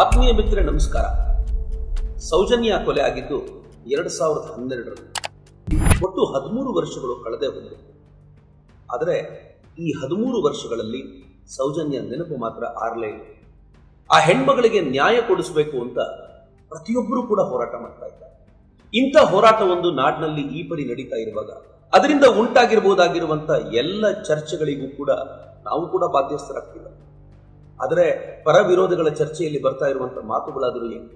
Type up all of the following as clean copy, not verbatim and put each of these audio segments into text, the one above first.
ಆತ್ಮೀಯ ಮಿತ್ರರೇ ನಮಸ್ಕಾರ. ಸೌಜನ್ಯ ಕೊಲೆ ಆಗಿದ್ದು 2012ರಲ್ಲಿ. ಒಟ್ಟು 13 ವರ್ಷಗಳು ಕಳೆದೇ ಹೋದವು. ಆದರೆ ಈ 13 ವರ್ಷಗಳಲ್ಲಿ ಸೌಜನ್ಯ ನೆನಪು ಮಾತ್ರ ಆರಲೇ ಇಲ್ಲ. ಆ ಹೆಣ್ಮಗಳಿಗೆ ನ್ಯಾಯ ಕೊಡಿಸಬೇಕು ಅಂತ ಪ್ರತಿಯೊಬ್ಬರೂ ಕೂಡ ಹೋರಾಟ ಮಾಡ್ತಾ ಇದ್ದಾರೆ. ಇಂಥ ಹೋರಾಟ ಒಂದು ನಾಡಿನಲ್ಲಿ ಈ ಪರಿ ನಡೀತಾ ಇರುವಾಗ ಅದರಿಂದ ಉಂಟಾಗಿರಬಹುದಾಗಿರುವಂತ ಎಲ್ಲ ಚರ್ಚೆಗಳಿಗೂ ಕೂಡ ನಾವು ಕೂಡ ಬಾಧ್ಯಸ್ಥರಾಗ್ತೀವಿ. ಆದರೆ ಪರ ವಿರೋಧಗಳ ಚರ್ಚೆಯಲ್ಲಿ ಬರ್ತಾ ಇರುವಂತ ಮಾತುಗಳಾದರೂ ಏನು?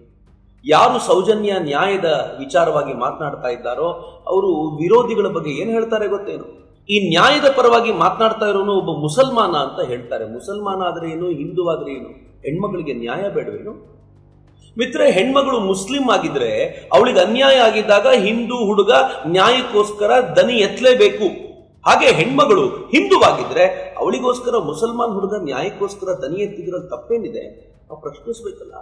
ಯಾರು ಸೌಜನ್ಯ ನ್ಯಾಯದ ವಿಚಾರವಾಗಿ ಮಾತನಾಡ್ತಾ ಇದ್ದಾರೋ ಅವರು ವಿರೋಧಿಗಳ ಬಗ್ಗೆ ಏನು ಹೇಳ್ತಾರೆ ಗೊತ್ತೇನು? ಈ ನ್ಯಾಯದ ಪರವಾಗಿ ಮಾತನಾಡ್ತಾ ಇರೋನು ಒಬ್ಬ ಮುಸಲ್ಮಾನ ಅಂತ ಹೇಳ್ತಾರೆ. ಮುಸಲ್ಮಾನ ಆದ್ರೆ ಏನು, ಹಿಂದೂ ಆದ್ರೆ ಏನು? ಹೆಣ್ಮಗಳಿಗೆ ನ್ಯಾಯ ಬೇಡವೇನು? ಮಿತ್ರ, ಹೆಣ್ಮಗಳು ಮುಸ್ಲಿಂ ಆಗಿದ್ರೆ ಅವಳಿಗೆ ಅನ್ಯಾಯ ಆಗಿದ್ದಾಗ ಹಿಂದೂ ಹುಡುಗ ನ್ಯಾಯಕ್ಕೋಸ್ಕರ ದನಿ ಎತ್ತಲೇಬೇಕು. ಹಾಗೆ ಹೆಣ್ಮಗಳು ಹಿಂದುವಾಗಿದ್ರೆ ಅವಳಿಗೋಸ್ಕರ ಮುಸಲ್ಮಾನ್ ಹುಡುಗ ನ್ಯಾಯಕ್ಕೋಸ್ಕರ ದನಿ ಎತ್ತಿದ್ರಲ್ಲಿ ತಪ್ಪೇನಿದೆ? ನಾವು ಪ್ರಶ್ನಿಸಬೇಕಲ್ಲ.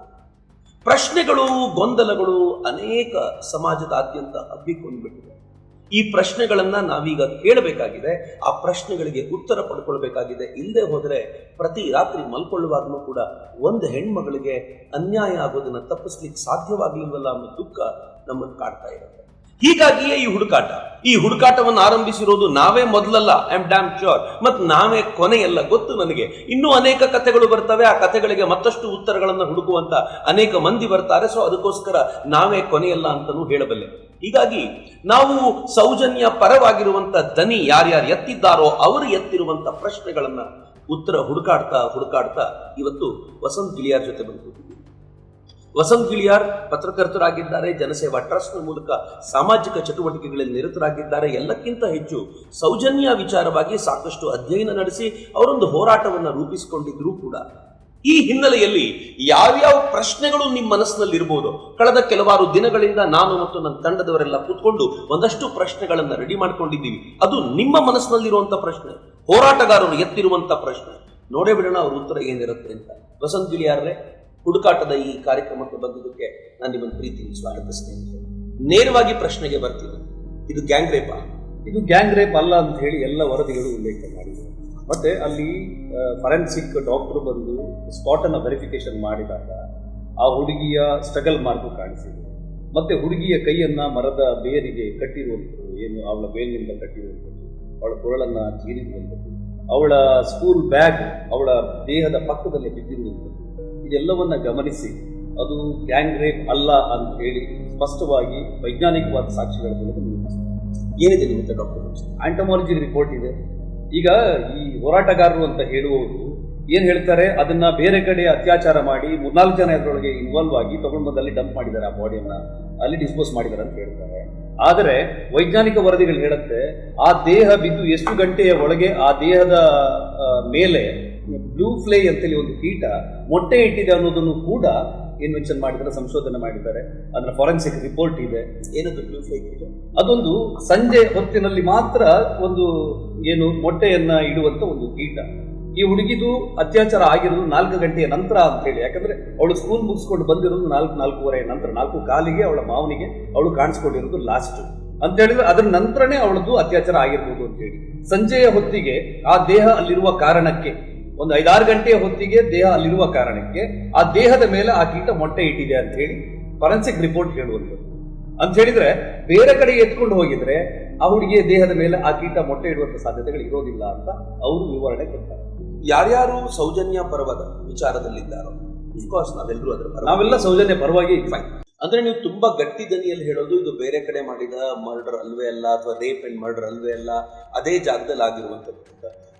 ಪ್ರಶ್ನೆಗಳು, ಗೊಂದಲಗಳು ಅನೇಕ ಸಮಾಜದಾದ್ಯಂತ ಹಬ್ಬಿಕೊಂಡ್ಬಿಟ್ಟಿದೆ. ಈ ಪ್ರಶ್ನೆಗಳನ್ನ ನಾವೀಗ ಕೇಳಬೇಕಾಗಿದೆ. ಆ ಪ್ರಶ್ನೆಗಳಿಗೆ ಉತ್ತರ ಪಡ್ಕೊಳ್ಬೇಕಾಗಿದೆ. ಇಲ್ಲದೆ ಹೋದರೆ ಪ್ರತಿ ರಾತ್ರಿ ಮಲ್ಕೊಳ್ಳುವಾಗಲೂ ಕೂಡ ಒಂದು ಹೆಣ್ಮಗಳಿಗೆ ಅನ್ಯಾಯ ಆಗೋದನ್ನ ತಪ್ಪಿಸ್ಲಿಕ್ಕೆ ಸಾಧ್ಯವಾಗಲಿಲ್ವಲ್ಲ ಅನ್ನೋ ದುಃಖ ನಮ್ಮನ್ನು ಕಾಡ್ತಾ ಇರುತ್ತೆ. ಹೀಗಾಗಿಯೇ ಈ ಹುಡುಕಾಟವನ್ನು ಆರಂಭಿಸಿರೋದು ನಾವೇ ಮೊದಲಲ್ಲ, ಐ ಆಮ್ ಡ್ಯಾಮ್ ಶ್ಯೂರ್. ಮತ್ತು ನಾವೇ ಕೊನೆಯಲ್ಲ, ಗೊತ್ತು ನನಗೆ. ಇನ್ನೂ ಅನೇಕ ಕಥೆಗಳು ಬರ್ತವೆ. ಆ ಕಥೆಗಳಿಗೆ ಮತ್ತಷ್ಟು ಉತ್ತರಗಳನ್ನು ಹುಡುಕುವಂತ ಅನೇಕ ಮಂದಿ ಬರ್ತಾರೆ. ಸೊ ಅದಕ್ಕೋಸ್ಕರ ನಾವೇ ಕೊನೆಯಲ್ಲ ಅಂತಲೂ ಹೇಳಬಲ್ಲೆ. ಹೀಗಾಗಿ ನಾವು ಸೌಜನ್ಯ ಪರವಾಗಿರುವಂತ ದನಿ ಯಾರ್ಯಾರು ಎತ್ತಿದ್ದಾರೋ ಅವರು ಎತ್ತಿರುವಂತ ಪ್ರಶ್ನೆಗಳನ್ನ ಉತ್ತರ ಹುಡುಕಾಡ್ತಾ ಇವತ್ತು ವಸಂತ್ ಗಿಳಿಯಾರ್ ಜೊತೆ ಬಂದಿದ್ದೀವಿ. ವಸಂತ್ ಗಿಳಿಯಾರ್ ಪತ್ರಕರ್ತರಾಗಿದ್ದಾರೆ. ಜನಸೇವಾ ಟ್ರಸ್ಟ್ನ ಮೂಲಕ ಸಾಮಾಜಿಕ ಚಟುವಟಿಕೆಗಳಲ್ಲಿ ನಿರತರಾಗಿದ್ದಾರೆ. ಎಲ್ಲಕ್ಕಿಂತ ಹೆಚ್ಚು ಸೌಜನ್ಯ ವಿಚಾರವಾಗಿ ಸಾಕಷ್ಟು ಅಧ್ಯಯನ ನಡೆಸಿ ಅವರೊಂದು ಹೋರಾಟವನ್ನು ರೂಪಿಸಿಕೊಂಡಿದ್ರು ಕೂಡ. ಈ ಹಿನ್ನೆಲೆಯಲ್ಲಿ ಯಾವ್ಯಾವ ಪ್ರಶ್ನೆಗಳು ನಿಮ್ಮ ಮನಸ್ಸಿನಲ್ಲಿ ಇರಬಹುದು, ಕಳೆದ ಕೆಲವಾರು ದಿನಗಳಿಂದ ನಾನು ಮತ್ತು ನನ್ನ ತಂಡದವರೆಲ್ಲ ಕೂತ್ಕೊಂಡು ಒಂದಷ್ಟು ಪ್ರಶ್ನೆಗಳನ್ನು ರೆಡಿ ಮಾಡ್ಕೊಂಡಿದ್ದೀವಿ. ಅದು ನಿಮ್ಮ ಮನಸ್ಸಿನಲ್ಲಿರುವಂತ ಪ್ರಶ್ನೆ, ಹೋರಾಟಗಾರರು ಎತ್ತಿರುವಂತ ಪ್ರಶ್ನೆ. ನೋಡೇ ಬಿಡೋಣ ಅವ್ರ ಉತ್ತರ ಏನಿರುತ್ತೆ ಅಂತ. ವಸಂತ್ ಗಿಳಿಯಾರ್ರೆ, ಹುಡುಕಾಟದ ಈ ಕಾರ್ಯಕ್ರಮಕ್ಕೆ ಬಂದಿದ್ದಕ್ಕೆ ನಾನು ನಿಮ್ಮನ್ನು ಪ್ರೀತಿಯಿಂದ ಸ್ವಾಗತಿಸ್ತೇನೆ. ನೇರವಾಗಿ ಪ್ರಶ್ನೆಗೆ ಬರ್ತೀನಿ. ಇದು ಗ್ಯಾಂಗ್ ರೇಪ್? ಇದು ಗ್ಯಾಂಗ್ ರೇಪ್ ಅಲ್ಲ ಅಂತ ಹೇಳಿ ಎಲ್ಲ ವರದಿಗಳು ಉಲ್ಲೇಖ ಮಾಡಿದೆ. ಮತ್ತೆ ಅಲ್ಲಿ ಫಾರೆನ್ಸಿಕ್ ಡಾಕ್ಟರ್ ಬಂದು ಸ್ಪಾಟ್ ಅನ್ನ ವೆರಿಫಿಕೇಶನ್ ಮಾಡಿದಾಗ ಆ ಹುಡುಗಿಯ ಸ್ಟ್ರಗಲ್ ಮಾರ್ಕ್ ಕಾಣಿಸಿದೆ. ಮತ್ತೆ ಹುಡುಗಿಯ ಕೈಯನ್ನ ಮರದ ಬೇರಿಗೆ ಕಟ್ಟಿರುವಂಥದ್ದು, ಏನು ಅವಳ ಬೇಲಿನಿಂದ ಕಟ್ಟಿರುವಂಥದ್ದು, ಅವಳ ಕೊರಳನ್ನ ಚೀರಿರುವಂಥದ್ದು, ಅವಳ ಸ್ಕೂಲ್ ಬ್ಯಾಗ್ ಅವಳ ದೇಹದ ಪಕ್ಕದಲ್ಲಿ ಬಿದ್ದಿರುವಂಥದ್ದು, ಇದೆಲ್ಲವನ್ನ ಗಮನಿಸಿ ಅದು ಗ್ಯಾಂಗ್ ರೇಪ್ ಅಲ್ಲ ಅಂತ ಹೇಳಿ ಸ್ಪಷ್ಟವಾಗಿ ವೈಜ್ಞಾನಿಕವಾದ ಸಾಕ್ಷಿಗಳ ಮೂಲಕ ಏನಿದೆ ನಿಮಗೆ ಡಾಕ್ಟರ್? ಆಂಟಮಾಲಜಿ ರಿಪೋರ್ಟ್ ಇದೆ. ಈಗ ಈ ಹೋರಾಟಗಾರರು ಅಂತ ಹೇಳುವವರು ಏನ್ ಹೇಳ್ತಾರೆ, ಅದನ್ನ ಬೇರೆ ಕಡೆ ಅತ್ಯಾಚಾರ ಮಾಡಿ 3-4 ಜನ ಅದರೊಳಗೆ ಇನ್ವಾಲ್ವ್ ಆಗಿ ತಗೊಂಡು ಬಂದು ಅಲ್ಲಿ ಡಂಪ್ ಮಾಡಿದ್ದಾರೆ, ಆ ಬಾಡಿಯನ್ನ ಅಲ್ಲಿ ಡಿಸ್ಪೋಸ್ ಮಾಡಿದ್ದಾರೆ ಅಂತ ಹೇಳ್ತಾರೆ. ಆದರೆ ವೈಜ್ಞಾನಿಕ ವರದಿಗಳು ಹೇಳುತ್ತೆ ಆ ದೇಹ ಬಿದ್ದು ಎಷ್ಟು ಗಂಟೆಯ ಒಳಗೆ ಆ ದೇಹದ ಮೇಲೆ ಬ್ಲೂ ಫ್ಲೈ ಅಂತೇಳಿ ಒಂದು ಕೀಟ ಮೊಟ್ಟೆ ಇಟ್ಟಿದೆ ಅನ್ನೋದನ್ನು ಕೂಡ ಇನ್ವೆನ್ಷನ್ ಮಾಡಿದ್ದಾರೆ, ಸಂಶೋಧನೆ ಮಾಡಿದ್ದಾರೆ. ಅದರ ಫಾರೆನ್ಸಿಕ್ ರಿಪೋರ್ಟ್ ಇದೆ. ಏನದು ಬ್ಲೂ ಫ್ಲೈ ಕೀಟ? ಅದೊಂದು ಸಂಜೆ ಹೊತ್ತಿನಲ್ಲಿ ಮಾತ್ರ ಒಂದು ಏನು ಮೊಟ್ಟೆಯನ್ನ ಇಡುವಂತ ಒಂದು ಕೀಟ. ಈ ಹುಡುಗಿದು ಅತ್ಯಾಚಾರ ಆಗಿರೋದು 4 ಗಂಟೆಯ ನಂತರ ಅಂತ ಹೇಳಿ. ಯಾಕಂದ್ರೆ ಅವಳು ಸ್ಕೂಲ್ ಮುಗಿಸ್ಕೊಂಡು ಬಂದಿರೋದು 4-4:15 ನಂತರ, 4:15ಗೆ ಅವಳ ಮಾವನಿಗೆ ಅವಳು ಕಾಣಿಸ್ಕೊಂಡಿರೋದು ಲಾಸ್ಟ್ ಅಂತ ಹೇಳಿದ್ರೆ ಅದರ ನಂತರನೇ ಅವಳದ್ದು ಅತ್ಯಾಚಾರ ಆಗಿರ್ಬೋದು ಅಂತ ಹೇಳಿ. ಸಂಜೆಯ ಹೊತ್ತಿಗೆ ಆ ದೇಹ ಅಲ್ಲಿರುವ ಕಾರಣಕ್ಕೆ, ಒಂದು 5-6 ಗಂಟೆಯ ಹೊತ್ತಿಗೆ ದೇಹ ಅಲ್ಲಿರುವ ಕಾರಣಕ್ಕೆ ಆ ದೇಹದ ಮೇಲೆ ಆ ಕೀಟ ಮೊಟ್ಟೆ ಇಟ್ಟಿದೆ ಅಂತ ಹೇಳಿ ಫಾರೆನ್ಸಿಕ್ ರಿಪೋರ್ಟ್ ಹೇಳುವಂಥದ್ದು. ಅಂತ ಹೇಳಿದ್ರೆ ಬೇರೆ ಕಡೆ ಎತ್ಕೊಂಡು ಹೋಗಿದ್ರೆ ಆ ಹುಡುಗಿಯ ದೇಹದ ಮೇಲೆ ಆ ಕೀಟ ಮೊಟ್ಟೆ ಇಡುವಂತ ಸಾಧ್ಯತೆಗಳು ಇರೋದಿಲ್ಲ ಅಂತ ಅವರು ವಿವರಣೆ ಕೊಡ್ತಾರೆ. ಯಾರ್ಯಾರು ಸೌಜನ್ಯ ಪರವಾದ ವಿಚಾರದಲ್ಲಿದ್ದಾರೋ, ಅಫ್ಕೋರ್ಸ್ ನಾವೆಲ್ಲರೂ ಅದರ ನಾವೆಲ್ಲ ಸೌಜನ್ಯ ಪರವಾಗಿ ಅಂದ್ರೆ ನೀವು ತುಂಬಾ ಗಟ್ಟಿ ದನಿಯಲ್ಲಿ ಹೇಳೋದು ಇದು ಬೇರೆ ಕಡೆ ಮಾಡಿದ ಮರ್ಡರ್ ಅಲ್ವೇ ಅಲ್ಲ, ಅಥವಾ ರೇಪ್ ಅಂಡ್ ಮರ್ಡರ್ ಅಲ್ವೇ ಅಲ್ಲ, ಅದೇ ಜಾಗದಲ್ಲಿ ಆಗಿರುವಂಥದ್ದು.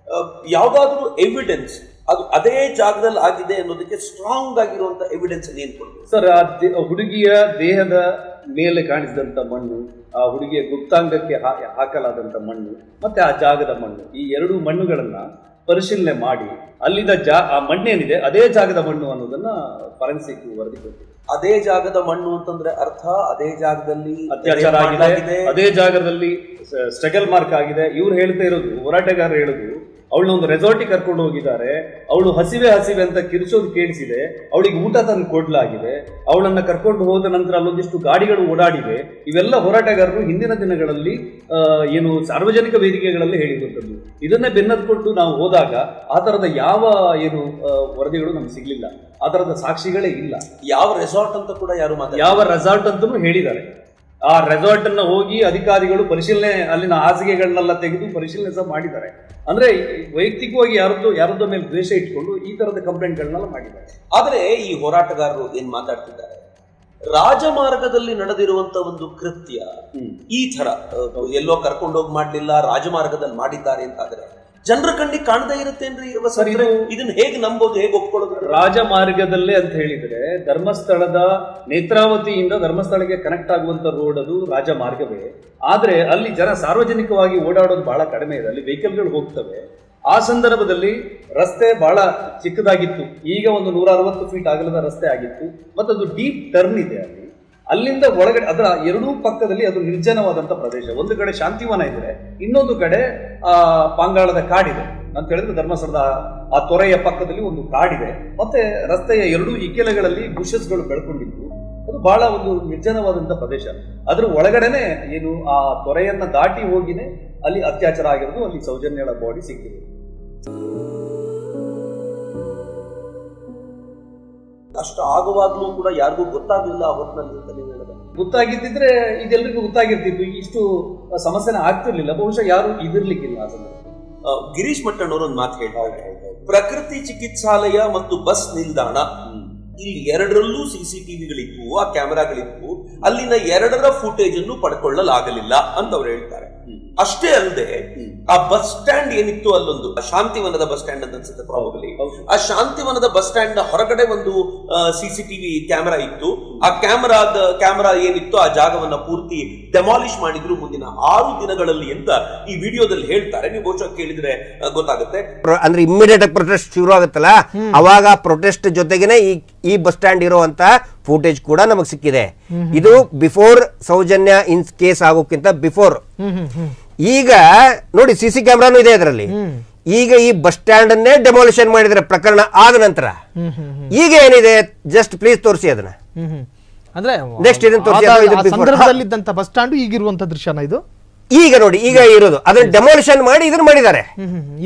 ಯಾವ್ದಾದ್ರೂ ಎವಿಡೆನ್ಸ್ ಅದು ಅದೇ ಜಾಗದಲ್ಲಿ ಆಗಿದೆ ಅನ್ನೋದಕ್ಕೆ ಸ್ಟ್ರಾಂಗ್ ಆಗಿರುವಂತ ಎವಿಡೆನ್ಸ್ ಏನ್ ಕೊಡ್ಬೇಕು ಸರ್? ಆ ಹುಡುಗಿಯ ದೇಹದ ಮೇಲೆ ಕಾಣಿಸಿದಂತ ಮಣ್ಣು, ಆ ಹುಡುಗಿಯ ಗುಪ್ತಾಂಗಕ್ಕೆ ಹಾಕಲಾದಂತ ಮಣ್ಣು, ಮತ್ತೆ ಆ ಜಾಗದ ಮಣ್ಣು, ಈ 2 ಮಣ್ಣುಗಳನ್ನ ಪರಿಶೀಲನೆ ಮಾಡಿ ಅಲ್ಲಿದ್ದ ಆ ಮಣ್ಣೇನಿದೆ ಅದೇ ಜಾಗದ ಮಣ್ಣು ಅನ್ನೋದನ್ನ ಫಾರೆನ್ಸಿಕ್ ವರದಿ ಕೊಟ್ಟಿದೆ. ಅದೇ ಜಾಗದ ಮಣ್ಣು ಅಂತಂದ್ರೆ ಅರ್ಥ ಅದೇ ಜಾಗದಲ್ಲಿ ಅತ್ಯಾಚಾರ ಆಗಿದೆ, ಅದೇ ಜಾಗದಲ್ಲಿ ಸ್ಟ್ರಗಲ್ ಮಾರ್ಕ್ ಆಗಿದೆ. ಇವ್ರು ಹೇಳ್ತಾ ಇರೋದು, ಹೋರಾಟಗಾರರು ಹೇಳೋದು ಅವಳನ್ನ ಒಂದು ರೆಸಾರ್ಟಿಗೆ ಕರ್ಕೊಂಡು ಹೋಗಿದ್ದಾರೆ. ಅವಳು ಹಸಿವೆ ಅಂತ ಕಿರಿಸೋದು ಕೇಳಿಸಿದೆ. ಅವಳಿಗೆ ಊಟ ತಂದು ಕೊಡ್ಲಾಗಿದೆ. ಅವಳನ್ನ ಕರ್ಕೊಂಡು ಹೋದ ನಂತರ ಅಲ್ಲೊಂದಿಷ್ಟು ಗಾಡಿಗಳು ಓಡಾಡಿವೆ. ಇವೆಲ್ಲ ಹೋರಾಟಗಾರರು ಹಿಂದಿನ ದಿನಗಳಲ್ಲಿ ಏನು ಸಾರ್ವಜನಿಕ ವೇದಿಕೆಗಳಲ್ಲಿ ಹೇಳಿರುವಂಥದ್ದು. ಇದನ್ನೇ ಬೆನ್ನತ್ಕೊಂಡು ನಾವು ಹೋದಾಗ ಆ ತರದ ಯಾವ ಏನು ವರದಿಗಳು ನಮ್ಗೆ ಸಿಗ್ಲಿಲ್ಲ, ಆ ತರದ ಸಾಕ್ಷಿಗಳೇ ಇಲ್ಲ. ಯಾವ ರೆಸಾರ್ಟ್ ಅಂತ ಕೂಡ ಯಾರು ಯಾವ ರೆಸಾರ್ಟ್ ಅಂತಲೂ ಹೇಳಿದ್ದಾರೆ. ಆ ರೆಸಾರ್ಟ್ ಅನ್ನ ಹೋಗಿ ಅಧಿಕಾರಿಗಳು ಪರಿಶೀಲನೆ, ಅಲ್ಲಿನ ಹಾಸಿಗೆಗಳನ್ನೆಲ್ಲ ತೆಗೆದು ಪರಿಶೀಲನೆ ಸಹ ಮಾಡಿದ್ದಾರೆ. ಅಂದ್ರೆ ವೈಯಕ್ತಿಕವಾಗಿ ಯಾರದ್ದೋ ಮೇಲೆ ದ್ವೇಷ ಇಟ್ಕೊಂಡು ಈ ತರದ ಕಂಪ್ಲೇಂಟ್ಗಳನ್ನೆಲ್ಲ ಮಾಡಿದ್ದಾರೆ. ಆದರೆ ಈ ಹೋರಾಟಗಾರರು ಏನ್ ಮಾತಾಡ್ತಿದ್ದಾರೆ, ರಾಜಮಾರ್ಗದಲ್ಲಿ ನಡೆದಿರುವಂತ ಒಂದು ಕೃತ್ಯ ಈ ತರ ಎಲ್ಲೋ ಕರ್ಕೊಂಡೋಗಿ ಮಾಡ್ಲಿಲ್ಲ, ರಾಜಮಾರ್ಗದಲ್ಲಿ ಮಾಡಿದ್ದಾರೆ ಅಂತಾದ್ರೆ ಜನರ ಕಣ್ಣಿಗೆ ಕಾಣದೇ ಇರುತ್ತೇನ್ರಿ? ಇದನ್ನ ಹೇಗೆ ನಂಬೋದು, ಹೇಗೆ ಒಪ್ಕೊಳ್ಳೋದು? ರಾಜಮಾರ್ಗದಲ್ಲೇ ಅಂತ ಹೇಳಿದ್ರೆ ಧರ್ಮಸ್ಥಳದ ನೇತ್ರಾವತಿಯಿಂದ ಧರ್ಮಸ್ಥಳಕ್ಕೆ ಕನೆಕ್ಟ್ ಆಗುವಂತ ರೋಡ್ ಅದು ರಾಜಮಾರ್ಗವೇ. ಆದ್ರೆ ಅಲ್ಲಿ ಜನ ಸಾರ್ವಜನಿಕವಾಗಿ ಓಡಾಡೋದು ಬಹಳ ಕಡಿಮೆ ಇದೆ. ಅಲ್ಲಿ ವೆಹಿಕಲ್ಗಳು ಹೋಗ್ತವೆ. ಆ ಸಂದರ್ಭದಲ್ಲಿ ರಸ್ತೆ ಬಹಳ ಚಿಕ್ಕದಾಗಿತ್ತು. ಈಗ ಒಂದು 160 ಫೀಟ್ ಅಗಲದ ರಸ್ತೆ ಆಗಿತ್ತು. ಮತ್ತದು ಡೀಪ್ ಟರ್ನ್ ಇದೆ. ಅಲ್ಲಿಂದ ಒಳಗಡೆ ಅದರ ಎರಡೂ ಪಕ್ಕದಲ್ಲಿ ಅದು ನಿರ್ಜನವಾದಂತ ಪ್ರದೇಶ. ಒಂದು ಕಡೆ ಶಾಂತಿವನ ಇದೆ, ಇನ್ನೊಂದು ಕಡೆ ಪಾಂಗಾಳದ ಕಾಡಿದೆ ಅಂತ ಹೇಳಿದ್ರೆ ಧರ್ಮಸ್ಥಳದ ಆ ತೊರೆಯ ಪಕ್ಕದಲ್ಲಿ ಒಂದು ಕಾಡಿದೆ. ಮತ್ತೆ ರಸ್ತೆಯ ಎರಡೂ ಇಕ್ಕೆಲೆಗಳಲ್ಲಿ ಬುಷಸ್ಗಳು ಬೆಳ್ಕೊಂಡಿದ್ದು ಅದು ಬಹಳ ಒಂದು ನಿರ್ಜನವಾದಂತ ಪ್ರದೇಶ. ಅದ್ರ ಒಳಗಡೆನೆ ಏನು ಆ ತೊರೆಯನ್ನ ದಾಟಿ ಹೋಗಿನೇ ಅಲ್ಲಿ ಅತ್ಯಾಚಾರ ಆಗಿರೋದು. ಅಲ್ಲಿ ಸೌಜನ್ಯಳ ಬಾಡಿ ಸಿಕ್ಕಿದೆ. ಅಷ್ಟು ಆಗುವಾಗ್ಲೂ ಕೂಡ ಯಾರಿಗೂ ಗೊತ್ತಾಗಲಿಲ್ಲ ಆ ಹೊತ್ತಿನಲ್ಲಿ ಅಂತ ನೀವು ಹೇಳಿದ್ರೆ. ಗೊತ್ತಾಗಿದ್ದಿದ್ರೆ ಇದೆಲ್ಲರಿಗೂ ಗೊತ್ತಾಗಿರ್ತಿತ್ತು, ಇಷ್ಟು ಸಮಸ್ಯೆನ ಆಗ್ತಿರ್ಲಿಲ್ಲ. ಬಹುಶಃ ಯಾರು ಇದಿರ್ಲಿಕ್ಕಿಲ್ಲ ಆ ಸಂದರ್ಭ. ಗಿರೀಶ್ ಮಟ್ಟಣ್ಣವರು ಒಂದು ಮಾತು ಹೇಳ್ತಾರೆ, ಪ್ರಕೃತಿ ಚಿಕಿತ್ಸಾಲಯ ಮತ್ತು ಬಸ್ ನಿಲ್ದಾಣ ಇಲ್ಲಿ ಎರಡರಲ್ಲೂ ಸಿಸಿಟಿವಿಗಳಿತ್ತು, ಆ ಕ್ಯಾಮೆರಾಗಳಿತ್ತು. ಅಲ್ಲಿನ ಎರಡರ ಫುಟೇಜ್ ಅನ್ನು ಪಡ್ಕೊಳ್ಳಲಾಗಲಿಲ್ಲ ಅಂತ ಅವ್ರು ಹೇಳ್ತಾರೆ. ಅಷ್ಟೇ ಅಲ್ಲದೆ ಆ ಬಸ್ ಸ್ಟ್ಯಾಂಡ್ ಏನಿತ್ತು, ಅಲ್ಲೊಂದು ಶಾಂತಿವನದ ಬಸ್ ಸ್ಟ್ಯಾಂಡ್ ಅಂತ ಅನ್ಸುತ್ತೆ ಪ್ರಾಬಬ್ಲಿ, ಆ ಶಾಂತಿವನದ ಬಸ್ ಸ್ಟ್ಯಾಂಡ್ ಹೊರಗಡೆ ಒಂದು ಸಿಸಿಟಿವಿ ಕ್ಯಾಮೆರಾ ಇತ್ತು. ಆ ಕ್ಯಾಮೆರಾ ಏನಿತ್ತು ಆ ಜಾಗವನ್ನ ಪೂರ್ತಿ ಡೆಮಾಲಿಷ್ ಮಾಡಿದ್ರು ಮುಂದಿನ 6 ದಿನಗಳಲ್ಲಿ ಅಂತ ಈ ವಿಡಿಯೋದಲ್ಲಿ ಹೇಳ್ತಾರೆ. ನೀವು ಬಹುಶಃ ಕೇಳಿದ್ರೆ ಗೊತ್ತಾಗುತ್ತೆ. ಅಂದ್ರೆ ಇಮ್ಮಿಡಿಯೇಟ್ ಆಗಿ ಪ್ರೊಟೆಸ್ಟ್ ಶುರು ಆಗುತ್ತಲ್ಲ, ಅವಾಗ ಪ್ರೊಟೆಸ್ಟ್ ಜೊತೆಗೇನೆ ಈ ಬಸ್ ಸ್ಟ್ಯಾಂಡ್ ಇರುವಂತ ಫುಟೇಜ್ ಕೂಡ ನಮಗೆ ಸಿಕ್ಕಿದೆ. ಇದು ಬಿಫೋರ್ ಸೌಜನ್ಯ ಇನ್ ಕೇಸ್ ಆಗೋಕ್ಕಿಂತ ಬಿಫೋರ್. ಈಗ ನೋಡಿ ಸಿಸಿ ಕ್ಯಾಮ್ರಾನು ಇದೆ ಅದರಲ್ಲಿ. ಈಗ ಈ ಬಸ್ ಸ್ಟ್ಯಾಂಡ್ ಅನ್ನೇ ಡೆಮಾಲಿಷನ್ ಮಾಡಿದ್ರೆ ಪ್ರಕರಣ ಆದ ನಂತರ ಈಗ ಏನಿದೆ ಜಸ್ಟ್ ಪ್ಲೀಸ್ ತೋರಿಸಿ ಅದನ್ನ. ಅಂದ್ರೆ ನೆಕ್ಸ್ಟ್ ಇದನ್ನ ಸಂದರ್ಭದಲ್ಲಿದ್ದಂತ ಬಸ್ ಸ್ಟ್ಯಾಂಡ್ ಈಗಿರುವಂತ ದೃಶ್ಯನ ಇದು. ಈಗ ನೋಡಿ ಈಗ ಇರೋದು ಅದನ್ನ ಡೆಮಾಲಿಷನ್ ಮಾಡಿ ಇದನ್ನ ಮಾಡಿದ್ದಾರೆ.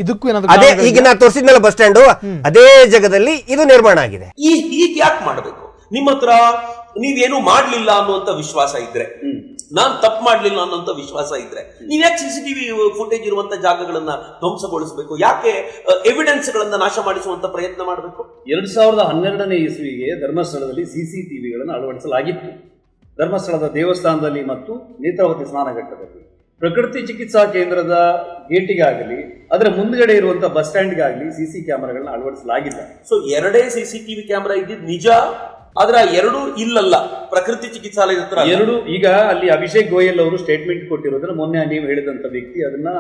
ಇದಕ್ಕೂ ಅದೇ ಈಗ ನಾ ತೋರಿಸಿದ್ನಲ್ಲ ಬಸ್ ಸ್ಟ್ಯಾಂಡ್, ಅದೇ ಜಾಗದಲ್ಲಿ ಇದು ನಿರ್ಮಾಣ ಆಗಿದೆ. ಈಗ ಯಾಕೆ ಮಾಡಬೇಕು? ನಿಮ್ಮ ಹತ್ರ ನೀವೇನು ಮಾಡ್ಲಿಲ್ಲ ಅನ್ನುವಂತ ವಿಶ್ವಾಸ ಇದ್ರೆ, ನಾನ್ ತಪ್ಪು ಮಾಡ್ಲಿಲ್ಲ ಅನ್ನೋಂತ ವಿಶ್ವಾಸ ಇದ್ರೆ, ನೀವ್ ಯಾಕೆ ಸಿಸಿಟಿವಿ ಫುಟೇಜ್ ಇರುವಂತ ಜಾಗಗಳನ್ನ ಧ್ವಂಸಗೊಳಿಸಬೇಕು? ಯಾಕೆ ಎವಿಡೆನ್ಸ್ ಗಳನ್ನ ನಾಶ ಮಾಡಿಸುವಂತ ಪ್ರಯತ್ನ ಮಾಡಬೇಕು? 2012ನೇ ಇಸ್ವಿಗೆ ಧರ್ಮಸ್ಥಳದಲ್ಲಿ ಸಿಸಿಟಿವಿಗಳನ್ನು ಅಳವಡಿಸಲಾಗಿತ್ತು. ಧರ್ಮಸ್ಥಳದ ದೇವಸ್ಥಾನದಲ್ಲಿ ಮತ್ತು ನೇತ್ರಾವತಿ ಸ್ನಾನಘಟ್ಟದಲ್ಲಿ. ಪ್ರಕೃತಿ ಚಿಕಿತ್ಸಾ ಕೇಂದ್ರದ ಗೇಟಿಗಾಗಲಿ ಅದರ ಮುಂದ್ಗಡೆ ಇರುವಂತಹ ಬಸ್ ಸ್ಟ್ಯಾಂಡ್ಗಾಗಲಿ ಸಿಸಿ ಕ್ಯಾಮೆರಾಗಳನ್ನ ಅಳವಡಿಸಲಾಗಿಲ್ಲ. ಸೊ ಎರಡೇ ಸಿಸಿಟಿವಿ ಕ್ಯಾಮೆರಾ ಇದ್ದಿದ್ದು ನಿಜ, ಆದ್ರೆ ಎರಡು ಇಲ್ಲಲ್ಲ ಪ್ರಕೃತಿ ಚಿಕಿತ್ಸಾಲಯದ ಹತ್ರ ಎರಡು. ಈಗ ಅಲ್ಲಿ ಅಭಿಷೇಕ್ ಗೋಯಲ್ ಅವರು ಸ್ಟೇಟ್ಮೆಂಟ್ ಕೊಟ್ಟಿರೋದನ್ನ ಮೊನ್ನೆ ನೀವು ಹೇಳಿದಂತ ವ್ಯಕ್ತಿ ಅದನ್ನ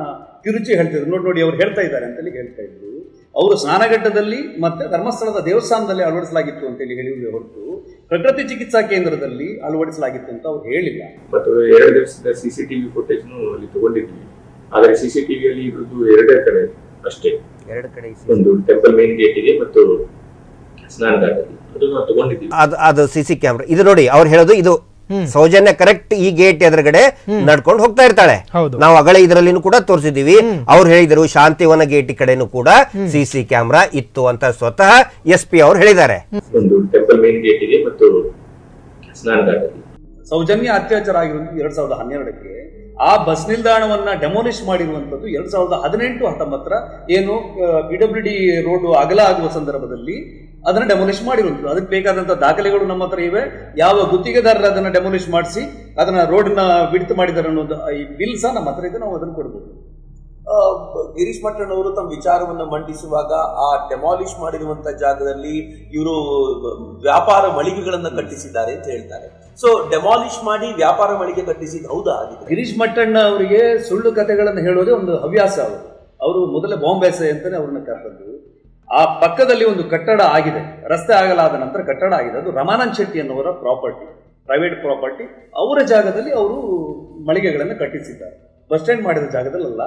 ತಿರುಚಿ ಹೇಳ್ತಿದ್ರು. ನೋಡಿ ಅವ್ರು ಹೇಳ್ತಾ ಇದ್ದಾರೆ ಅಂತೇಳಿ ಹೇಳ್ತಾ ಇದ್ರು. ಅವರು ಸ್ನಾನಘಟ್ಟದಲ್ಲಿ ಮತ್ತೆ ಧರ್ಮಸ್ಥಳದ ದೇವಸ್ಥಾನದಲ್ಲಿ ಅಳವಡಿಸಲಾಗಿತ್ತು ಅಂತೇಳಿ ಹೇಳಿದ್ರೆ ಹೊರತು ಪ್ರಕೃತಿ ಚಿಕಿತ್ಸಾ ಕೇಂದ್ರದಲ್ಲಿ ಅಳವಡಿಸಲಾಗಿತ್ತು ಅಂತ ಅವ್ರು ಹೇಳಿಲ್ಲ. ಮತ್ತು 2 ದಿವಸದ ಸಿಸಿಟಿವಿ ಫುಟೇಜ್ ಅಲ್ಲಿ ತಗೊಂಡಿದ್ವಿ. ಆದ್ರೆ ಸಿಸಿಟಿವಿಯಲ್ಲಿ ಇರುವುದು 2 ಕಡೆ ಅಷ್ಟೇ. 2 ಕಡೆ ಒಂದು ಟೆಂಪಲ್ ಮೇನ್ ಗೇಟ್ ಇದೆ ಮತ್ತು ಸ್ನಾನಘಟ್ಟದಲ್ಲಿ ತಗೊಂಡಿದ್ವಿ. ಅದು ಸಿಸಿ ಕ್ಯಾಮ್ರಾ. ಇದು ನೋಡಿ ಅವ್ರು ಹೇಳೋದು, ಇದು ಸೌಜನ್ಯ ಕರೆಕ್ಟ್ ಈ ಗೇಟ್ ಎದುರುಗಡೆ ನಡ್ಕೊಂಡು ಹೋಗ್ತಾ ಇರ್ತಾಳೆ. ನಾವು ಅಗಳ ಇದರಲ್ಲಿ ಕೂಡ ತೋರಿಸಿದೀವಿ. ಅವ್ರು ಹೇಳಿದ್ರು ಶಾಂತಿವನ ಗೇಟ್ ಕಡೆನೂ ಕೂಡ ಸಿಸಿ ಕ್ಯಾಮ್ರಾ ಇತ್ತು ಅಂತ ಸ್ವತಃ SP ಅವ್ರು ಹೇಳಿದ್ದಾರೆ. ಒಂದು ಟೆಂಪಲ್ ಮೇನ್ ಗೇಟ್ ಇದೆ ಮತ್ತು ಸ್ನಾನಘಟ್ಟದಲ್ಲಿ ಸೌಜನ್ಯ ಅತ್ಯಾಚಾರ ಆಗಿರೋದು 2012ಕ್ಕೆ. ಆ ಬಸ್ ನಿಲ್ದಾಣವನ್ನ ಡೆಮೋಲಿಷ್ ಮಾಡಿರುವಂತದ್ದು 2018-19 ಏನು PWD ರೋಡ್ ಅಗಲ ಆಗುವ ಸಂದರ್ಭದಲ್ಲಿ ಅದನ್ನ ಡೆಮೋಲಿಷ್ ಮಾಡಿರುವಂಥದ್ದು. ಅದಕ್ಕೆ ಬೇಕಾದಂತ ದಾಖಲೆಗಳು ನಮ್ಮ ಹತ್ರ ಇವೆ. ಯಾವ ಗುತ್ತಿಗೆದಾರರು ಅದನ್ನ ಡೆಮೋಲಿಷ್ ಮಾಡಿಸಿ ಅದನ್ನ ರೋಡ್ನ ಬಿಡ್ತು ಮಾಡಿದಾರೆ ಅನ್ನೋದು ಈ ಬಿಲ್ ಸಹ ನಮ್ಮ ಹತ್ರ ಇದೆ. ನಾವು ಅದನ್ನು ಕೊಡ್ಬೋದು. ಗಿರೀಶ್ ಮಟ್ಟಣ್ಣವರು ತಮ್ಮ ವಿಚಾರವನ್ನ ಮಂಡಿಸುವಾಗ ಆ ಡೆಮಾಲಿಷ್ ಮಾಡಿರುವಂತ ಜಾಗದಲ್ಲಿ ಇವರು ವ್ಯಾಪಾರ ಮಳಿಗೆಗಳನ್ನ ಕಟ್ಟಿಸಿದ್ದಾರೆ ಅಂತ ಹೇಳ್ತಾರೆ. ಸೊ ಡೆಮಾಲಿಷ್ ಮಾಡಿ ವ್ಯಾಪಾರ ಮಳಿಗೆ ಕಟ್ಟಿಸಿದ್ದು ಹೌದಾ? ಆಗಿದೆ. ಗಿರೀಶ್ ಮಟ್ಟಣ್ಣ ಅವರಿಗೆ ಸುಳ್ಳು ಕಥೆಗಳನ್ನು ಹೇಳೋದೇ ಒಂದು ಹವ್ಯಾಸ. ಅವರು ಮೊದಲೇ ಬಾಂಬೆ ಅಂತಾನೆ ಅವ್ರನ್ನ ಕರೆದು ಆ ಪಕ್ಕದಲ್ಲಿ ಒಂದು ಕಟ್ಟಡ ಆಗಿದೆ, ರಸ್ತೆ ಆಗಲಾದ ನಂತರ ಕಟ್ಟಡ ಆಗಿದೆ. ಅದು ರಮಾನಂದ್ ಶೆಟ್ಟಿ ಅನ್ನೋರ ಪ್ರಾಪರ್ಟಿ, ಪ್ರೈವೇಟ್ ಪ್ರಾಪರ್ಟಿ. ಅವರ ಜಾಗದಲ್ಲಿ ಅವರು ಮಳಿಗೆಗಳನ್ನು ಕಟ್ಟಿಸಿದ್ದಾರೆ. ಬಸ್ ಸ್ಟ್ಯಾಂಡ್ ಮಾಡಿದ ಜಾಗದಲ್ಲ.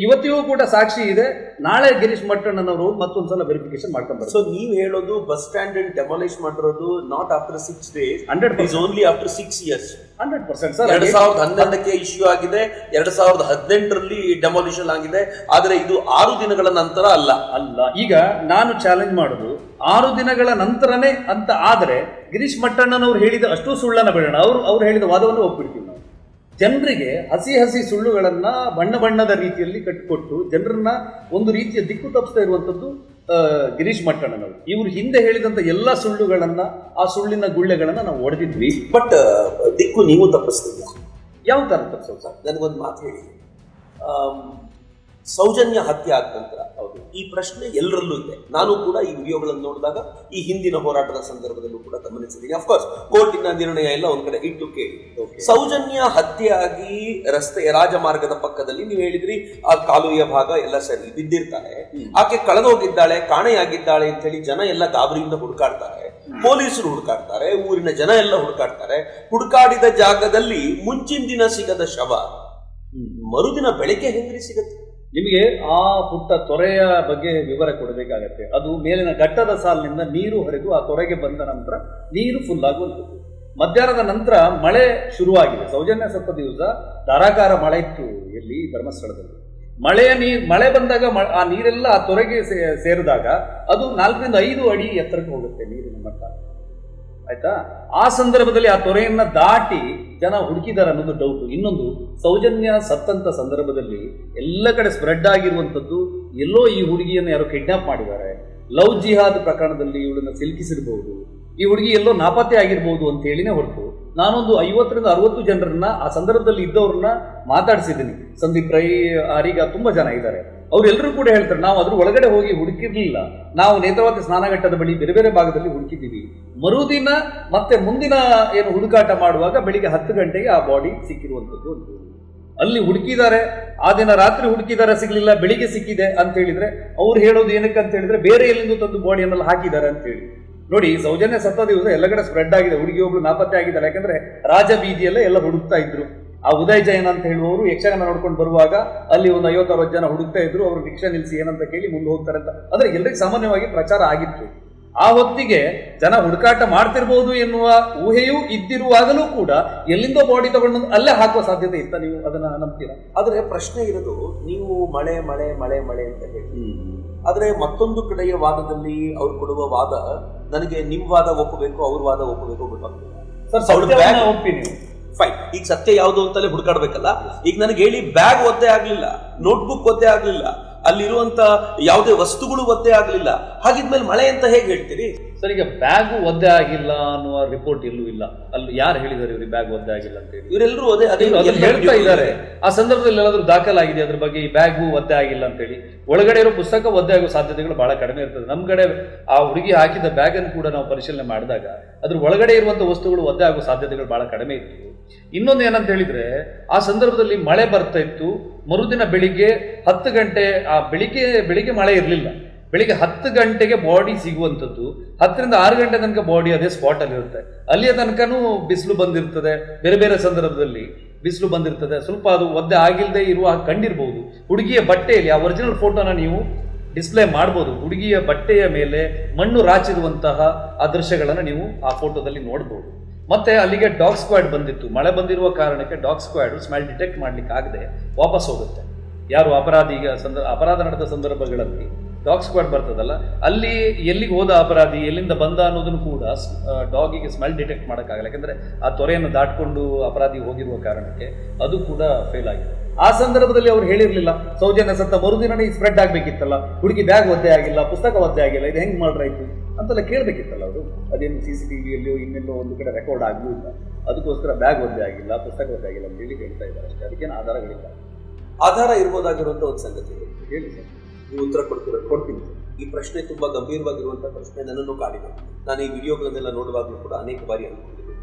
ಇವತ್ತಿಗೂ ಕೂಡ ಸಾಕ್ಷಿ ಇದೆ. ನಾಳೆ ಗಿರೀಶ್ ಮಟ್ಟಣ್ಣನವರು ಮತ್ತೊಂದ್ಸಲ ವೆರಿಫಿಕೇಶನ್ ಮಾಡ್ಕೊಂಡ್ಬರ್ತಾರೆ. ಸೊ ನೀವು ಹೇಳೋದು ಬಸ್ ಸ್ಟ್ಯಾಂಡ್ ಡೆಮಾಲಿಷ್ ಮಾಡಿರೋದು not after 6 days, 100% is only after 6 years. 100% sir. 2012ಕ್ಕೆ ಇಶ್ಯೂ ಆಗಿದೆ, 2018ರಲ್ಲಿ ಡೆಮಾಲಿಷನ್ ಆಗಿದೆ. ಆದರೆ ಇದು 6 ದಿನಗಳ ನಂತರ ಅಲ್ಲ. ಈಗ ನಾನು ಚಾಲೆಂಜ್ ಮಾಡೋದು 6 ದಿನಗಳ ನಂತರನೇ ಅಂತ ಆದ್ರೆ ಗಿರೀಶ್ ಮಟ್ಟಣ್ಣನವ್ರು ಹೇಳಿದ ಅಷ್ಟು ಸುಳ್ಳನ್ನ ಬಿಡೋಣ. ಅವ್ರು ಹೇಳಿದ ವಾದವನ್ನು ಒಪ್ಪಿಡ್ತೀವಿ ನಾವು. ಜನರಿಗೆ ಹಸಿ ಸುಳ್ಳುಗಳನ್ನ ಬಣ್ಣದ ರೀತಿಯಲ್ಲಿ ಕಟ್ಟಿಕೊಟ್ಟು ಜನರನ್ನ ಒಂದು ರೀತಿಯ ದಿಕ್ಕು ತಪ್ಪಿಸ್ತಾ ಇರುವಂತದ್ದು ಗಿರೀಶ್ ಮಟ್ಟಣ್ಣನವರು. ಇವರು ಹಿಂದೆ ಹೇಳಿದಂತ ಎಲ್ಲ ಸುಳ್ಳುಗಳನ್ನ, ಆ ಸುಳ್ಳಿನ ಗುಳ್ಳೆಗಳನ್ನ ನಾವು ಹೊಡೆದಿದ್ವಿ. ಬಟ್ ದಿಕ್ಕು ನೀವು ತಪ್ಪಿಸ್ತಿಲ್ಲ. ಯಾವ ತರ ತಪ್ಪಿಸೋದು ಸರ್? ನನಗೊಂದು ಮಾತು ಹೇಳಿ. ಸೌಜನ್ಯ ಹತ್ಯೆ ಆದ ನಂತರ ಈ ಪ್ರಶ್ನೆ ಎಲ್ಲರಲ್ಲೂ ಇದೆ. ನಾನು ಕೂಡ ಈ ವಿಡಿಯೋಗಳನ್ನು ನೋಡಿದಾಗ ಈ ಹಿಂದಿನ ಹೋರಾಟದ ಸಂದರ್ಭದಲ್ಲೂ ಕೂಡ ಗಮನಿಸಿದ್ದೀನಿ. ಅಫ್ಕೋರ್ಸ್ ಕೋರ್ಟಿನ ನಿರ್ಣಯ ಎಲ್ಲ ಒಂದ್ ಕಡೆ ಇಟ್ಟು ಕೇಳಿ. ಸೌಜನ್ಯ ಹತ್ಯೆ ಆಗಿ ರಾಜಮಾರ್ಗದ ಪಕ್ಕದಲ್ಲಿ ನೀವು ಹೇಳಿದ್ರಿ ಆ ಕಾಲುವೆಯ ಭಾಗ ಎಲ್ಲ ಸರಿ ಬಿದ್ದಿರ್ತಾರೆ, ಆಕೆ ಕಳೆದೋಗಿದ್ದಾಳೆ, ಕಾಣೆಯಾಗಿದ್ದಾಳೆ ಅಂತ ಹೇಳಿ ಜನ ಎಲ್ಲ ಗಾಬರಿಯಿಂದ ಹುಡುಕಾಡ್ತಾರೆ, ಪೊಲೀಸರು ಹುಡುಕಾಡ್ತಾರೆ, ಊರಿನ ಜನ ಎಲ್ಲ ಹುಡುಕಾಡ್ತಾರೆ. ಹುಡುಕಾಡಿದ ಜಾಗದಲ್ಲಿ ಮುಂಚಿನ ದಿನ ಸಿಗದ ಶವ ಮರುದಿನ ಬೆಳಗ್ಗೆ ಹೆಂಗ್ರಿ ಸಿಗತ್ತೆ? ನಿಮಗೆ ಆ ಪುಟ್ಟ ತೊರೆಯ ಬಗ್ಗೆ ವಿವರ ಕೊಡಬೇಕಾಗತ್ತೆ. ಅದು ಮೇಲಿನ ಘಟ್ಟದ ಸಾಲಿನಿಂದ ನೀರು ಹರಿದು ಆ ತೊರೆಗೆ ಬಂದ ನಂತರ ನೀರು ಫುಲ್ ಆಗುವಂಥದ್ದು. ಮಧ್ಯಾಹ್ನದ ನಂತರ ಮಳೆ ಶುರುವಾಗಿದೆ. ಸೌಜನ್ಯ ಸತ್ತ ದಿವಸ ಧಾರಾಕಾರ ಮಳೆ ಇತ್ತು ಎಲ್ಲಿ ಧರ್ಮಸ್ಥಳದಲ್ಲಿ. ಮಳೆ ಬಂದಾಗ ಆ ನೀರೆಲ್ಲ ಆ ತೊರೆಗೆ ಸೇರಿದಾಗ ಅದು 4 ರಿಂದ 5 ಅಡಿ ಎತ್ತರಕ್ಕೆ ಹೋಗುತ್ತೆ ನೀರಿನ ಮಟ್ಟ. ಆಯ್ತಾ? ಆ ಸಂದರ್ಭದಲ್ಲಿ ಆ ತೊರೆಯನ್ನ ದಾಟಿ ಜನ ಹುಡುಕಿದಾರೆ ಅನ್ನೋದು ಡೌಟ್. ಇನ್ನೊಂದು, ಸೌಜನ್ಯ ಸತ್ತಂತ ಸಂದರ್ಭದಲ್ಲಿ ಎಲ್ಲ ಕಡೆ ಸ್ಪ್ರೆಡ್ ಆಗಿರುವಂಥದ್ದು ಎಲ್ಲೋ ಈ ಹುಡುಗಿಯನ್ನು ಯಾರೋ ಕಿಡ್ನಾಪ್ ಮಾಡಿದ್ದಾರೆ, ಲವ್ ಜಿಹಾದ್ ಪ್ರಕರಣದಲ್ಲಿ ಇವಳನ್ನ ಸಿಲುಕಿಸಿರ್ಬಹುದು, ಈ ಹುಡುಗಿ ಎಲ್ಲೋ ನಾಪತ್ತೆ ಆಗಿರ್ಬೋದು ಅಂತ ಹೇಳಿನೇ ಹೊರತು ನಾನೊಂದು 50 ರಿಂದ 60 ಜನರನ್ನ ಆ ಸಂದರ್ಭದಲ್ಲಿ ಇದ್ದವ್ರನ್ನ ಮಾತಾಡಿಸಿದ್ದೀನಿ. ಸಂದೀಪ್ ರೈ, ಆರೀಗ ತುಂಬಾ ಜನ ಇದ್ದಾರೆ. ಅವರೆಲ್ಲರೂ ಕೂಡ ಹೇಳ್ತಾರೆ, ನಾವು ಅದ್ರ ಒಳಗಡೆ ಹೋಗಿ ಹುಡುಕಿರ್ಲಿಲ್ಲ, ನಾವು ನೇತ್ರಾವತಿ ಸ್ನಾನಘಟ್ಟದ ಬಳಿ ಬೇರೆ ಬೇರೆ ಭಾಗದಲ್ಲಿ ಹುಡುಕಿದ್ದೀವಿ. ಮರುದಿನ ಮತ್ತೆ ಮುಂದಿನ ಏನು ಹುಡುಕಾಟ ಮಾಡುವಾಗ ಬೆಳಿಗ್ಗೆ 10 ಗಂಟೆಗೆ ಆ ಬಾಡಿ ಸಿಕ್ಕಿರುವಂಥದ್ದು ಅಂತ ಅಲ್ಲಿ ಹುಡುಕಿದ್ದಾರೆ. ಆ ದಿನ ರಾತ್ರಿ ಹುಡುಕಿದ್ದಾರೆ, ಸಿಗ್ಲಿಲ್ಲ, ಬೆಳಿಗ್ಗೆ ಸಿಕ್ಕಿದೆ ಅಂತ ಹೇಳಿದ್ರೆ ಅವ್ರು ಹೇಳೋದು ಏನಕ್ಕೆ ಅಂತ ಹೇಳಿದ್ರೆ ಬೇರೆ ಎಲ್ಲಿಂದ ತಂದು ಬಾಡಿಯನ್ನೆಲ್ಲ ಹಾಕಿದ್ದಾರೆ ಅಂತ ಹೇಳಿ. ನೋಡಿ, ಸೌಜನ್ಯ ಸತ್ತ ದಿವಸ ಎಲ್ಲ ಕಡೆ ಸ್ಪ್ರೆಡ್ ಆಗಿದೆ. ಹುಡುಗಿ ಒಬ್ಳು ನಾಪತ್ತೆ ಆಗಿದ್ದಾರೆ. ಯಾಕಂದ್ರೆ ರಾಜ ಬೀದಿಯಲ್ಲೇ ಎಲ್ಲ ಹುಡುಕ್ತಾ ಇದ್ರು. ಆ ಉದಯ್ ಜೈನ್ ಅಂತ ಹೇಳುವವರು ಯಕ್ಷಗಾನ ನೋಡ್ಕೊಂಡು ಬರುವಾಗ ಅಲ್ಲಿ ಒಂದು 50-60 ಜನ ಹುಡುಕ್ತಾ ಇದ್ರು. ಅವರು ರಿಕ್ಷಾ ನಿಲ್ಸಿ ಏನಂತ ಕೇಳಿ ಮುಂದೆ ಹೋಗ್ತಾರೆ ಅಂತ ಅಂದ್ರೆ ಎಲ್ಲರಿಗೂ ಸಾಮಾನ್ಯವಾಗಿ ಪ್ರಚಾರ ಆಗಿತ್ತು. ಆ ಹೊತ್ತಿಗೆ ಜನ ಹುಡುಕಾಟ ಮಾಡ್ತಿರ್ಬೋದು ಎನ್ನುವ ಊಹೆಯೂ ಇದ್ದಿರುವಾಗಲೂ ಕೂಡ ಎಲ್ಲಿಂದೋ ಬಾಡಿ ತಗೊಂಡು ಅಲ್ಲೇ ಹಾಕುವ ಸಾಧ್ಯತೆ ಇತ್ತ? ನೀವು ಅದನ್ನ ನಂಬ್ತೀರಾ? ಆದ್ರೆ ಪ್ರಶ್ನೆ ಇರೋದು, ನೀವು ಮಳೆ ಮಳೆ ಮಳೆ ಮಳೆ ಅಂತ ಹೇಳಿ, ಆದ್ರೆ ಮತ್ತೊಂದು ಕಡೆಯ ವಾದದಲ್ಲಿ ಅವ್ರು ಕೊಡುವ ವಾದ ನನಗೆ ನಿಮ್ ವಾದ ಒಪ್ಪಬೇಕು, ಅವ್ರ ವಾದ ಒಪ್ಪಬೇಕು ಗೊತ್ತಾಗ್ತದೆ ಸರ್. ಒಪ್ಪಿ ನೀವು ಫೈನ್. ಈಗ ಸತ್ಯ ಯಾವುದು ಅಂತಲೇ ಹುಡುಕಾಡ್ಬೇಕಲ್ಲ. ಈಗ ನನಗೆ ಹೇಳಿ, ಬ್ಯಾಗ್ ಒದ್ದೆ ಆಗ್ಲಿಲ್ಲ, ನೋಟ್ಬುಕ್ ಒದ್ದೆ ಆಗ್ಲಿಲ್ಲ, ಅಲ್ಲಿರುವಂತ ಯಾವುದೇ ವಸ್ತುಗಳು ಒದ್ದೆ ಆಗ್ಲಿಲ್ಲ, ಹಾಗಿದ್ಮೇಲೆ ಮಳೆ ಅಂತ ಹೇಗೆ ಹೇಳ್ತೀರಿ ಸರ್? ಈಗ ಬ್ಯಾಗ್ ಒದ್ದೆ ಆಗಿಲ್ಲ ಅನ್ನುವ ರಿಪೋರ್ಟ್ ಎಲ್ಲೂ ಇಲ್ಲ. ಅಲ್ಲಿ ಯಾರು ಹೇಳಿದ್ದಾರೆ ಇವ್ರಿಗೆ ಬ್ಯಾಗ್ ಒದ್ದೆ ಆಗಿಲ್ಲ ಅಂತ ಹೇಳಿ? ಇವರೆಲ್ಲರೂ ಅದೇ ಹೇಳ್ತಾ ಇದ್ದಾರೆ. ಆ ಸಂದರ್ಭದಲ್ಲಿ ಎಲ್ಲಾದ್ರೂ ದಾಖಲಾಗಿದೆ ಅದ್ರ ಬಗ್ಗೆ, ಈ ಬ್ಯಾಗು ಒದ್ದೆ ಆಗಿಲ್ಲ ಅಂತ ಹೇಳಿ? ಒಳಗಡೆ ಇರೋ ಪುಸ್ತಕ ಒದ್ದೆ ಆಗೋ ಸಾಧ್ಯತೆಗಳು ಬಹಳ ಕಡಿಮೆ ಇರ್ತದೆ. ನಮ್ ಕಡೆ ಆ ಹುಡುಗಿ ಹಾಕಿದ ಬ್ಯಾಗ್ ಅನ್ನು ಕೂಡ ನಾವು ಪರಿಶೀಲನೆ ಮಾಡಿದಾಗ ಅದ್ರ ಒಳಗಡೆ ಇರುವಂತ ವಸ್ತುಗಳು ಒದ್ದೆ ಆಗೋ ಸಾಧ್ಯತೆಗಳು ಬಹಳ ಕಡಿಮೆ ಇತ್ತು. ಇನ್ನೊಂದು ಏನಂತ ಹೇಳಿದ್ರೆ, ಆ ಸಂದರ್ಭದಲ್ಲಿ ಮಳೆ ಬರ್ತಾ ಇತ್ತು. ಮರುದಿನ ಬೆಳಿಗ್ಗೆ 10 ಗಂಟೆ, ಆ ಬೆಳಿಗ್ಗೆ ಮಳೆ ಇರಲಿಲ್ಲ. ಬೆಳಿಗ್ಗೆ 10 ಗಂಟೆಗೆ ಬಾಡಿ ಸಿಗುವಂಥದ್ದು. 10 ರಿಂದ 6 ಗಂಟೆ ತನಕ ಬಾಡಿ ಅದೇ ಸ್ಪಾಟ್ ಅಲ್ಲಿ ಇರುತ್ತೆ. ಅಲ್ಲಿಯ ತನಕನೂ ಬಿಸಿಲು ಬಂದಿರ್ತದೆ, ಬೇರೆ ಬೇರೆ ಸಂದರ್ಭದಲ್ಲಿ ಬಿಸಿಲು ಬಂದಿರ್ತದೆ. ಸ್ವಲ್ಪ ಅದು ಒದ್ದೆ ಆಗಿಲ್ಲದೆ ಇರುವ ಕಂಡಿರ್ಬಹುದು. ಹುಡುಗಿಯ ಬಟ್ಟೆಯಲ್ಲಿ ಆ ಒರಿಜಿನಲ್ ಫೋಟೋನ ನೀವು ಡಿಸ್ಪ್ಲೇ ಮಾಡ್ಬೋದು. ಹುಡುಗಿಯ ಬಟ್ಟೆಯ ಮೇಲೆ ಮಣ್ಣು ರಾಚಿರುವಂತಹ ಆ ದೃಶ್ಯಗಳನ್ನು ನೀವು ಆ ಫೋಟೋದಲ್ಲಿ ನೋಡ್ಬೋದು. ಮತ್ತೆ ಅಲ್ಲಿಗೆ ಡಾಗ್ ಸ್ಕ್ವಾಡ್ ಬಂದಿತ್ತು. ಮಳೆ ಬಂದಿರುವ ಕಾರಣಕ್ಕೆ ಡಾಗ್ ಸ್ಕ್ವಾಡ್ ಸ್ಮೆಲ್ ಡಿಟೆಕ್ಟ್ ಮಾಡ್ಲಿಕ್ಕೆ ಆಗದೆ ವಾಪಸ್ ಹೋಗುತ್ತೆ. ಯಾರು ಅಪರಾಧ ನಡೆದ ಸಂದರ್ಭಗಳಲ್ಲಿ ಡಾಗ್ ಸ್ಕ್ವಾಡ್ ಬರ್ತದಲ್ಲ, ಅಲ್ಲಿ ಎಲ್ಲಿಗೆ ಹೋದ ಅಪರಾಧಿ, ಎಲ್ಲಿಂದ ಬಂದ ಅನ್ನೋದನ್ನು ಕೂಡ ಡಾಗಿಗೆ ಸ್ಮೆಲ್ ಡಿಟೆಕ್ಟ್ ಮಾಡೋಕ್ಕಾಗಲ್ಲ. ಯಾಕಂದ್ರೆ ಆ ತೊರೆಯನ್ನು ದಾಟ್ಕೊಂಡು ಅಪರಾಧಿ ಹೋಗಿರುವ ಕಾರಣಕ್ಕೆ ಅದು ಕೂಡ ಫೇಲ್ ಆಗಿದೆ. ಆ ಸಂದರ್ಭದಲ್ಲಿ ಅವ್ರು ಹೇಳಿರ್ಲಿಲ್ಲ, ಸೌಜನ್ಯ ಸತ್ತ ಮರುದಿನನೇ ಸ್ಪ್ರೆಡ್ ಆಗ್ಬೇಕಿತ್ತಲ್ಲ, ಹುಡುಗಿ ಬ್ಯಾಗ್ ಒದ್ದೆ ಆಗಿಲ್ಲ, ಪುಸ್ತಕ ಒದ್ದೆ ಆಗಿಲ್ಲ, ಇದು ಹೆಂಗ್ ಮಾಡ್ರಾಯ್ತು ಅಂತೆಲ್ಲ ಕೇಳ್ಬೇಕಿತ್ತಲ್ಲ ಅವರು. ಅದೇನು CCTVಯಲ್ಲಿಯೋ ಇನ್ನೆಲ್ಲೋ ಒಂದು ಕಡೆ ರೆಕಾರ್ಡ್ ಆಗಲೂ ಇಲ್ಲ. ಅದಕ್ಕೋಸ್ಕರ ಬ್ಯಾಗ್ ಒದ್ದೆ ಆಗಿಲ್ಲ, ಪುಸ್ತಕ ಒದ್ದೆ ಆಗಿಲ್ಲ ಅಂತ ಹೇಳಿ ಹೇಳ್ತಾ ಇದ್ದಾರೆ ಅಷ್ಟೇ. ಅದಕ್ಕೇನು ಆಧಾರಗಳಿಲ್ಲ. ಆಧಾರ ಇರ್ಬೋದಾಗಿರುವಂತ ಒಂದು ಸಂಗತಿ ಹೇಳಿ ಸರ್, ನೀವು ಉತ್ತರ ಕೊಡ್ತೀನಿ. ಈ ಪ್ರಶ್ನೆ ತುಂಬಾ ಗಂಭೀರವಾಗಿರುವಂತಹ ಪ್ರಶ್ನೆ, ನನ್ನನ್ನು ಕಾಡಿದೆ. ನಾನು ಈ ವಿಡಿಯೋಗಳನ್ನೆಲ್ಲ ನೋಡುವಾಗಲೂ ಕೂಡ ಅನೇಕ ಬಾರಿ ಅನ್ಕೊಂಡಿದ್ದೆ.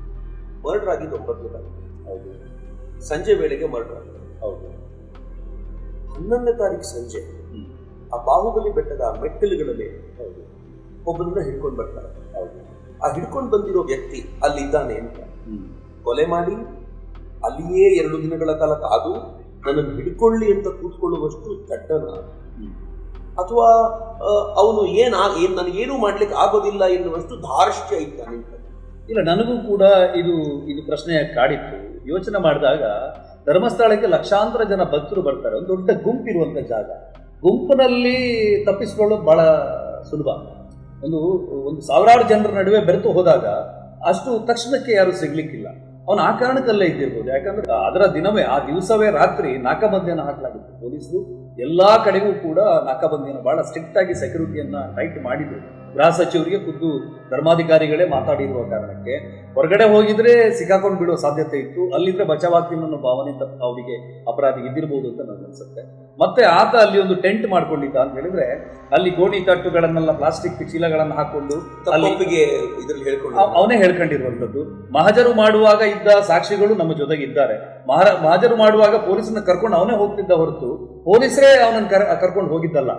ಮರ್ಡರ್ ಆಗಿದ್ದು 9ನೇ ತಾರೀಕು. ಹೌದು. ಸಂಜೆ ವೇಳೆಗೆ ಮರ್ಡರ್ ಆಗಿದೆ. ಹೌದು. 11ನೇ ತಾರೀಕು ಸಂಜೆ ಆ ಬಾಹುಬಲಿ ಬೆಟ್ಟದ ಮೆಟ್ಟಲುಗಳಲ್ಲಿ ಒಬ್ಬರನ್ನ ಹಿಡ್ಕೊಂಡು ಬರ್ತಾರೆ. ಆ ಹಿಡ್ಕೊಂಡು ಬಂದಿರೋ ವ್ಯಕ್ತಿ ಅಲ್ಲಿದ್ದಾನೆ ಅಂತ ಕೊಲೆ ಮಾಡಿ ಅಲ್ಲಿಯೇ 2 ದಿನಗಳ ಕಾಲ ಕಾದು ನನ್ನನ್ನು ಹಿಡ್ಕೊಳ್ಳಿ ಅಂತ ಕೂತ್ಕೊಳ್ಳುವಷ್ಟು ದಡ್ಡನ, ಅಥವಾ ಅವನು ನನಗೇನು ಮಾಡ್ಲಿಕ್ಕೆ ಆಗೋದಿಲ್ಲ ಎನ್ನುವಷ್ಟು ಧಾರ್ಷ್ಟ್ಯ ಇದ್ದ ನಿಂತ? ಇಲ್ಲ, ನನಗೂ ಕೂಡ ಇದು ಪ್ರಶ್ನೆ ಕಾಡಿತ್ತು. ಯೋಚನೆ ಮಾಡಿದಾಗ ಧರ್ಮಸ್ಥಳಕ್ಕೆ ಲಕ್ಷಾಂತರ ಜನ ಭಕ್ತರು ಬರ್ತಾರೆ, ಒಂದು ದೊಡ್ಡ ಗುಂಪಿರುವಂಥ ಜಾಗ. ಗುಂಪಿನಲ್ಲಿ ತಪ್ಪಿಸಿಕೊಳ್ಳೋದು ಬಹಳ ಸುಲಭ. ಒಂದು ಸಾವಿರಾರು ಜನರ ನಡುವೆ ಬೆರೆತು ಹೋದಾಗ ಅಷ್ಟು ತಕ್ಷಣಕ್ಕೆ ಯಾರು ಸಿಗ್ಲಿಕ್ಕಿಲ್ಲ. ಅವನು ಆ ಕಾರಣಕ್ಕಲ್ಲೇ ಇದ್ದಿರ್ಬೋದು. ಯಾಕಂದ್ರೆ ಅದರ ಆ ದಿವಸವೇ ರಾತ್ರಿ ನಾಕಾಬಂದಿಯನ್ನು ಹಾಕಲಾಗಿತ್ತು. ಪೊಲೀಸರು ಎಲ್ಲಾ ಕಡೆಗೂ ಕೂಡ ನಾಕಾಬಂದಿಯನ್ನು ಬಹಳ ಸ್ಟ್ರಿಕ್ಟ್ ಆಗಿ ಸೆಕ್ಯೂರಿಟಿಯನ್ನ ಟೈಟ್ ಮಾಡಿದ್ರು. ಗೃಹ ಸಚಿವರಿಗೆ ಖುದ್ದು ಧರ್ಮಾಧಿಕಾರಿಗಳೇ ಮಾತಾಡಿರುವ ಕಾರಣಕ್ಕೆ ಹೊರಗಡೆ ಹೋಗಿದ್ರೆ ಸಿಕ್ಕಾಕೊಂಡು ಬಿಡುವ ಸಾಧ್ಯತೆ ಇತ್ತು. ಅಲ್ಲಿದ್ರೆ ಬಚಾವಾಗ್ತೀನಿ ಅನ್ನೋ ಭಾವನೆ ಅವರಿಗೆ ಅಪರಾಧಿ ಇದ್ದಿರ್ಬೋದು ಅಂತ ನನಗೆ ಅನ್ಸುತ್ತೆ. ಮತ್ತೆ ಆತ ಅಲ್ಲಿ ಒಂದು ಟೆಂಟ್ ಮಾಡ್ಕೊಂಡಿದ್ದ ಅಂತ ಹೇಳಿದ್ರೆ, ಅಲ್ಲಿ ಗೋಣಿ ತಟ್ಟುಗಳನ್ನೆಲ್ಲ ಪ್ಲಾಸ್ಟಿಕ್ ಚೀಲಗಳನ್ನು ಹಾಕೊಂಡು ಅವನೇ ಹೇಳ್ಕೊಂಡಿರುವಂಥದ್ದು. ಮಹಜರು ಮಾಡುವಾಗ ಇದ್ದ ಸಾಕ್ಷಿಗಳು ನಮ್ಮ ಜೊತೆಗೆ ಇದ್ದಾರೆ. ಮಹಜರು ಮಾಡುವಾಗ ಪೊಲೀಸನ್ನ ಕರ್ಕೊಂಡು ಅವನೇ ಹೋಗ್ತಿದ್ದ ಹೊರತು ಪೊಲೀಸರೇ ಅವನನ್ನು ಕರ್ಕೊಂಡು ಹೋಗಿದ್ದಲ್ಲ.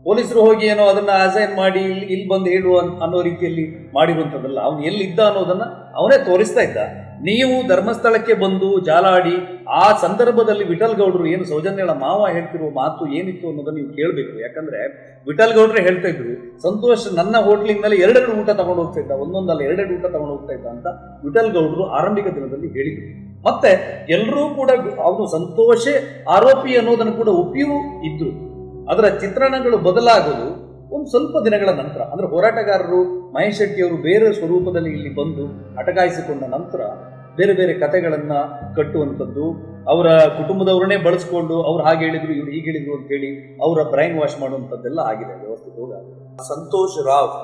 ಪೊಲೀಸರು ಹೋಗಿ ಏನೋ ಅದನ್ನ ಅಸೈನ್ ಮಾಡಿ ಇಲ್ಲಿ ಬಂದು ಹೇಳುವ ಅನ್ನೋ ರೀತಿಯಲ್ಲಿ ಮಾಡಿರುವಂಥದ್ದಲ್ಲ. ಅವನು ಎಲ್ಲಿದ್ದ ಅನ್ನೋದನ್ನ ಅವನೇ ತೋರಿಸ್ತಾ ಇದ್ದ. ನೀವು ಧರ್ಮಸ್ಥಳಕ್ಕೆ ಬಂದು ಜಾಲಾಡಿ ಆ ಸಂದರ್ಭದಲ್ಲಿ ವಿಠಲ್ ಗೌಡರು ಏನು ಸೌಜನ್ಯಳ ಮಾವ ಹೇಳ್ತಿರುವ ಮಾತು ಏನಿತ್ತು ಅನ್ನೋದನ್ನ ನೀವು ಕೇಳಬೇಕು. ಯಾಕಂದ್ರೆ ವಿಠಲ್ ಗೌಡ್ರೆ ಹೇಳ್ತಾ ಇದ್ರು, ಸಂತೋಷ್ ನನ್ನ ಹೋಟ್ಲಿಂದಲೇ 2 ಊಟ ತಗೊಂಡು ಹೋಗ್ತಾ ಇದ್ದ, ಒಂದೊಂದಲ್ಲ 2 ಊಟ ತಗೊಂಡು ಹೋಗ್ತಾ ಇದ್ದ ಅಂತ ವಿಠಲ್ ಗೌಡರು ಆರಂಭಿಕ ದಿನದಲ್ಲಿ ಹೇಳಿದ್ರು. ಮತ್ತೆ ಎಲ್ಲರೂ ಕೂಡ ಅವನು ಸಂತೋಷೇ ಆರೋಪಿ ಅನ್ನೋದನ್ನು ಕೂಡ ಒಪ್ಪಿಯೂ ಇದ್ರು. ಅದರ ಚಿತ್ರಣಗಳು ಬದಲಾಗೋದು ಒಂದು ಸ್ವಲ್ಪ ದಿನಗಳ ನಂತರ. ಅಂದ್ರೆ ಹೋರಾಟಗಾರರು ಮಹೇಶ್ ಶೆಟ್ಟಿಯವರು ಬೇರೆ ಸ್ವರೂಪದಲ್ಲಿ ಇಲ್ಲಿ ಬಂದು ಅಟಕಾಯಿಸಿಕೊಂಡ ನಂತರ ಬೇರೆ ಬೇರೆ ಕಥೆಗಳನ್ನ ಕಟ್ಟುವಂಥದ್ದು, ಅವರ ಕುಟುಂಬದವರನ್ನೇ ಬಳಸ್ಕೊಂಡು ಅವ್ರು ಹಾಗೆ ಹೇಳಿದ್ರು ಇವ್ರು ಹೀಗೆ ಹೇಳಿದ್ರು ಅಂತ ಹೇಳಿ ಅವರ ಬ್ರೈನ್ ವಾಶ್ ಮಾಡುವಂಥದ್ದೆಲ್ಲ ಆಗಿದೆ ವ್ಯವಸ್ಥಿತವಾಗಿ. ಸಂತೋಷ್ ರಾವ್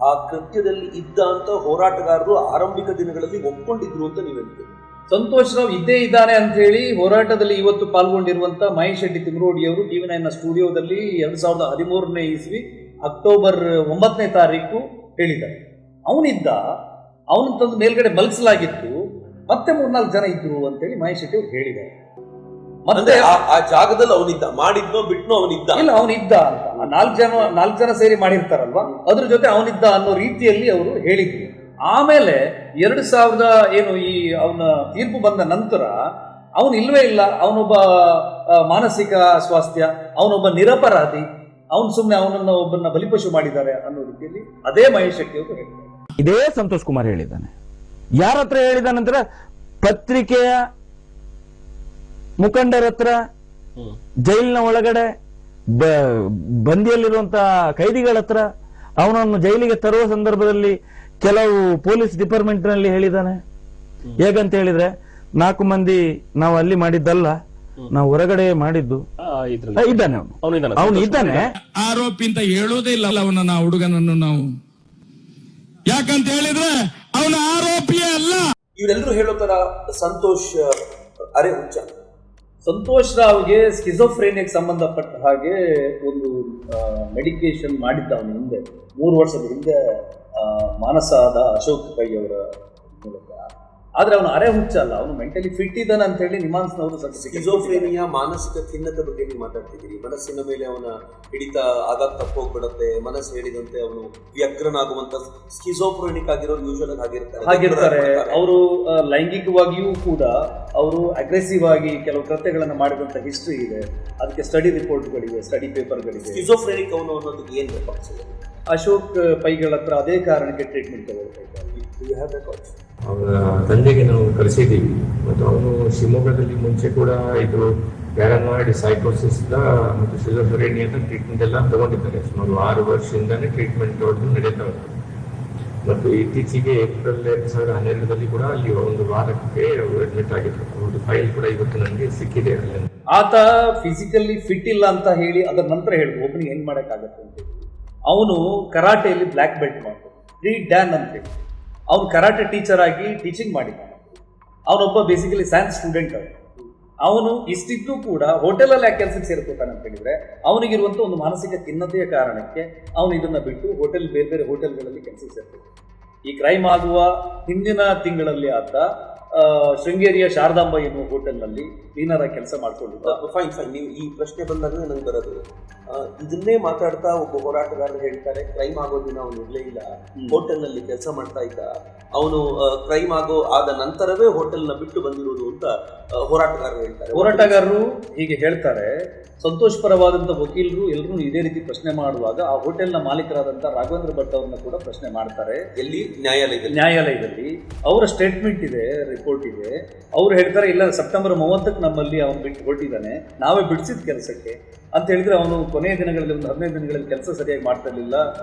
ಆ ಕೃತ್ಯದಲ್ಲಿ ಇದ್ದ ಅಂತ ಹೋರಾಟಗಾರರು ಆರಂಭಿಕ ದಿನಗಳಲ್ಲಿ ಒಪ್ಕೊಂಡಿದ್ರು ಅಂತ ನೀವು ಹೇಳ್ತೀವಿ. ಸಂತೋಷ್ ರಾವ್ ಇದ್ದೇ ಇದ್ದಾನೆ ಅಂತ ಹೇಳಿ ಹೋರಾಟದಲ್ಲಿ ಇವತ್ತು ಪಾಲ್ಗೊಂಡಿರುವಂತ ಮಹೇಶ್ ಶೆಟ್ಟಿ ತಿಮ್ರೋಡಿಯವರು TV9 ಸ್ಟುಡಿಯೋದಲ್ಲಿ 2013ನೇ ಇಸ್ವಿ ಅಕ್ಟೋಬರ್ 9ನೇ ತಾರೀಕು ಹೇಳಿದ್ದಾರೆ. ಅವನು ತಂದು ಮೇಲ್ಗಡೆ ಮಲಗಿಸಲಾಗಿತ್ತು, ಮತ್ತೆ 3-4 ಜನ ಇದ್ರು ಅಂತೇಳಿ ಮಹೇಶ್ ಶೆಟ್ಟಿ ಅವರು ಹೇಳಿದ್ದಾರೆ. ಮತ್ತೆ ಆ ಜಾಗದಲ್ಲಿ ಅವನಿದ್ದ, ಮಾಡಿದ್ನೋ ಬಿಟ್ನೋ ಅವನಿದ್ದ? ಇಲ್ಲ, ಅವನಿದ್ದ ಅಂತ 4 ಜನ ಸೇರಿ ಮಾಡಿರ್ತಾರಲ್ವಾ, ಅದ್ರ ಜೊತೆ ಅವನಿದ್ದ ಅನ್ನೋ ರೀತಿಯಲ್ಲಿ ಅವರು ಹೇಳಿದ್ರು. ಆಮೇಲೆ 2000 ಅವನ ತೀರ್ಪು ಬಂದ ನಂತರ ಅವನು ಇಲ್ವೇ ಇಲ್ಲ, ಅವನೊಬ್ಬ ಮಾನಸಿಕ ಸ್ವಾಸ್ಥ್ಯ, ಅವನೊಬ್ಬ ನಿರಪರಾಧಿ, ಸುಮ್ಮನೆ ಒಬ್ಬನ ಬಲಿಪಶು ಮಾಡಿದ್ದಾರೆ ಅನ್ನೋ ರೀತಿಯಲ್ಲಿ ಅದೇ ಮಹೇಶ್ ಶೆಟ್ಟಿ ಅವರು ಹೇಳ್ತಾರೆ. ಇದೇ ಸಂತೋಷ್ ಕುಮಾರ್ ಹೇಳಿದ್ದಾನೆ. ಯಾರ ಹತ್ರ ಹೇಳಿದಾನಂದ್ರೆ ಪತ್ರಿಕೆಯ ಮುಖಂಡರ ಹತ್ರ, ಜೈಲಿನ ಒಳಗಡೆ ಬಂದಿಯಲ್ಲಿರುವಂತ ಕೈದಿಗಳ ಹತ್ರ, ಅವನನ್ನು ಜೈಲಿಗೆ ತರುವ ಸಂದರ್ಭದಲ್ಲಿ ಕೆಲವು ಪೊಲೀಸ್ ಡಿಪಾರ್ಟ್ಮೆಂಟ್ ನಲ್ಲಿ ಹೇಳಿದ್ದಾನೆ. ಹೇಗಂತ ಹೇಳಿದ್ರೆ 4 ಮಂದಿ ನಾವು ಅಲ್ಲಿ ಮಾಡಿದ್ದಲ್ಲ, ನಾವು ಹೊರಗಡೆ ಮಾಡಿದ್ದು. ಇದ್ದಾನೆ ಅವನು ಇದ್ದಾನೆ. ಆರೋಪಿ ಅಂತ ಹೇಳೋದೇ ಇಲ್ಲ ಅವನ ಹುಡುಗನನ್ನು ನಾವು, ಯಾಕಂತ ಹೇಳಿದ್ರೆ ಅವನ ಆರೋಪಿಯೇ ಅಲ್ಲ. ಇವರೆಲ್ಲರೂ ಹೇಳೋ ತರ ಸಂತೋಷ್ ಅರೆ ಹುಚ್ಚ. ಸಂತೋಷ್ ರಾವ್ಗೆ ಸ್ಕಿಜೋಫ್ರೇನಿಯಾಗೆ ಸಂಬಂಧಪಟ್ಟ ಹಾಗೆ ಒಂದು ಮೆಡಿಕೇಶನ್ ಮಾಡಿದ್ದ ಅವನು ಹಿಂದೆ 3 ವರ್ಷದ ಹಿಂದೆ ಮಾನಸಾದ ಅಶೋಕ್ ಪೈ ಅವರ ಮೂಲಕ. ಆದ್ರೆ ಅವನು ಅರೆ ಹುಚ್ಚ ಅಲ್ಲ, ಅವನು ಮೆಂಟಲಿ ಫಿಟ್ ಇದ್ದಾನೆ ಅಂತ ಹೇಳಿ ನಿಮಾನ್ಸ್ನವರು. ಸ್ಕಿಜೋಫ್ರೇನಿಯಾ ಮಾನಸಿಕ ಖಿನ್ನತೆ ಬಗ್ಗೆ ನೀವು ಮಾತಾಡ್ತಿದ್ದೀರಿ. ಮನಸ್ಸಿನ ಮೇಲೆ ಅವನ ಹಿಡಿತ ಆಗಾಗ ತಪ್ಪೋಗ್ಬಿಡುತ್ತೆ, ಮನಸ್ಸು ಹೇಳಿದಂತೆ ಅವನು ವ್ಯಗ್ರನಾಗುವಂತ ಸ್ಕಿಜೋಫ್ರೇನಿಕ್ ಆಗಿರೋರು ಯೂಶುವಲ್ ಹಾಗಿರ್ತಾರೆ. ಅವರು ಲೈಂಗಿಕವಾಗಿಯೂ ಕೂಡ ಅವರು ಅಗ್ರೆಸಿವ್ ಆಗಿ ಕೆಲವು ಕೃತ್ಯಗಳನ್ನು ಮಾಡಿದಂತ ಹಿಸ್ಟ್ರಿ ಇದೆ. ಅದಕ್ಕೆ ಸ್ಟಡಿ ರಿಪೋರ್ಟ್ಗಳಿವೆ, ಸ್ಟಡಿ ಪೇಪರ್ಗಳಿವೆ. ಸ್ಕಿಜೋಫ್ರೇನಿಕ್ ಅವನು ಅನ್ನೋದಕ್ಕೆ ಏನು ರೆಕಾರ್ಡ್ಸ್? ಅಶೋಕ್ ಪೈಗಳ ಹತ್ರ ಅದೇ ಕಾರಣಕ್ಕೆ ಟ್ರೀಟ್ಮೆಂಟ್ ತಗೊಳ್ತಾ ಇದ್ದಾರೆ. ಅವನ ತಂದೆಗೆ ನಾವು ಕಳಿಸಿದ್ದೀವಿ. ಮತ್ತು ಅವನು ಶಿವಮೊಗ್ಗದಲ್ಲಿ ಮುಂಚೆ ಕೂಡ ಇದು ಪ್ಯಾರಾನಾಯ್ಡ್ ಸೈಕೋಸಿಸ್ ಮತ್ತು ಸ್ಕಿಜೋಫ್ರೇನಿಯಾದ ಟ್ರೀಟ್ಮೆಂಟ್ ಎಲ್ಲ ತಗೊಂಡಿದ್ದಾರೆ. ಸುಮಾರು 6 ವರ್ಷದಿಂದಾನೇ ಟ್ರೀಟ್ಮೆಂಟ್ ನಡೀತಾ ಉಂಟು. ಮತ್ತು ಇತ್ತೀಚೆಗೆ ಏಪ್ರಿಲ್ 2012ರಲ್ಲಿ ಕೂಡ ಅಲ್ಲಿ 1 ವಾರಕ್ಕೆ ಅಡ್ಮಿಟ್ ಆಗಿದ್ರು. ಅವ್ರದ್ದು ಫೈಲ್ ಕೂಡ ಇವತ್ತು ನನಗೆ ಸಿಕ್ಕಿದೆ. ಆತ ಫಿಸಿಕಲಿ ಫಿಟ್ ಇಲ್ಲ ಅಂತ ಹೇಳಿ ಅದರ ನಂತರ ಹೇಳಿದ್ರು ಒಬ್ಬನಿಗೆ ಏನ್ ಮಾಡಕ್ಕಾಗತ್ತೆ ಅಂತ. ಅವನು ಕರಾಟೆಯಲ್ಲಿ ಬ್ಲ್ಯಾಕ್ ಬೆಲ್ಟ್ ಮಾಡ್ತಾನೆ, ಡ್ಯಾನ್ ಅಂತ ಹೇಳಿ. ಅವನು ಕರಾಟೆ ಟೀಚರ್ ಆಗಿ ಟೀಚಿಂಗ್ ಮಾಡಿದ್ದಾನೆ. ಅವನೊಬ್ಬ ಬೇಸಿಕಲಿ ಸೈನ್ಸ್ ಸ್ಟೂಡೆಂಟ್. ಅವನು ಇಷ್ಟಿದ್ದು ಕೂಡ ಹೋಟೆಲಲ್ಲಿ ಯಾಕೆ ಕೆಲಸಕ್ಕೆ ಸೇರ್ಕೋತಾನೆ ಅಂತ ಹೇಳಿದ್ರೆ ಅವನಿಗಿರುವಂಥ ಒಂದು ಮಾನಸಿಕ ಖಿನ್ನತೆಯ ಕಾರಣಕ್ಕೆ ಅವನು ಇದನ್ನ ಬಿಟ್ಟು ಬೇರೆ ಬೇರೆ ಹೋಟೆಲ್ಗಳಲ್ಲಿ ಕೆಲಸಕ್ಕೆ ಸೇರ್ತಾನೆ. ಈ ಕ್ರೈಮ್ ಆಗುವ ಹಿಂದಿನ ತಿಂಗಳಲ್ಲಿ ಆತ ಶೃಂಗೇರಿಯ ಶಾರದಾಂಬ ಎನ್ನುವ ಹೋಟೆಲ್ನಲ್ಲಿ ಕ್ಲೀನರ್ ಆಗಿ ಕೆಲಸ ಮಾಡ್ಕೊಂಡಿದ್ದ. ಫೈನ್. ನೀವು ಈ ಪ್ರಶ್ನೆ ಬಂದಾಗ ನನಗೆ ಬರೋದು ಇದನ್ನೇ ಮಾತಾಡ್ತಾ ಒಬ್ಬ ಹೋರಾಟಗಾರರು ಹೇಳ್ತಾರೆ, ಕ್ರೈಮ್ ಆಗೋ ದಿನ ಅವನು ಇರಲೇ ಇಲ್ಲ, ಹೋಟೆಲ್ನಲ್ಲಿ ಕೆಲಸ ಮಾಡ್ತಾ ಇದ್ದ, ಅವನು ಕ್ರೈಮ್ ಆದ ನಂತರವೇ ಹೋಟೆಲ್ನ ಬಿಟ್ಟು ಬಂದಿರೋದು ಅಂತ ಹೋರಾಟಗಾರರು ಹೇಳ್ತಾರೆ. ಹೋರಾಟಗಾರರು ಹೀಗೆ ಹೇಳ್ತಾರೆ. ಸಂತೋಷ್ ಪರವಾದಂಥ ವಕೀಲರು ಎಲ್ಲರೂ ಇದೇ ರೀತಿ ಪ್ರಶ್ನೆ ಮಾಡುವಾಗ ಆ ಹೋಟೆಲ್ನ ಮಾಲೀಕರಾದಂಥ ರಾಘವೇಂದ್ರ ಭಟ್ ಅವ್ರನ್ನ ಕೂಡ ಪ್ರಶ್ನೆ ಮಾಡ್ತಾರೆ. ಎಲ್ಲಿ? ನ್ಯಾಯಾಲಯದಲ್ಲಿ. ಅವರ ಸ್ಟೇಟ್ಮೆಂಟ್ ಇದೆ, ರಿಪೋರ್ಟ್ ಇದೆ. ಅವ್ರು ಹೇಳ್ತಾರೆ, ಇಲ್ಲ ಸೆಪ್ಟೆಂಬರ್ 30ಕ್ಕೆ ನಮ್ಮಲ್ಲಿ ಅವನು ಬಿಟ್ಟು ಹೊರಟಿದ್ದಾನೆ, ನಾವೇ ಬಿಡಿಸಿದ ಕೆಲಸಕ್ಕೆ ಅಂತ ಹೇಳಿದ್ರೆ ಅವನು ಕೊನೆಯ ದಿನಗಳಲ್ಲಿ ಒಂದು 15 ದಿನಗಳಲ್ಲಿ ಕೆಲಸ ಸರಿಯಾಗಿ ಮಾಡ್ತಾ ಇರಲಿಲ್ಲ,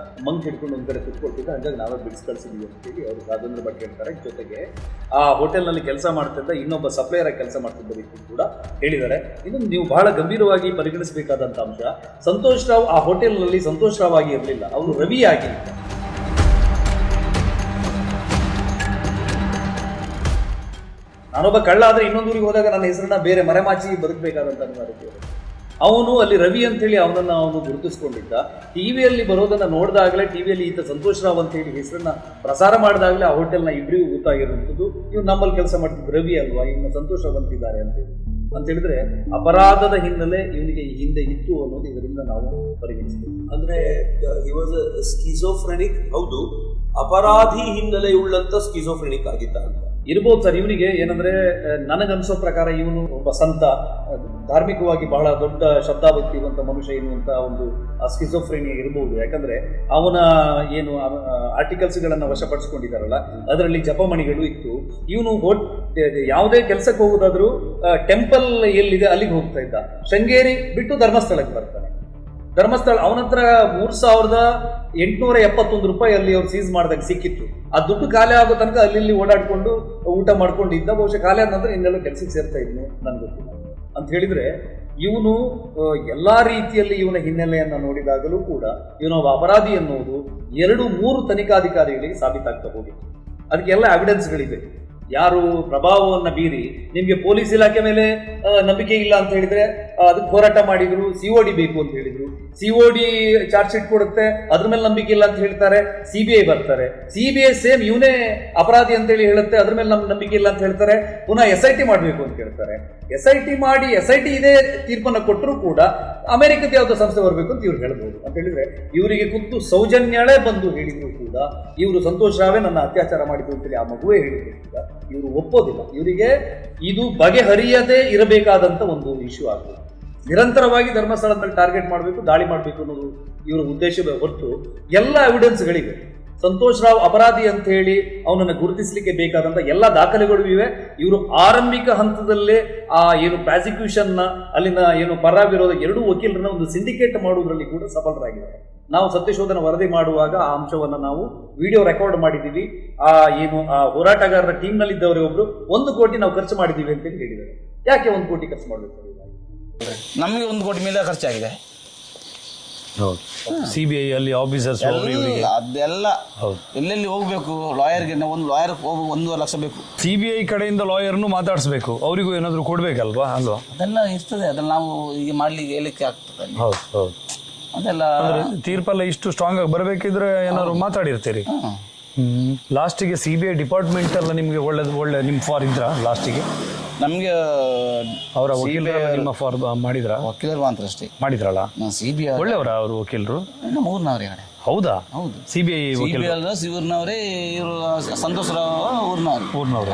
ಮಂಕ್ ಹಿಡ್ಕೊಂಡು ಒಂದು ಕಡೆ ಕುತ್ಕೊಳ್ತಿದ್ದ, ಹಾಗಾಗಿ ನಾವೇ ಬಿಡಿಸಿ ಕಳಿಸಿದ್ವಿ ಅಂತೇಳಿ ಅವರು ರಾಘವೇಂದ್ರ ಭಟ್ ಹೇಳ್ತಾರೆ. ಜೊತೆಗೆ ಆ ಹೋಟೆಲ್ನಲ್ಲಿ ಕೆಲಸ ಮಾಡ್ತಿದ್ದ ಇನ್ನೊಬ್ಬ ಸಪ್ಲೈಯರ್ ಆಗಿ ಕೆಲಸ ಮಾಡ್ತಿದ್ದ ವ್ಯಕ್ತಿ ಕೂಡ ಹೇಳಿದ್ದಾರೆ. ಇದನ್ನು ನೀವು ಬಹಳ ಗಂಭೀರವಾಗಿ ಪರಿಗಣಿಸಬೇಕಾದಂಥ ಅಂಶ. ಸಂತೋಷ್ ರಾವ್ ಆ ಹೋಟೆಲ್ನಲ್ಲಿ ಸಂತೋಷ್ ರಾವ್ ಆಗಿ ಇರಲಿಲ್ಲ, ಅವರು ರವಿ ಆಗಿ. ನಾನೊಬ್ಬ ಕಳ್ಳ ಆದರೆ ಇನ್ನೊಂದೂರಿಗೆ ಹೋದಾಗ ನನ್ನ ಹೆಸರನ್ನ ಬೇರೆ ಮರೆಮಾಚಿ ಬದುಕಬೇಕಾದಂಥ ಅನಿವಾರ್ಯತೆ. ಅವನು ಅಲ್ಲಿ ರವಿ ಅಂತೇಳಿ ಅವನು ಗುರುತಿಸ್ಕೊಂಡಿದ್ದ. ಟಿವಿಯಲ್ಲಿ ಬರೋದನ್ನ ನೋಡಿದಾಗಲೇ, ಟಿವಿಯಲ್ಲಿ ಈತ ಸಂತೋಷ್ ರಾವ್ ಅಂತ ಹೇಳಿ ಹೆಸರನ್ನ ಪ್ರಸಾರ ಮಾಡಿದಾಗಲೇ ಆ ಹೋಟೆಲ್ನ ಇಬ್ಬರಿಗೂ ಗೊತ್ತಾಗಿರುವಂಥದ್ದು, ಇವ್ನು ನಮ್ಮಲ್ಲಿ ಕೆಲಸ ಮಾಡ್ತಿದ್ದು ರವಿ ಅಲ್ವಾ, ಇನ್ನು ಸಂತೋಷ್ ರಾವ್ ಅಂತಿದ್ದಾರೆ ಅಂತ ಹೇಳಿದ್ರೆ ಅಪರಾಧದ ಹಿನ್ನೆಲೆ ಇವನಿಗೆ ಈ ಹಿಂದೆ ಇತ್ತು ಅನ್ನೋದು ಇದರಿಂದ ನಾವು ಪರಿಗಣಿಸ್ತೀವಿ. ಅಂದ್ರೆ ಹಿ ವಾಸ್ ಸ್ಕಿಜೋಫ್ರೆನಿಕ್. ಹೌದು, ಅಪರಾಧಿ ಹಿನ್ನೆಲೆ ಉಳ್ಳಂತ ಸ್ಕಿಜೋಫ್ರೆನಿಕ್ ಆಗಿದ್ದ ಅಂತ ಇರ್ಬೋದು ಸರ್. ಇವನಿಗೆ ಏನಂದ್ರೆ ನನಗನ್ಸೋ ಪ್ರಕಾರ ಇವನು ಒಬ್ಬ ಸಂತ, ಧಾರ್ಮಿಕವಾಗಿ ಬಹಳ ದೊಡ್ಡ ಶ್ರದ್ಧಾಭಕ್ತಿ ಇರುವಂತ ಮನುಷ್ಯ ಎನ್ನುವಂತ ಒಂದು ಸ್ಕಿಜೋಫ್ರೆನಿಯಾ ಇರಬಹುದು. ಯಾಕಂದ್ರೆ ಅವನ ಏನು ಆರ್ಟಿಕಲ್ಸ್ಗಳನ್ನ ವಶಪಡಿಸ್ಕೊಂಡಿದ್ದಾರಲ್ಲ, ಅದರಲ್ಲಿ ಜಪಮಣಿಗಳು ಇತ್ತು. ಇವನು ಯಾವುದೇ ಕೆಲಸಕ್ಕೆ ಹೋಗೋದಾದ್ರೂ ಟೆಂಪಲ್ ಎಲ್ಲಿದೆ ಅಲ್ಲಿಗೆ ಹೋಗ್ತಾ ಇದ್ದ. ಶೃಂಗೇರಿ ಬಿಟ್ಟು ಧರ್ಮಸ್ಥಳಕ್ಕೆ ಬರ್ತಾನೆ. ಧರ್ಮಸ್ಥಳ ಅವನ ಹತ್ರ 3871 ರೂಪಾಯಿ ಅಲ್ಲಿ ಅವ್ರು ಸೀಸ್ ಮಾಡಿದಾಗ ಸಿಕ್ಕಿತ್ತು. ಆ ದುಡ್ಡು ಖಾಲಿ ಆಗೋ ತನಕ ಅಲ್ಲಿ ಓಡಾಡ್ಕೊಂಡು ಊಟ ಮಾಡ್ಕೊಂಡಿದ್ದ. ಬಹುಶಃ ಖಾಲಿ ಆದ ನಂತರ ಇನ್ನೆಲ್ಲ ಕೆಲಸಕ್ಕೆ ಸೇರ್ತಾ ಇದ್ನು, ನನ್ಗೆ ಗೊತ್ತಿಲ್ಲ ಅಂತ ಹೇಳಿದ್ರೆ ಇವನು ಎಲ್ಲಾ ರೀತಿಯಲ್ಲಿ ಇವನ ಹಿನ್ನೆಲೆಯನ್ನ ನೋಡಿದಾಗಲೂ ಕೂಡ ಇವನು ಅಪರಾಧಿ ಎನ್ನುವುದು 2-3 ತನಿಖಾಧಿಕಾರಿಗಳಿಗೆ ಸಾಬೀತಾಗ್ತಾ ಹೋಗಿತ್ತು. ಅದಕ್ಕೆಲ್ಲ ಎವಿಡೆನ್ಸ್ಗಳಿದೆ. ಯಾರು ಪ್ರಭಾವವನ್ನು ಬೀರಿ ನಿಮಗೆ ಪೊಲೀಸ್ ಇಲಾಖೆ ಮೇಲೆ ನಂಬಿಕೆ ಇಲ್ಲ ಅಂತ ಹೇಳಿದ್ರೆ ಅದಕ್ಕೆ ಹೋರಾಟ ಮಾಡಿದ್ರು, COD ಬೇಕು ಅಂತ ಹೇಳಿದ್ರು, COD ಚಾರ್ಜ್ ಶೀಟ್ ಕೊಡುತ್ತೆ, ಅದ್ರ ಮೇಲೆ ನಂಬಿಕೆ ಇಲ್ಲ ಅಂತ ಹೇಳ್ತಾರೆ, CBI ಬರ್ತಾರೆ, CBI ಸೇಮ್ ಇವನೇ ಅಪರಾಧಿ ಅಂತೇಳಿ ಹೇಳುತ್ತೆ, ಅದ್ರ ಮೇಲೆ ನಂಬಿಕೆ ಇಲ್ಲ ಅಂತ ಹೇಳ್ತಾರೆ, ಪುನಃ SIT ಮಾಡಬೇಕು ಅಂತ ಹೇಳ್ತಾರೆ. SIT ಮಾಡಿ SIT ಇದೇ ತೀರ್ಪನ್ನು ಕೊಟ್ಟರು ಕೂಡ ಅಮೆರಿಕದ ಯಾವುದೋ ಸಂಸ್ಥೆ ಬರಬೇಕು ಅಂತ ಇವ್ರು ಹೇಳ್ಬೋದು. ಅಂತ ಹೇಳಿದ್ರೆ ಇವರಿಗೆ ಕುತ್ತು ಸೌಜನ್ಯಳೇ ಬಂದು ಹೇಳಿದ್ರು ಕೂಡ ಇವರು ಸಂತೋಷ್ ರಾವೇ ನನ್ನ ಅತ್ಯಾಚಾರ ಮಾಡಿದ್ರು ಅಂತೇಳಿ ಆ ಮಗುವೇ ಹೇಳಿದ್ರು ಕೂಡ ಇವರು ಒಪ್ಪೋದಿಲ್ಲ. ಇವರಿಗೆ ಇದು ಬಗೆಹರಿಯದೇ ಇರಬೇಕಾದಂತ ಒಂದು ಇಶ್ಯೂ ಆಗಿದೆ. ನಿರಂತರವಾಗಿ ಧರ್ಮಸ್ಥಳದಲ್ಲಿ ಟಾರ್ಗೆಟ್ ಮಾಡಬೇಕು, ದಾಳಿ ಮಾಡಬೇಕು ಅನ್ನೋದು ಇವರ ಉದ್ದೇಶವೇ ಹೊರತು ಎಲ್ಲ ಎವಿಡೆನ್ಸ್ಗಳಿವೆ. ಸಂತೋಷ್ ರಾವ್ ಅಪರಾಧಿ ಅಂತ ಹೇಳಿ ಅವನನ್ನು ಗುರುತಿಸಲಿಕ್ಕೆ ಬೇಕಾದಂತ ಎಲ್ಲ ದಾಖಲೆಗಳು ಇವೆ. ಇವರು ಆರಂಭಿಕ ಹಂತದಲ್ಲೇ ಆ ಏನು ಪ್ರಾಸಿಕ್ಯೂಷನ್ನ ಅಲ್ಲಿನ ಏನು ಪರ ವಿರೋಧ ಎರಡೂ ವಕೀಲರನ್ನ ಒಂದು ಸಿಂಡಿಕೇಟ್ ಮಾಡುವುದರಲ್ಲಿ ಕೂಡ ಸಫಲರಾಗಿದ್ದಾರೆ. ನಾವು ಸತ್ಯಶೋಧನ ವರದಿ ಮಾಡುವಾಗ ಆ ಅಂಶವನ್ನ ನಾವು ವಿಡಿಯೋ ರೆಕಾರ್ಡ್ ಮಾಡಿದ್ದೀವಿ. ಆ ಏನು ಆ ಹೋರಾಟಗಾರರ ಟೀಮ್ನಲ್ಲಿದ್ದವರೇ ಒಬ್ರು 1 ಕೋಟಿ ನಾವು ಖರ್ಚು ಮಾಡಿದ್ದೀವಿ ಅಂತ ಹೇಳಿದ್ದಾರೆ. ಯಾಕೆ 1 ಕೋಟಿ ಖರ್ಚು ಮಾಡಬೇಕು? ನಮಗೆ 1 ಕೋಟಿ ಮೇಲೆ ಖರ್ಚಾಗಿದೆ. CBI ಅಲ್ಲಿ ಆಫೀಸರ್ಸ್ ಅದೆಲ್ಲ ಎಲ್ಲೆಲ್ಲಿ ಹೋಗ್ಬೇಕು, ಲಾಯರ್ಗೆ ಒಂದು ಲಾಯರ್ ಹೋಗಿ 1.5 ಲಕ್ಷ ಬೇಕು. CBI ಕಡೆಯಿಂದ ಲಾಯರ್ನು ಮಾತಾಡಿಸ್ಬೇಕು, ಅವರಿಗೂ ಏನಾದ್ರು ಕೊಡ್ಬೇಕಲ್ವಾ? ಅಲ್ವಾ? ಅದೆಲ್ಲ ಇರ್ತದೆ, ಅದನ್ನ ನಾವು ಈಗ ಮಾಡ್ಲಿಕ್ಕೆ ಹೇಳಿಕ್ಕೆ ಆಗ್ತದೆ. ಹೌದು. ಅದೆಲ್ಲ ತೀರ್ಪೆಲ್ಲ ಇಷ್ಟು ಸ್ಟ್ರಾಂಗ್ ಆಗಿ ಬರಬೇಕಿದ್ರೆ ಏನಾದ್ರು ಮಾತಾಡಿರ್ತೀರಿ. ಲಾಸ್ಟಿಗೆ CBI ಡಿಪಾರ್ಟ್ಮೆಂಟ್ ಎಲ್ಲ ನಿಮ್ಗೆ ಒಳ್ಳೆ ನಿಮ್ ಫಾರ್ ಇದ್ರ ಲಾಸ್ಟಿಗೆ? ನಮ್ಗೆ ಅವರ ವಕೀಲರು ನಿಮ್ಮ ಫಾರ್ ಮಾಡಿದ್ರ? ವಕೀಲರು ಮಾತ್ರ ಅಷ್ಟೇ ಮಾಡಿದ್ರಲ್ಲ. CBI ಒಳ್ಳೆಯವರ ಅವರು ವಕೀಲರು? ಊರ್ನವ್ರೆ. ಹೌದಾ? ಹೌದು. CBI ಊರ್ನವರೇ. ಇವರು ಸಂತೋಷ್ ರಾವ್ ಊರ್ನವ್ರು.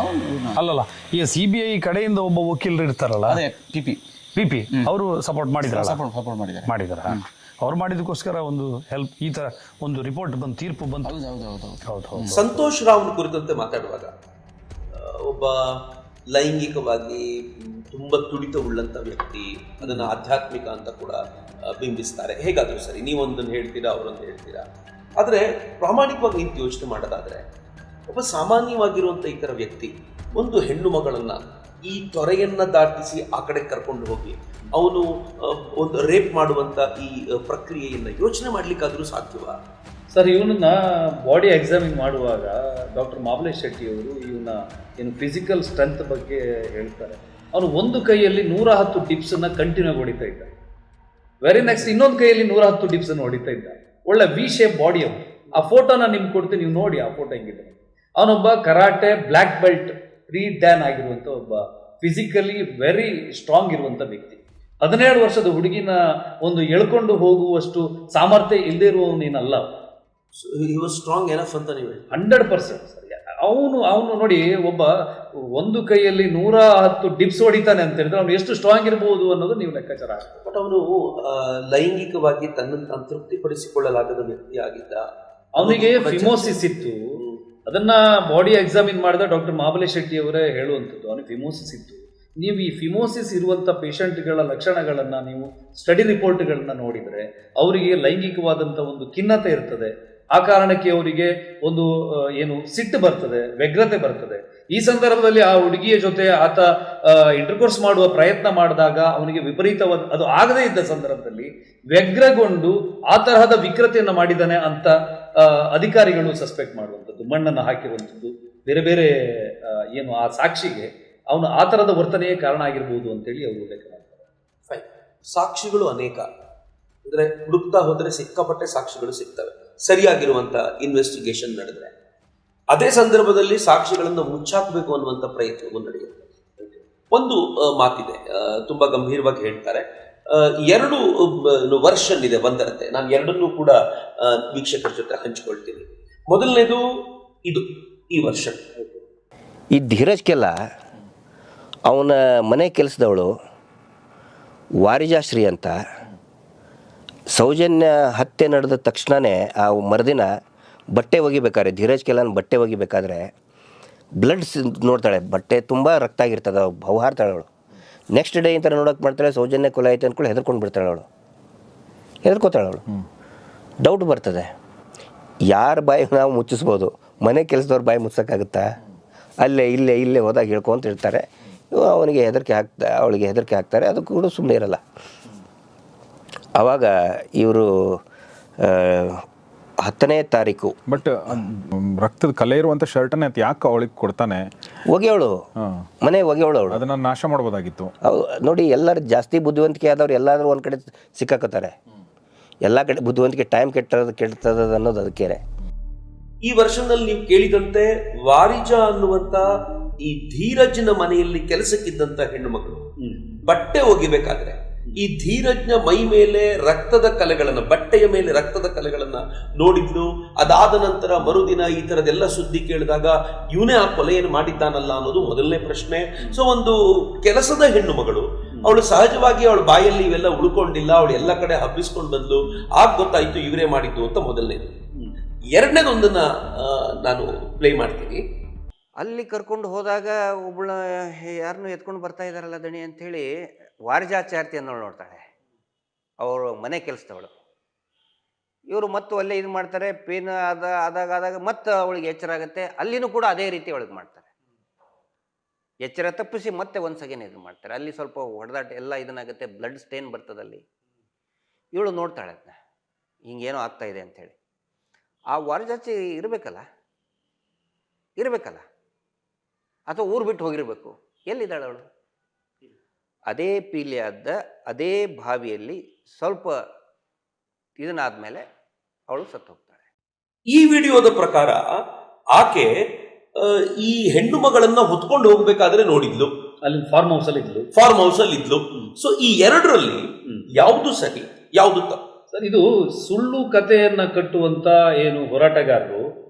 ಅಲ್ಲಲ್ಲ, ಈ CBI ಕಡೆಯಿಂದ ಒಬ್ಬ ವಕೀಲರು ಇರ್ತಾರಲ್ಲ, ಅದೇ PP ಅವರು ಸಪೋರ್ಟ್ ಮಾಡಿದ್ರಲ್ಲ? ಸಪೋರ್ಟ್ ಮಾಡಿದಾರ. ಅವ್ರು ಮಾಡಿದಕ್ಕೋಸ್ಕರ ಒಂದು ಹೆಲ್ಪ್, ಈ ತರ ಒಂದು ರಿಪೋರ್ಟ್ ಬಂದು, ತೀರ್ಪು ಬಂತು. ಹೌದು. ಸಂತೋಷ್ ರಾವ್ನ ಕುರಿತಂತೆ ಮಾತಾಡುವಾಗ ಒಬ್ಬ ಲೈಂಗಿಕವಾಗಿ ತುಂಬಾ ತುಡಿತ ಉಳ್ಳಂತ ವ್ಯಕ್ತಿ, ಅದನ್ನ ಆಧ್ಯಾತ್ಮಿಕ ಅಂತ ಕೂಡ ಬಿಂಬಿಸ್ತಾರೆ. ಹೇಗಾದ್ರೂ ಸರಿ, ನೀವೊಂದನ್ನು ಹೇಳ್ತೀರಾ, ಅವರೊಂದು ಹೇಳ್ತೀರಾ. ಆದರೆ ಪ್ರಾಮಾಣಿಕವಾಗಿ ನಿಂತು ಯೋಚನೆ ಮಾಡೋದಾದ್ರೆ, ಒಬ್ಬ ಸಾಮಾನ್ಯವಾಗಿರುವಂಥ ಈ ಥರ ವ್ಯಕ್ತಿ ಒಂದು ಹೆಣ್ಣು ಮಗಳನ್ನ ಈ ತೊರೆಯನ್ನ ದಾಟಿಸಿ ಆ ಕಡೆ ಕರ್ಕೊಂಡು ಹೋಗಿ ಅವನು ಒಂದು ರೇಪ್ ಮಾಡುವಂತ ಈ ಪ್ರಕ್ರಿಯೆಯನ್ನು ಯೋಚನೆ ಮಾಡ್ಲಿಕ್ಕಾದ್ರೂ ಸಾಧ್ಯವಾ? ಸರ್, ಇವನನ್ನ ಬಾಡಿ ಎಕ್ಸಾಮಿನ್ ಮಾಡುವಾಗ ಡಾಕ್ಟರ್ ಮಾಬಲೇಶ್ ಶೆಟ್ಟಿ ಅವರು ಇವನ ಏನು ಫಿಸಿಕಲ್ ಸ್ಟ್ರೆಂತ್ ಬಗ್ಗೆ ಹೇಳ್ತಾರೆ. ಅವನು ಒಂದು ಕೈಯಲ್ಲಿ 110 ಡಿಪ್ಸನ್ನು ಕಂಟಿನ್ಯೂ ಹೊಡಿತಾ ಇದ್ದ. ವೆರಿ ನೆಕ್ಸ್ಟ್ ಇನ್ನೊಂದು ಕೈಯಲ್ಲಿ 110 ಡಿಪ್ಸನ್ನು ಹೊಡಿತಾ ಇದ್ದ. ಒಳ್ಳೆ ವಿ ಶೇಪ್ ಬಾಡಿ ಅವನು. ಆ ಫೋಟೋನ ನಿಮ್ಗೆ ಕೊಡ್ತೀನಿ, ನೀವು ನೋಡಿ ಆ ಫೋಟೋ ಹೆಂಗಿದೆ. ಅವನೊಬ್ಬ ಕರಾಟೆ ಬ್ಲ್ಯಾಕ್ ಬೆಲ್ಟ್ 3 ಡ್ಯಾನ್ ಆಗಿರುವಂಥ ಒಬ್ಬ ಫಿಸಿಕಲಿ ವೆರಿ ಸ್ಟ್ರಾಂಗ್ ಇರುವಂಥ ವ್ಯಕ್ತಿ. 17 ವರ್ಷದ ಹುಡುಗಿನ ಒಂದು ಎಳ್ಕೊಂಡು ಹೋಗುವಷ್ಟು ಸಾಮರ್ಥ್ಯ ಇಲ್ಲದೆ ಇರುವ ನೀನಲ್ಲ. ಹಿ ವಾಸ್ ಸ್ಟ್ರಾಂಗ್ ಎನಫ್ ಅಂತ ನೀವು 100%. ಅವನು ನೋಡಿ, ಒಬ್ಬ ಒಂದು ಕೈಯಲ್ಲಿ 110 ಡಿಪ್ಸ್ ಹೊಡಿತಾನೆ ಅಂತ ಹೇಳಿದ್ರೆ ಅವನು ಎಷ್ಟು ಸ್ಟ್ರಾಂಗ್ ಇರಬಹುದು ಅನ್ನೋದು ನೀವು ಲೆಕ್ಕಾಚಾರ ಹಾಕ್ಬೇಕು. ಬಟ್ ಅವನು ಲೈಂಗಿಕವಾಗಿ ತನ್ನನ್ನು ತಾನು ತೃಪ್ತಿಪಡಿಸಿಕೊಳ್ಳಲಾಗದ ವ್ಯಕ್ತಿ ಆಗಿದ್ದ. ಅವನಿಗೆ ಫಿಮೋಸಿಸ್ ಇತ್ತು. ಅದನ್ನ ಬಾಡಿ ಎಕ್ಸಾಮಿನ್ ಮಾಡಿದ ಡಾಕ್ಟರ್ ಮಹಾಬಲೇಶ್ ಶೆಟ್ಟಿ ಅವರೇ ಹೇಳುವಂಥದ್ದು, ಅವನಿಗೆ ಫಿಮೋಸಿಸ್ ಇತ್ತು. ನೀವು ಈ ಫಿಮೋಸಿಸ್ ಇರುವಂಥ ಪೇಷಂಟ್ಗಳ ಲಕ್ಷಣಗಳನ್ನು ನೀವು ಸ್ಟಡಿ ರಿಪೋರ್ಟ್ಗಳನ್ನ ನೋಡಿದರೆ ಅವರಿಗೆ ಲೈಂಗಿಕವಾದಂಥ ಒಂದು ಖಿನ್ನತೆ ಇರ್ತದೆ. ಆ ಕಾರಣಕ್ಕೆ ಅವರಿಗೆ ಒಂದು ಸಿಟ್ಟು ಬರ್ತದೆ, ವ್ಯಗ್ರತೆ ಬರ್ತದೆ. ಈ ಸಂದರ್ಭದಲ್ಲಿ ಆ ಹುಡುಗಿಯ ಜೊತೆ ಆತ ಇಂಟರ್ಕೋರ್ಸ್ ಮಾಡುವ ಪ್ರಯತ್ನ ಮಾಡಿದಾಗ ಅವನಿಗೆ ವಿಪರೀತವಾದ, ಅದು ಆಗದೇ ಇದ್ದ ಸಂದರ್ಭದಲ್ಲಿ ವ್ಯಗ್ರಗೊಂಡು ಆ ತರಹದ ವಿಕೃತಿಯನ್ನು ಮಾಡಿದ್ದಾನೆ ಅಂತ ಅಧಿಕಾರಿಗಳು ಸಸ್ಪೆಕ್ಟ್ ಮಾಡುವಂಥದ್ದು, ಮಣ್ಣನ್ನು ಹಾಕಿರುವಂಥದ್ದು, ಬೇರೆ ಬೇರೆ ಆ ಸಾಕ್ಷಿಗೆ ಅವನು ಆ ಥರದ ವರ್ತನೆಯೇ ಕಾರಣ ಆಗಿರ್ಬೋದು ಅಂತೇಳಿ ಅವರು ಉಲ್ಲೇಖ ಮಾಡ್ತಾರೆ. ಫೈನ್. ಸಾಕ್ಷಿಗಳು ಅನೇಕ, ಅಂದರೆ ಹುಡುಕ್ತಾ ಹೋದರೆ ಸಿಕ್ಕಾಪಟ್ಟೆ ಸಾಕ್ಷಿಗಳು ಸಿಗ್ತವೆ ಸರಿಯಾಗಿರುವಂಥ ಇನ್ವೆಸ್ಟಿಗೇಷನ್ ನಡೆದರೆ. ಅದೇ ಸಂದರ್ಭದಲ್ಲಿ ಸಾಕ್ಷಿಗಳನ್ನು ಮುಚ್ಚಾಕಬೇಕು ಅನ್ನುವಂಥ ಪ್ರಯತ್ನವೂ ನಡೆಯುತ್ತೆ. ಒಂದು ಮಾತಿದೆ, ತುಂಬ ಗಂಭೀರವಾಗಿ ಹೇಳ್ತಾರೆ. 2 ವರ್ಷನ್ ಇದೆ ಒಂದರತೆ. ನಾನು ಎರಡನ್ನೂ ಕೂಡ ವೀಕ್ಷಕರ ಜೊತೆ ಹಂಚಿಕೊಳ್ತೀನಿ. ಮೊದಲನೇದು ಈ ವರ್ಷನ್. ಈ ಧೀರಜ್ಗೆಲ್ಲ ಅವನ ಮನೆ ಕೆಲಸದವಳು ವಾರಿಜಾಶ್ರೀ ಅಂತ ಸೌಜನ್ಯ ಹತ್ಯೆ ನಡೆದ ತಕ್ಷಣವೇ ಆ ಮರುದಿನ ಬಟ್ಟೆ ಒಗಿಬೇಕಾದ್ರೆ, ಧೀರಜ್ ಕೆಲಾನ್ ಬಟ್ಟೆ ಒಗಿಬೇಕಾದ್ರೆ ಬ್ಲಡ್ ನೋಡ್ತಾಳೆ, ಬಟ್ಟೆ ತುಂಬ ರಕ್ತ ಆಗಿರ್ತದೆ, ಹೌಹಾರ್ತಾಳೆ ಅವಳು. ನೆಕ್ಸ್ಟ್ ಡೇ ಇಂಥ ನೋಡೋಕೆ ಮಾಡ್ತಾಳೆ, ಸೌಜನ್ಯ ಕೊಲೆ ಆಯ್ತು ಅಂದ್ಕೊಂಡು ಹೆದರ್ಕೊಂಡು ಬಿಡ್ತಾಳೆ ಅವಳು, ಹೆದರ್ಕೋತಾಳೆ ಅವಳು. ಡೌಟ್ ಬರ್ತದೆ, ಯಾರ ಬಾಯಿ ನಾವು ಮುಚ್ಚಿಸ್ಬೋದು, ಮನೆ ಕೆಲಸದವ್ರ ಬಾಯಿ ಮುಚ್ಚೋಕ್ಕಾಗುತ್ತಾ? ಅಲ್ಲೇ ಇಲ್ಲೇ ಹೋದಾಗ ಹೇಳ್ಕೊಂತ ಇರ್ತಾರೆ. ಅವನಿಗೆ ಅವಳಿಗೆ ಹೆದರಿಕೆ ಹಾಕ್ತಾರೆ, ಅದು ಕೂಡ ಸುಮ್ಮನೆ ಇರಲ್ಲ. ಆವಾಗ ಇವರು 10ನೇ ತಾರೀಕು ಬಟ್ ರಕ್ತದ ಕಲೆ ಇರುವಂಥ ಶರ್ಟನ್ನೇ ಯಾಕೆ ಅವಳಿಗೆ ಕೊಡ್ತಾನೆ? ಒಗೆಯವಳು, ಮನೆ ಒಗೆಯವಳು ಅವಳು, ಅದನ್ನು ನಾಶ ಮಾಡ್ಬೋದಾಗಿತ್ತು. ನೋಡಿ, ಎಲ್ಲರೂ ಜಾಸ್ತಿ ಬುದ್ಧಿವಂತಿಕೆ ಆದವ್ರು ಎಲ್ಲಾದರೂ ಒಂದು ಕಡೆ ಸಿಕ್ಕಾಕೋತಾರೆ. ಎಲ್ಲ ಕಡೆ ಬುದ್ಧಿವಂತಿಕೆ ಟೈಮ್ ಕೆಡ್ತದ ಅನ್ನೋದು ಅದಕ್ಕೆ. ಈ ವರ್ಷದಲ್ಲಿ ನೀವು ಕೇಳಿದಂತೆ ವಾರಿಜಾ ಅನ್ನುವಂತ ಈ ಧೀರಜ್ನ ಮನೆಯಲ್ಲಿ ಕೆಲಸಕ್ಕಿದ್ದಂತ ಹೆಣ್ಣು ಮಗಳು ಬಟ್ಟೆ ಒಗಿಬೇಕಾದ್ರೆ ಈ ಧೀರಜ್ನ ಮೈ ಮೇಲೆ ರಕ್ತದ ಕಲೆಗಳನ್ನ, ಬಟ್ಟೆಯ ಮೇಲೆ ರಕ್ತದ ಕಲೆಗಳನ್ನ ನೋಡಿದ್ಲು. ಅದಾದ ನಂತರ ಮರುದಿನ ಈ ತರದೆಲ್ಲ ಸುದ್ದಿ ಕೇಳಿದಾಗ ಇವನೇ ಆ ಕೊಲೆಯನ್ನು ಮಾಡಿದ್ದಾನಲ್ಲ ಅನ್ನೋದು ಮೊದಲನೇ ಪ್ರಶ್ನೆ. ಸೊ ಒಂದು ಕೆಲಸದ ಹೆಣ್ಣು ಮಗಳು, ಅವಳು ಸಹಜವಾಗಿ ಅವಳ ಬಾಯಲ್ಲಿ ಇವೆಲ್ಲ ಉಳ್ಕೊಂಡಿಲ್ಲ, ಅವಳು ಎಲ್ಲ ಕಡೆ ಹಬ್ಬಿಸ್ಕೊಂಡು ಬಂದ್ಲು. ಆಗ ಗೊತ್ತಾಯ್ತು ಇವರೇ ಮಾಡಿದ್ದು ಅಂತ ಮೊದಲನೇದು. ಎರಡನೇದೊಂದನ್ನ ನಾನು ಪ್ಲೇ ಮಾಡ್ತೀನಿ. ಅಲ್ಲಿ ಕರ್ಕೊಂಡು ಹೋದಾಗ ಒಬ್ಬಳ ಯಾರನ್ನೂ ಎತ್ಕೊಂಡು ಬರ್ತಾ ಇದ್ದಾರಲ್ಲ ದಣಿ ಅಂಥೇಳಿ ವಾರಿಜಾಚಾರ್ತಿ ಅನ್ನೋಳು ನೋಡ್ತಾಳೆ, ಅವರು ಮನೆ ಕೆಲಸದವಳು. ಇವರು ಮತ್ತು ಅಲ್ಲೇ ಇದು ಮಾಡ್ತಾರೆ, ಪೇನ್ ಆದಾಗ ಮತ್ತೆ ಅವಳಿಗೆ ಎಚ್ಚರ ಆಗುತ್ತೆ. ಅಲ್ಲಿನೂ ಕೂಡ ಅದೇ ರೀತಿ ಅವಳಿಗೆ ಮಾಡ್ತಾರೆ, ಎಚ್ಚರ ತಪ್ಪಿಸಿ ಮತ್ತೆ ಒಂದು ಸೆಕೆಂಡ್ ಇದು ಮಾಡ್ತಾರೆ. ಅಲ್ಲಿ ಸ್ವಲ್ಪ ಹೊಡೆದಾಟ ಎಲ್ಲ ಇದನ್ನಾಗುತ್ತೆ, ಬ್ಲಡ್ ಸ್ಟೇನ್ ಬರ್ತದಲ್ಲಿ. ಇವಳು ನೋಡ್ತಾಳೆ ಅದನ್ನ, ಹಿಂಗೇನೋ ಆಗ್ತಾ ಇದೆ ಅಂಥೇಳಿ. ಆ ವಾರಿಜಾಚಿ ಇರಬೇಕಲ್ಲ, ಅಥವಾ ಊರು ಬಿಟ್ಟು ಹೋಗಿರಬೇಕು. ಎಲ್ಲಿದ್ದಾಳೆ ಅವಳು? ಅದೇ ಪೀಲಿಯಾದ ಅದೇ ಬಾವಿಯಲ್ಲಿ ಸ್ವಲ್ಪ ಇದನ್ನಾದ್ಮೇಲೆ ಅವಳು ಸತ್ತು ಹೋಗ್ತಾಳೆ. ಈ ವಿಡಿಯೋದ ಪ್ರಕಾರ ಆಕೆ ಈ ಹೆಣ್ಣು ಮಗಳನ್ನ ಹೊತ್ಕೊಂಡು ಹೋಗ್ಬೇಕಾದ್ರೆ ನೋಡಿದ್ಲು, ಅಲ್ಲಿ ಫಾರ್ಮ್ ಹೌಸ್ ಅಲ್ಲಿ ಇದ್ಲು. ಸೊ ಈ ಎರಡರಲ್ಲಿ ಯಾವುದು ಸರಿ, ಯಾವುದು ತಪ್ಪು? ಸರ್, ಇದು ಸುಳ್ಳು ಕಥೆಯನ್ನ ಕಟ್ಟುವಂತ ಹೋರಾಟಗಾರರು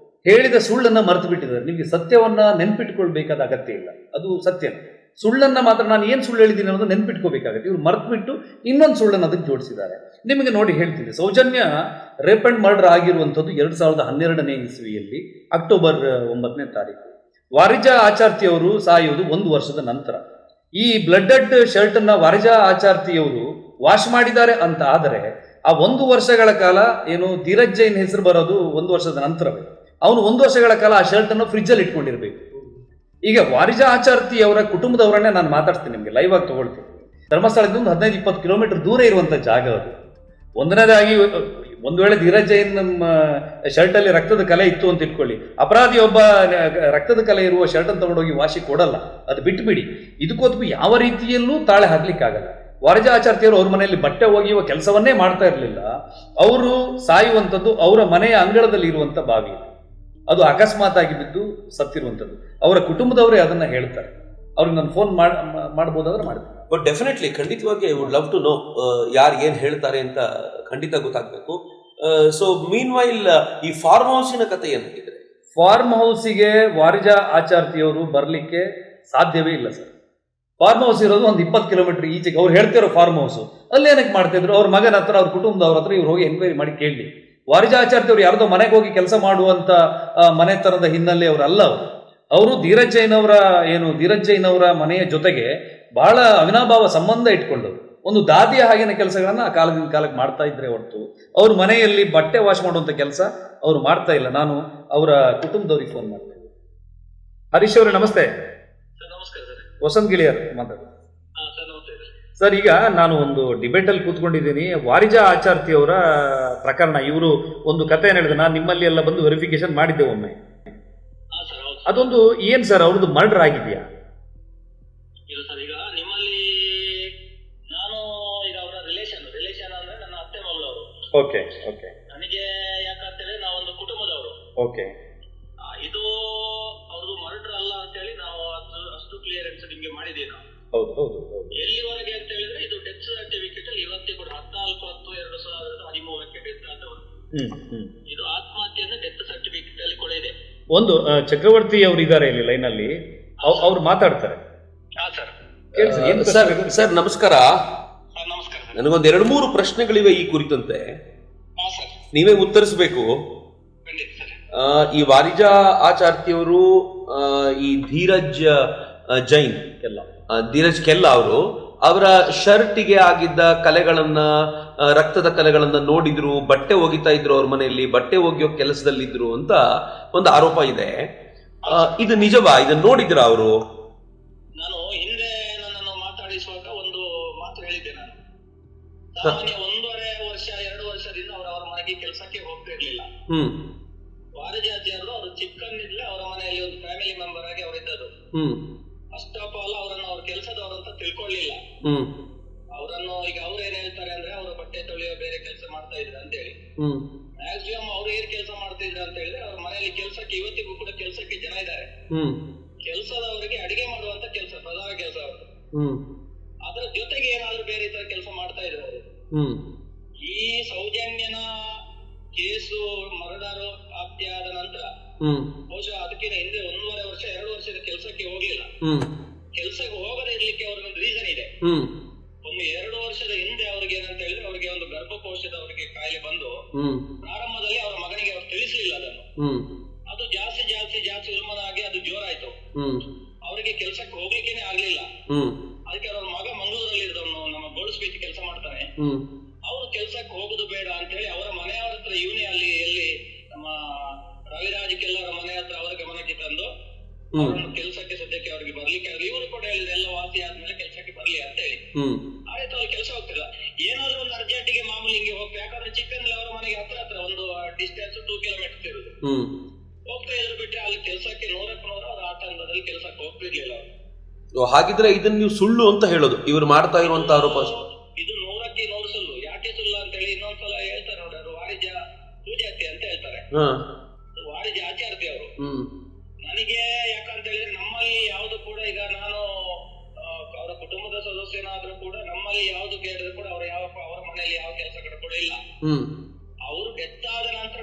ಹೇಳಿದ ಸುಳ್ಳನ್ನ ಮರೆತು ಬಿಟ್ಟಿದ್ದಾರೆ. ನಿಮಗೆ ಸತ್ಯವನ್ನ ನೆನ್ಪಿಟ್ಕೊಳ್ಬೇಕಾದ ಅಗತ್ಯ ಇಲ್ಲ, ಅದು ಸತ್ಯ. ಸುಳ್ಳನ್ನ ಮಾತ್ರ ನಾನು ಏನು ಸುಳ್ಳು ಹೇಳಿದ್ದೀನಿ ಅನ್ನೋದು ನೆನ್ಪಿಟ್ಕೋಬೇಕಾಗತ್ತೆ. ಇವ್ರು ಮರೆತು ಬಿಟ್ಟು ಇನ್ನೊಂದು ಸುಳ್ಳನ್ನು ಅದಕ್ಕೆ ಜೋಡಿಸಿದ್ದಾರೆ. ನಿಮಗೆ ನೋಡಿ ಹೇಳ್ತೀನಿ, ಸೌಜನ್ಯ ರೇಪ್ ಅಂಡ್ ಮರ್ಡರ್ ಆಗಿರುವಂಥದ್ದು 2012ನೇ ಇಸ್ವಿಯಲ್ಲಿ ಅಕ್ಟೋಬರ್ 9ನೇ ತಾರೀಕು. ವಾರಿಜಾ ಆಚಾರ್ತಿಯವರು ಸಾಯುವುದು 1 ವರ್ಷದ ನಂತರ. ಈ ಬ್ಲಡ್ಡೆಡ್ ಶರ್ಟ್ ಅನ್ನ ವಾರಿಜಾ ಆಚಾರ್ತಿಯವರು ವಾಶ್ ಮಾಡಿದ್ದಾರೆ ಅಂತ ಆದರೆ ಆ 1 ವರ್ಷಗಳ ಕಾಲ ಧೀರಜ್ ಜೈನ್ ಹೆಸರು ಬರೋದು 1 ವರ್ಷದ ನಂತರವೇ. ಅವನು 1 ವರ್ಷಗಳ ಕಾಲ ಆ ಶರ್ಟ್ ಅನ್ನು ಫ್ರಿಜ್ ಅಲ್ಲಿ ಇಟ್ಕೊಂಡಿರ್ಬೇಕು. ಈಗ ವಾರಿಜಾ ಆಚಾರ್ತಿ ಅವರ ಕುಟುಂಬದವರನ್ನೇ ನಾನು ಮಾತಾಡ್ತೀನಿ, ನಿಮಗೆ ಲೈವ್ ಆಗಿ ತಗೊಳ್ತೀನಿ. ಧರ್ಮಸ್ಥಳದಿಂದ 15-20 ಕಿಲೋಮೀಟರ್ ದೂರ ಇರುವಂತ ಜಾಗ ಅದು. ಒಂದನೇದಾಗಿ, ಒಂದು ವೇಳೆ ಧೀರಜ್ ಜೈನ್ ಶರ್ಟ್ ಅಲ್ಲಿ ರಕ್ತದ ಕಲೆ ಇತ್ತು ಅಂತ ಇಟ್ಕೊಳ್ಳಿ, ಅಪರಾಧಿ ಒಬ್ಬ ರಕ್ತದ ಕಲೆ ಇರುವ ಶರ್ಟ್ ಅನ್ನು ತಗೊಂಡೋಗಿ ವಾಶಿ ಕೊಡಲ್ಲ, ಅದು ಬಿಟ್ಬಿಡಿ. ಇದಕ್ಕೋದ್ಬಿ ಯಾವ ರೀತಿಯಲ್ಲೂ ತಾಳೆ ಹಾಕ್ಲಿಕ್ಕಾಗಲ್ಲ. ವಾರಿಜಾ ಆಚಾರ್ತಿಯವರು ಅವ್ರ ಮನೆಯಲ್ಲಿ ಬಟ್ಟೆ ಒಗೆಯುವ ಕೆಲಸವನ್ನೇ ಮಾಡ್ತಾ ಇರಲಿಲ್ಲ. ಅವರು ಸಾಯುವಂಥದ್ದು ಅವರ ಮನೆಯ ಅಂಗಳದಲ್ಲಿ ಇರುವಂತ ಬಾವಿ, ಅದು ಅಕಸ್ಮಾತ್ ಆಗಿ ಬಿದ್ದು ಸತ್ತಿರುವಂಥದ್ದು. ಅವರ ಕುಟುಂಬದವರೇ ಅದನ್ನ ಹೇಳ್ತಾರೆ. ಅವ್ರಿಗೆ ನಾನು ಫೋನ್ ಮಾಡ್ಬೋದಾದ್ರೆ ಮಾಡ್ತೀನಿ. ಬಟ್ ಡೆಫಿನೆಟ್ಲಿ ಖಂಡಿತವಾಗಿ I would love to know ಯಾರು ಏನು ಹೇಳ್ತಾರೆ ಅಂತ ಖಂಡಿತ ಗೊತ್ತಾಗಬೇಕು. ಸೊ ಮೀನ್ ವೈಲ್ ಈ ಫಾರ್ಮ್ ಹೌಸಿನ ಕತೆ ಏನಾಗಿದೆ? ಫಾರ್ಮ್ ಹೌಸಿಗೆ ವಾರಿಜಾ ಆಚಾರ್ತಿಯವರು ಬರಲಿಕ್ಕೆ ಸಾಧ್ಯವೇ ಇಲ್ಲ ಸರ್. ಫಾರ್ಮ್ ಹೌಸ್ ಇರೋದು ಒಂದು 20 ಕಿಲೋಮೀಟರ್ ಈಚೆಗೆ. ಅವ್ರು ಹೇಳ್ತಿರೋ ಫಾರ್ಮ್ ಹೌಸ್ ಅಲ್ಲಿ ಏನಕ್ಕೆ ಮಾಡ್ತಿದ್ರು, ಅವ್ರ ಮಗನ ಹತ್ರ, ಅವ್ರ ಕುಟುಂಬದವ್ರ ಹತ್ರ ಇವ್ರು ಹೋಗಿ ಎನ್ಕ್ವೈರಿ ಮಾಡಿ ಕೇಳಲಿ. ವಾರಿಜಾ ಆಚಾರ್ತಿ ಅವರು ಯಾರ್ದೋ ಮನೆಗೆ ಹೋಗಿ ಕೆಲಸ ಮಾಡುವಂತ ಮನೆತನದ ಹಿನ್ನೆಲೆ ಅವರಲ್ಲ. ಅವರು ಧೀರಜ್ ಜೈನ್ ಅವರ ಮನೆಯ ಜೊತೆಗೆ ಬಹಳ ಅವಿನಾಭಾವ ಸಂಬಂಧ ಇಟ್ಕೊಂಡರು. ಒಂದು ದಾದಿಯ ಹಾಗೇನ ಕೆಲಸಗಳನ್ನ ಆ ಕಾಲದಿಂದ ಕಾಲಕ್ಕೆ ಮಾಡ್ತಾ ಇದ್ರೆ ಹೊರತು ಅವ್ರ ಮನೆಯಲ್ಲಿ ಬಟ್ಟೆ ವಾಶ್ ಮಾಡುವಂತ ಕೆಲಸ ಅವ್ರು ಮಾಡ್ತಾ ಇಲ್ಲ. ನಾನು ಅವರ ಕುಟುಂಬದವ್ರಿಗೆ ಫೋನ್ ಮಾಡ್ತೇನೆ. ಹರೀಶ್ ಅವರೇ ನಮಸ್ತೆ. ವಸಂತ್ ಗಿಳಿಯರ್ ಮಾತಾಡ ಸರ್. ಈಗ ನಾನು ಒಂದು ಡಿಬೇಟ್ ಅಲ್ಲಿ ಕೂತ್ಕೊಂಡಿದ್ದೀನಿ. ವಾರಿಜಾ ಆಚಾರ್ತಿ ಅವರ ಪ್ರಕರಣ, ಇವರು ಒಂದು ಕಥೆ ಹೇಳಿದೆ, ನಾನು ನಿಮ್ಮಲ್ಲಿ ಎಲ್ಲ ಬಂದು ವೆರಿಫಿಕೇಶನ್ ಮಾಡಿದ್ದೆ ಒಮ್ಮೆ. ಅದೊಂದು ಏನ್ ಸರ್ ಅವ್ರದ್ದು ಮರ್ಡರ್ ಆಗಿದೆಯಾ? ಇಲ್ಲ ಸರ್, ಈಗ ನಿಮ್ಮಲ್ಲಿ ನಾನು ಈಗ ಅವರ ರಿಲೇಷನ್ ಅಂದ್ರೆ ನನ್ನ ಅತ್ತೆ ಮಗಳವರು. Okay okay. ನನಗೆ ಯಾಕಂತೇಳಿ ನಾವೊಂದು ಕುಟುಂಬದವರು. ಓಕೆ. ಇದು ಅವ್ರದ್ದು ಮರ್ಡರ್ ಅಲ್ಲ ಅಂತ ಹೇಳಿ ನಾವು ಅಷ್ಟು ಕ್ಲಿಯರೆನ್ಸ್ ನಿಮ್ಗೆ ಮಾಡಿದ್ದೀವಿ ನಾವು. ಹೌದು ಹೌದು ಹೌದು. ಎಲ್ಲಿವರೆಗೆ ಅಂತ ಹೇಳಿದ್ರೆ ಇದು ಡೆತ್ ಸರ್ಟಿಫಿಕೇಟ್ ಅಲ್ಲಿ ಇವತ್ತಿಗೆ ಕೂಡ 14/10/2013 ಡೆತ್ ಆದವರು. ಇದು ಆತ್ಮಹತ್ಯೆಯನ್ನು ಡೆತ್ ಸರ್ಟಿಫಿಕೇಟ್ ಅಲ್ಲಿ ಕೂಡ ಇದೆ. ಒಂದು ಚಕ್ರವರ್ತಿ ಅವರು ಇದ್ದಾರೆ ಇಲ್ಲಿ ಲೈನ್ ಅಲ್ಲಿ, ಅವ್ರು ಮಾತಾಡ್ತಾರೆ. ಸರ್ ನಮಸ್ಕಾರ. ನಮಸ್ಕಾರ. ನನಗೊಂದು 2-3 ಪ್ರಶ್ನೆಗಳಿವೆ ಈ ಕುರಿತಂತೆ, ನೀವೇ ಉತ್ತರಿಸಬೇಕು. ಈ ವಾರಿಜಾ ಆಚಾರ್ತಿಯವರು ಈ ಧೀರಜ್ ಕೆಲ್ಲ ಅವರು ಅವರ ಶರ್ಟಿಗೆ ಆಗಿದ್ದ ಕಲೆಗಳನ್ನ, ರಕ್ತದ ಕಲೆಗಳನ್ನ ನೋಡಿದ್ರು, ಬಟ್ಟೆ ಒಗಿತಾ ಇದ್ರು, ಅವ್ರ ಮನೆಯಲ್ಲಿ ಬಟ್ಟೆ ಒಗೆಯೋ ಕೆಲಸದಲ್ಲಿದ್ರು ಅಂತ ಒಂದು ಆರೋಪ ಇದೆ. ಇದು ನಿಜವಾ? ಇದನ್ನ ನೋಡಿದ್ರ ಅವರು? ನಾನು ಹಿಂದೆ ನನ್ನನ್ನು ಮಾತಾಡಿಸುವಾಗ ಒಂದು ಮಾತು ಹೇಳಿದ್ದೆ. ನಾನು ಸಾಮಾನ್ಯ 1.5 ವರ್ಷ 2 ವರ್ಷದಿಂದ ಅವರ ಮನೆಗೆ ಕೆಲಸಕ್ಕೆ ಹೋಗ್ತಾ ಇರ್ಲಿಲ್ಲ. ವಾರಿಜಾತಿಯವರು ಅವರು ಚಿಕ್ಕಂದಿದ್ಲೆ ಅವರ ಮನೆಯಲ್ಲಿ ಒಂದು ಫ್ಯಾಮಿಲಿ ಮೆಂಬರ್ ಆಗಿ ಅವರಿದ್ದರು. ಫಸ್ಟ್ ಆಫ್ ಆಲ್ ಅವರನ್ನು ಅವ್ರ ಕೆಲಸದವರು ಅಂತ ತಿಳ್ಕೊಳ್ಳಿಲ್ಲ. ಅವರನ್ನು ಈಗ ಅವ್ರು ಏನ್ ಹೇಳ್ತಾರೆ ಅಂದ್ರೆ ಅವರು ಬಟ್ಟೆ ತೊಳೆಯೋ ಬೇರೆ ಕೆಲಸ ಮಾಡ್ತಾ ಇದ್ರು ಅಂತ ಹೇಳಿ. ಮ್ಯಾಕ್ಸಿಮಮ್ ಅವ್ರು ಏನ್ ಕೆಲಸ ಮಾಡ್ತಾ ಇದ್ರು ಅಂತ ಹೇಳಿದ್ರೆ ಅವ್ರ ಮನೆಯಲ್ಲಿ ಕೆಲಸಕ್ಕೆ ಇವತ್ತಿಗೂ ಕೂಡ ಕೆಲಸಕ್ಕೆ ಜನ ಇದ್ದಾರೆ. ಕೆಲಸದವರಿಗೆ ಅಡಿಗೆ ಮಾಡುವಂತ ಕೆಲಸ ಪ್ರಧಾನ ಕೆಲಸ ಅವರು. ಅದರ ಜೊತೆಗೆ ಏನಾದ್ರು ಬೇರೆ ತರ ಕೆಲಸ ಮಾಡ್ತಾ ಇದ್ರು ಅವರು. ಈ ಸೌಜನ್ಯನ ಕೇಸು ಮರ್ಡರ್ ಆದ ನಂತರ ಬಹುಶಃ ಅದಕ್ಕಿಂತ ಹಿಂದೆ 1.5 ವರ್ಷ 2 ವರ್ಷದ ಕೆಲಸಕ್ಕೆ ಹೋಗ್ಲಿಲ್ಲ. ಕೆಲಸಕ್ಕೆ ಹೋಗದೇ ಇರ್ಲಿಕ್ಕೆ ಅವ್ರಿಗೊಂದು ರೀಸನ್ ಇದೆ. ಒಂದು 2 ವರ್ಷದ ಹಿಂದೆ ಅವ್ರಿಗೆ ಏನಂತ ಹೇಳಿದ್ರೆ ಅವರಿಗೆ ಒಂದು ಗರ್ಭಕೋಶದ ಅವರಿಗೆ ಕಾಯಿಲೆ ಬಂದು ಪ್ರಾರಂಭದಲ್ಲಿ ಅವರ ಮಗನಿಗೆ ಅವ್ರು ತಿಳಿಸಲಿಲ್ಲ ಅದನ್ನು. ಅದು ಜಾಸ್ತಿ ಉಲ್ಮನ ಆಗಿ ಅದು ಜೋರಾಯ್ತು. ಅವರಿಗೆ ಕೆಲಸಕ್ಕೆ ಹೋಗ್ಲಿಕ್ಕೇನೆ ಆಗ್ಲಿಲ್ಲ. ಅದಕ್ಕೆ ಅವ್ರ ಮಗ ಮಂಗಳೂರಲ್ಲಿ ಇರೋನು ನಮ್ಮ ಗೋಲ್ಡ್ ಸ್ಪೀಚ್ ಕೆಲಸ ಮಾಡ್ತಾನೆ. ಅವರು ಕೆಲಸಕ್ಕೆ ಹೋಗುದು ಬೇಡ ಅಂತ ಹೇಳಿ ಅವರ ಮನೆಯವರ ಹತ್ರ ಇವನೇ ಅಲ್ಲಿ ಎಲ್ಲಿ ನಮ್ಮ ರವಿರಾಜ್ ಕೆಲ್ಲರ ಮನೆ ಹತ್ರ ಅವರ ಗಮನಕ್ಕೆ ತಂದು ಅವರನ್ನು ಕೆಲಸಕ್ಕೆ ಸದ್ಯಕ್ಕೆ ಅವ್ರಿಗೆ ಬರ್ಲಿಕ್ಕೆ ಇವರು ಕೂಡ ಹೇಳಿದ್ರೆ ಎಲ್ಲ ವಾಸಿ ಆದ್ಮೇಲೆ ಕೆಲಸಕ್ಕೆ ಬರ್ಲಿ ಅಂತ ಹೇಳಿ. ಆಯ್ತು, ಅವ್ರಿಗೆ ಕೆಲಸ ಹೋಗ್ತಿಲ್ಲ. ಏನಾದ್ರೂ ಒಂದು ಅರ್ಜೆಂಟಿಗೆ ಮಾಮೂಲಿ ಹಿಂಗೆ ಹೋಗ್ತಾ, ಯಾಕಂದ್ರೆ ಚಿಕ್ಕಂದ್ರೆ ಅವರ ಮನೆಗೆ ಹತ್ರ ಒಂದು ಡಿಸ್ಟೆನ್ಸ್ 2 ಕಿಲೋಮೀಟರ್ ಇರುದು. ಹೋಗ್ತಾ ಇದ್ರು ಬಿಟ್ರೆ ಅಲ್ಲಿ ಕೆಲಸಕ್ಕೆ 100ಕ್ಕೆ 100 ಅವ್ರು ಆ ತಂಡದಲ್ಲಿ ಕೆಲಸಕ್ಕೆ ಹೋಗ್ತಿರ್ಲಿಲ್ಲ ಅವರು. ಹಾಗಿದ್ರೆ ಇದನ್ನ ನೀವು ಸುಳ್ಳು ಅಂತ ಹೇಳೋದು, ಇವರು ಮಾಡ್ತಾ ಇರುವಂತ ಆರೋಪ? ಇದು 100ಕ್ಕೆ 100 ಸುಳ್ಳು. ಯಾಕೆ ಸುಳ್ಳು ಅಂತ ಹೇಳಿ ಇನ್ನೊಂದ್ಸಲ ಹೇಳ್ತಾರೆ ನೋಡಿ, ಅವರು ವಾರಿಜಾ ಪೂಜಾತಿ ಅಂತ ಹೇಳ್ತಾರೆ. ವಾರಿಜಾ ಆಚಾರ್ತಿ ಅವರು. ನನಗೆ ಯಾಕಂತ ಹೇಳಿದ್ರೆ ನಮ್ಮಲ್ಲಿ ಯಾವ್ದು ಕೂಡ ಈಗ ನಾನು ಅವರ ಕುಟುಂಬದ ಸದಸ್ಯನಾದ್ರೂ ಕೂಡ ನಮ್ಮಲ್ಲಿ ಯಾವ್ದು ಕೇಳಿದ್ರು ಕೂಡ ಅವರ ಮನೆಯಲ್ಲಿ ಯಾವ ಕೆಲಸ ಕೂಡ ಇಲ್ಲ. ಅವರು ಡೆತ್ ಆದ ನಂತರ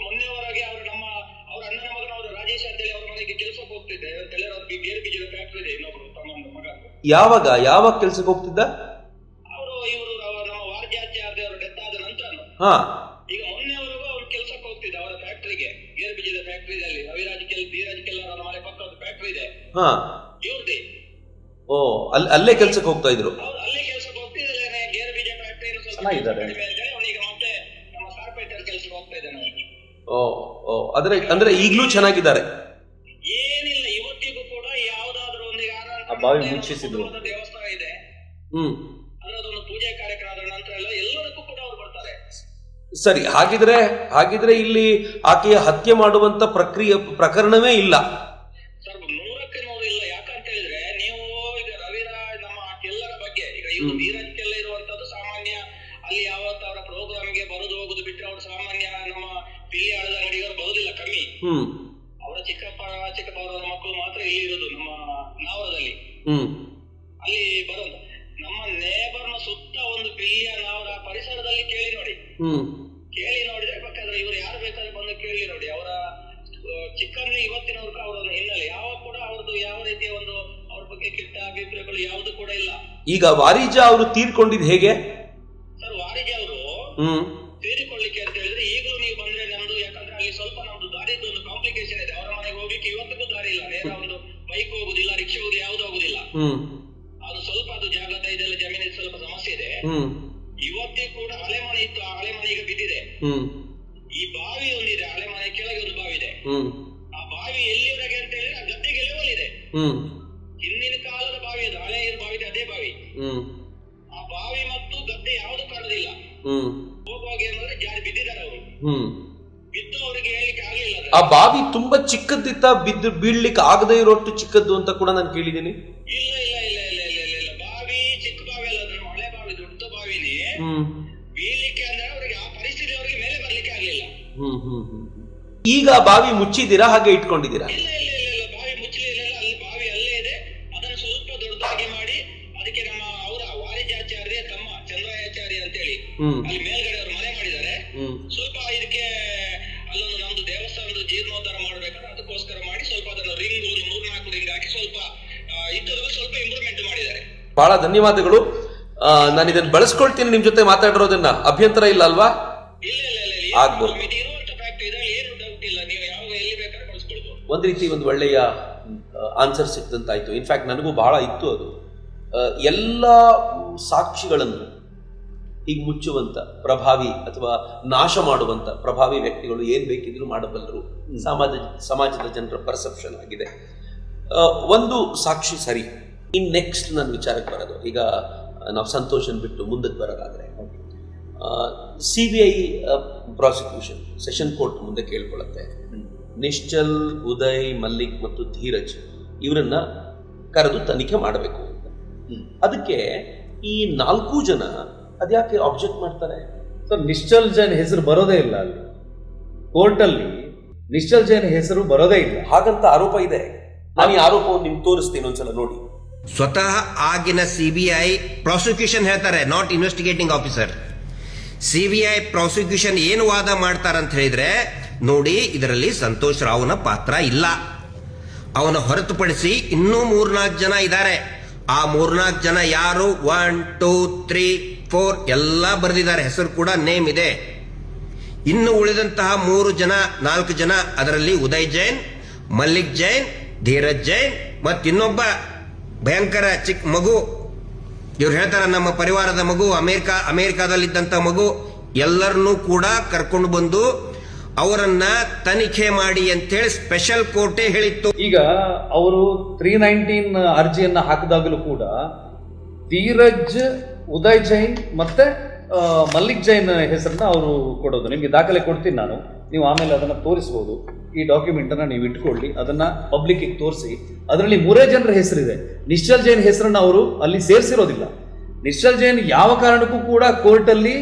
ಮೊನ್ನೆವರೆಗೆ ಅವರು ಅವ್ರ ಅಣ್ಣನ ಮಗನವರು ರಾಜೇಶ್ ಅಂತ ಹೇಳಿ ಅವ್ರ ಮನೆಗೆ ಕೆಲಸಕ್ಕೆ ಹೋಗ್ತಿದ್ದೆ ಅಂತ ಹೇಳಿ ಅವ್ರ ಗೇರ್ ಬೀಜದ ಫ್ಯಾಕ್ಟರಿ ಇದೆ ಇನ್ನೊಬ್ರು ತಮ್ಮ ಮಗ. ಯಾವಾಗ ಕೆಲಸಕ್ಕೆ ಹೋಗ್ತಿದ್ದ ಇವರು ನಮ್ಮ ವಾರಜಾತಿ ಅವರು ಡೆತ್ ಆದ ನಂತರ ಈಗ ಮೊನ್ನೆವರೆಗೂ ಅವ್ರು ಕೆಲಸಕ್ಕೆ ಹೋಗ್ತಿದ್ದ ಅವರ ಫ್ಯಾಕ್ಟರಿಗೆ, ಗೇರ್ ಬೀಜದ ಫ್ಯಾಕ್ಟರಿಯಲ್ಲಿ. ಧೀರಜ್ ಕೆಲ್ಲರ ಮನೆ ಪಕ್ಕ ಒಂದು ಫ್ಯಾಕ್ಟರಿ ಇದೆ ಇವ್ರದೇ. ಅಲ್ಲೇ ಕೆಲಸಕ್ಕೆ ಹೋಗ್ತಾ ಇದ್ರು. ಅಲ್ಲೇ ಕೆಲಸಕ್ಕೆ ಹೋಗ್ತಿದ್ದಾನೆ. ಗೇರ್ ಬೀಜ ಫ್ಯಾಕ್ಟರಿ ಅವನಿಗೆ ಮತ್ತೆ ನಮ್ಮ ಕಾರ್ಪೆಂಟರ್ ಕೆಲಸಕ್ಕೆ ಹೋಗ್ತಾ ಇದ್ದಾನೆ. ಅಂದ್ರೆ ಈಗಲೂ ಚೆನ್ನಾಗಿದ್ದಾರೆ? ಏನಿಲ್ಲ, ಇವತ್ತಿಗೂ ಕೂಡ ಯಾವ್ದಾದ್ರು ಒಂದು ದೇವಸ್ಥಾನ ಇದೆ, ಅದರದೊಂದು ಪೂಜೆ ಕಾರ್ಯಕ್ರಮ ಆದ ನಂತರ ಎಲ್ಲದಕ್ಕೂ ಕೂಡ ಅವ್ರು ಬರ್ತಾರೆ. ಸರಿ, ಹಾಗಿದ್ರೆ ಇಲ್ಲಿ ಆಕೆಯ ಹತ್ಯೆ ಮಾಡುವಂತ ಪ್ರಕರಣವೇ ಇಲ್ಲ ಸರ್. 100ಕ್ಕೆ 100 ಇಲ್ಲ. ಯಾಕಂತ ಹೇಳಿದ್ರೆ ನೀವು ಈಗ ರವಿರಾಜ್ ನಮ್ಮ ಕೆಲ್ಲರ ಬಗ್ಗೆ, ಈಗ ಇವರು ಧೀರಜ್ ಕೆಲ್ಲ ಇರುವಂತದ್ದು ಸಾಮಾನ್ಯ ಅಲ್ಲಿ ಯಾವತ್ತು ಅವರ ಪ್ರೋಗ್ರಾಮ್ಗೆ ಬರುದು ಹೋಗುದು ಬಿಟ್ಟರೆ ಅವ್ರು ಸಾಮಾನ್ಯ ನಮ್ಮ ಬಿಳಿಯಾಳದ ಅಂಗಡಿಗರು ಬರುದಿಲ್ಲ, ಕಮ್ಮಿ. ಅವರ ಚಿಕ್ಕಪ್ಪವರ ಮಕ್ಕಳು ಮಾತ್ರ ಇಲ್ಲಿ ಇರುದು ನಮ್ಮ ನಾವರದಲ್ಲಿ, ಅಲ್ಲಿ ಬರುವಂತ. ಕೇಳಿ ನೋಡಿದ್ರೆ ಬೇಕಾದ್ರೆ ಇವರು ಯಾರು ಬೇಕಾದ್ರೆ ಬಂದು ಕೇಳಿ ನೋಡಿ. ಅವರ ಚಿಕ್ಕಂದ್ರೆ ಇವತ್ತಿನವರೆಗೂ ಅವರ ಹಿನ್ನೆಲೆ ಯಾವ ಕೂಡ ಅವ್ರದ್ದು ಯಾವ ರೀತಿಯ ಒಂದು ಅವ್ರ ಬಗ್ಗೆ ಕೆಟ್ಟ ಅಭಿಪ್ರಾಯಗಳು ಯಾವುದು ಕೂಡ ಇಲ್ಲ. ಈಗ ವಾರಿಜಾ ಅವರು ತೀರ್ಕೊಂಡಿದ್ದು ಹೇಗೆ ಸರ್? ವಾರಿಜಾ ಅವರು ತೀರಿಕೊಳ್ಳಿಕ್ಕೆ ಅಂತ ಹೇಳಿದ್ರೆ ಈಗಲೂ ನೀವು ಬಂದ್ರೆ ನಮ್ದು, ಯಾಕಂದ್ರೆ ಅಲ್ಲಿ ಸ್ವಲ್ಪ ನಮ್ದು ದಾರಿದ್ದು ಒಂದು ಕಾಂಪ್ಲಿಕೇಶನ್ ಇದೆ. ಅವರ ಮನೆಗೆ ಹೋಗ್ಲಿಕ್ಕೆ ಇವತ್ತಿಗೂ ದಾರಿ ಇಲ್ಲ. ನೇರ ಒಂದು ಬೈಕ್ ಹೋಗುದಿಲ್ಲ, ರಿಕ್ಷಾ ಹೋಗುದು, ಯಾವ್ದು ಆಗುದಿಲ್ಲ. ಅದು ಸ್ವಲ್ಪ ಅದು ಜಾಗೃತ ಇದೆಲ್ಲ, ಜಮೀನಿಗೆ ಸ್ವಲ್ಪ ಸಮಸ್ಯೆ ಇದೆ. ಇವತ್ತಿಗೂ ಕೂಡ ಹಳೆ ಮನೆ ಇತ್ತು, ಆ ಹಳೆ ಮನೆ ಈಗ ಬಿದ್ದಿದೆ. ಈ ಬಾವಿ ಒಂದಿದೆ, ಹಳೆ ಮನೆ ಕೆಳಗೆ ಒಂದು ಬಾವಿ ಇದೆ. ಆ ಬಾವಿ ಎಲ್ಲಿವರೆಗೆ ಅಂತ ಹೇಳಿದ್ರೆ ಆ ಗದ್ದೆಗೆ ಲೆವೆಲ್ ಇದೆ. ಹಿಂದಿನ ಕಾಲದ ಬಾವಿ ಅದು, ಹಳೆ ಬಾವಿ ಇದೆ, ಅದೇ ಬಾವಿ. ಆ ಬಾವಿ ಮತ್ತು ಗದ್ದೆ ಯಾವುದು ಕಾಣೋದಿಲ್ಲ. ಹೋಗುವಾಗ ಏನಂದ್ರೆ ಜಾರಿ ಬಿದ್ದಿದ್ದಾರೆ ಅವರು. ಬಿದ್ದು ಅವರಿಗೆ ಹೇಳಿಕ್ಕೆ ಆಗ್ಲಿಲ್ಲ. ಆ ಬಾವಿ ತುಂಬಾ ಚಿಕ್ಕದಿತ್ತ, ಬೀಳ್ಲಿಕ್ಕೆ ಆಗದೆ ಇರೋಷ್ಟು ಚಿಕ್ಕದ್ದು ಅಂತ ಕೂಡ ನಾನು ಕೇಳಿದ್ದೀನಿ. ಇಲ್ಲ ಇಲ್ಲ ಇಲ್ಲ ಇಲ್ಲ ಇಲ್ಲ ಇಲ್ಲ ಇಲ್ಲ, ಬಾವಿ ಚಿಕ್ಕ ಬಾವಿ ಅಲ್ಲ, ಅದ್ರ ಹಳೆ ಬಾವಿ, ದೊಡ್ಡ ಬಾವಿನೇ. ಬೀಳ್ಲಿಕ್ಕೆ ಅಂದ್ರೆ ಅವರಿಗೆ ಆ ಪರಿಸ್ಥಿತಿ ಅವರಿಗೆ ಮೇಲೆ ಬರ್ಲಿಕ್ಕೆ ಆಗ್ಲಿಲ್ಲ. ಈಗ ಬಾವಿ ಮುಚ್ಚಿದ್ದೀರಾ, ಹಾಗೆ ಇಟ್ಕೊಂಡಿದ್ದೀರಾ? ಇಲ್ಲ ಇಲ್ಲ ಇಲ್ಲ ಇಲ್ಲ, ಬಾವಿ ಮುಚ್ಚಲಿಲ್ಲ. ಅಲ್ಲಿ ಬಾವಿ ಅಲ್ಲೇ ಇದೆ. ಅದನ್ನು ಸ್ವಲ್ಪ ದೊಡ್ಡದಾಗಿ ಮಾಡಿ ಅದಕ್ಕೆ ನಮ್ಮ ಅವರ ವಾರಿಜಾಚಾರ್ಯ ತಮ್ಮ ಚಂದ್ರಾಯಾಚಾರ್ಯ ಅಂತೇಳಿ ಅಲ್ಲಿ ಮೇಲ್ಗಡೆ ಅವರು ಮನೆ ಮಾಡಿದ್ದಾರೆ. ಸ್ವಲ್ಪ ಇದಕ್ಕೆ ಅಲ್ಲೊಂದು ನಮ್ದು ದೇವಸ್ಥಾನದ ಜೀರ್ಣೋದ್ಧಾರ ಮಾಡ್ಬೇಕಾದ್ರೆ ಅದಕ್ಕೋಸ್ಕರ ಮಾಡಿ ಸ್ವಲ್ಪ ಅದನ್ನು ರಿಂಗ್ ಒಂದು 3-4 ರಿಂಗ್ ಹಾಕಿ ಸ್ವಲ್ಪ ಇದ್ದವರೆಗೂ ಸ್ವಲ್ಪ ಇಂಪ್ರೂವ್ಮೆಂಟ್ ಮಾಡಿದ್ದಾರೆ. ಬಹಳ ಧನ್ಯವಾದಗಳು. ನಾನು ಇದನ್ನ ಬಳಸ್ಕೊಳ್ತೀನಿ, ನಿಮ್ ಜೊತೆ ಮಾತಾಡಿರೋದನ್ನ. ಅಭ್ಯಂತರ ಇಲ್ಲ ಅಲ್ವಾ? ಇಲ್ಲ ಇಲ್ಲ ಇಲ್ಲ ಇಲ್ಲ, ಆಗ್ಬೋದು. ಇರುವಂತ ಫ್ಯಾಕ್ಟ್ ಇದ್ರಲ್ಲಿ ಏನು ಡೌಟ್ ಇಲ್ಲ. ನೀವು ಯಾವಾಗ ಎಲ್ಲಿ ಬೇಕಾದ್ರೆ ಬಳಸ್ಕೊಳ್ಬಹುದು. ಒಂದ್ ರೀತಿ ಒಂದು ಒಳ್ಳೆಯ ಆನ್ಸರ್ ಸಿಕ್ತಂತಾಯ್ತು. ಇನ್ಫ್ಯಾಕ್ಟ್ ನನಗೂ ಬಹಳ ಇತ್ತು ಅದು. ಎಲ್ಲ ಸಾಕ್ಷಿಗಳನ್ನು ಈಗ ಮುಚ್ಚುವಂತ ಪ್ರಭಾವಿ ಅಥವಾ ನಾಶ ಮಾಡುವಂತ ಪ್ರಭಾವಿ ವ್ಯಕ್ತಿಗಳು ಏನ್ ಬೇಕಿದ್ರು ಮಾಡಬಲ್ಲರು. ಸಮಾಜದ ಜನರ ಪರ್ಸೆಪ್ಷನ್ ಆಗಿದೆ. ಒಂದು ಸಾಕ್ಷಿ ಸರಿ. ಇನ್ ನೆಕ್ಸ್ಟ್ ನನ್ನ ವಿಚಾರಕ್ಕೆ ಬರೋದು, ಈಗ ನಾವು ಸಂತೋಷನ್ ಬಿಟ್ಟು ಮುಂದಕ್ಕೆ ಬರೋದಾದ್ರೆ, CBI ಪ್ರಾಸಿಕ್ಯೂಷನ್ ಸೆಷನ್ ಕೋರ್ಟ್ ಮುಂದೆ ಕೇಳ್ಕೊಳ್ಳುತ್ತೆ, ನಿಶ್ಚಲ್, ಉದಯ್, ಮಲ್ಲಿಕ್ ಮತ್ತು ಧೀರಜ್ ಇವರನ್ನ ಕರೆದು ತನಿಖೆ ಮಾಡಬೇಕು ಅಂತ. ಅದಕ್ಕೆ ಈ 4 ಜನ ಅದ್ಯಾಕೆ ಆಬ್ಜೆಕ್ಟ್ ಮಾಡ್ತಾರೆ? ಸರ್, ನಿಶ್ಚಲ್ ಜೈನ್ ಹೆಸರು ಬರೋದೇ ಇಲ್ಲ ಅಲ್ಲಿ ಕೋರ್ಟಲ್ಲಿ. ನಿಶ್ಚಲ್ ಜೈನ್ ಹೆಸರು ಬರೋದೇ ಇಲ್ಲ ಹಾಗಂತ ಆರೋಪ ಇದೆ. ನಾನು ಈ ಆರೋಪವನ್ನು ನಿಮ್ಗೆ ತೋರಿಸ್ತೀನಿ, ಒಂದ್ಸಲ ನೋಡಿ. ಸ್ವತಃ ಆಗಿನ CBI ಪ್ರಾಸಿಕ್ಯೂಷನ್ ಹೇಳ್ತಾರೆ, not investigating officer. CBI prosecution ಏನು ವಾದ ಮಾಡ್ತಾರಂತ ಹೇಳಿದ್ರೆ, ನೋಡಿ ಇದರಲ್ಲಿ ಸಂತೋಷ್ ರಾವ್ನ ಪಾತ್ರ ಇಲ್ಲ, ಅವನ ಹೊರತುಪಡಿಸಿ ಇನ್ನೂ 3-4 ಜನ ಇದ್ದಾರೆ. ಆ 3-4 ಜನ ಯಾರು? 1, 2, 3, 4 ಎಲ್ಲ ಬರೆದಿದ್ದಾರೆ, ಹೆಸರು ಕೂಡ ನೇಮ್ ಇದೆ. ಇನ್ನು ಉಳಿದಂತಹ 4 ಜನ ಅದರಲ್ಲಿ ಉದಯ್ ಜೈನ್, ಮಲ್ಲಿಕ್ ಜೈನ್, ಧೀರಜ್ ಜೈನ್ ಮತ್ತಿನ್ನೊಬ್ಬ ಭಯಂಕರ ಚಿಕ್ಕ ಮಗು. ಇವ್ರು ಹೇಳ್ತಾರೆ ನಮ್ಮ ಪರಿವಾರದ ಮಗು, ಅಮೆರಿಕಾದಲ್ಲಿದ್ದಂತ ಮಗು. ಎಲ್ಲರನ್ನೂ ಕೂಡ ಕರ್ಕೊಂಡು ಬಂದು ಅವರನ್ನ ತನಿಖೆ ಮಾಡಿ ಅಂತೇಳಿ ಸ್ಪೆಷಲ್ ಕೋರ್ಟೇ ಹೇಳಿತ್ತು. ಈಗ ಅವರು 319 ಅರ್ಜಿಯನ್ನ ಹಾಕಿದಾಗಲೂ ಕೂಡ ಧೀರಜ್, ಉದಯ್ ಜೈನ್ ಮತ್ತೆ ಮಲ್ಲಿಕ್ ಜೈನ್ ಹೆಸರನ್ನ ಅವರು ಕೊಡೋದು. ನಿಮ್ಗೆ ದಾಖಲೆ ಕೊಡ್ತೀನಿ ನಾನು, ನೀವು ಆಮೇಲೆ ಅದನ್ನ ತೋರಿಸಬಹುದು. ಈ ಡಾಕ್ಯುಮೆಂಟ್ ಅನ್ನ ನೀವು ಇಟ್ಕೊಳ್ಳಿ, ಅದನ್ನ ಪಬ್ಲಿಕ್ ತೋರಿಸಿ. ಅದರಲ್ಲಿ 3 ಜನರ ಹೆಸರಿದೆ. ನಿಶ್ಚಲ್ ಜೈನ್ ಹೆಸರನ್ನ ಅವರು ಅಲ್ಲಿ ಸೇರಿಸಿರೋದಿಲ್ಲ. ನಿಶ್ಚಲ್ ಜೈನ್ ಯಾವ ಕಾರಣಕ್ಕೂ ಕೂಡ ಕೋರ್ಟ್ ಅಲ್ಲಿ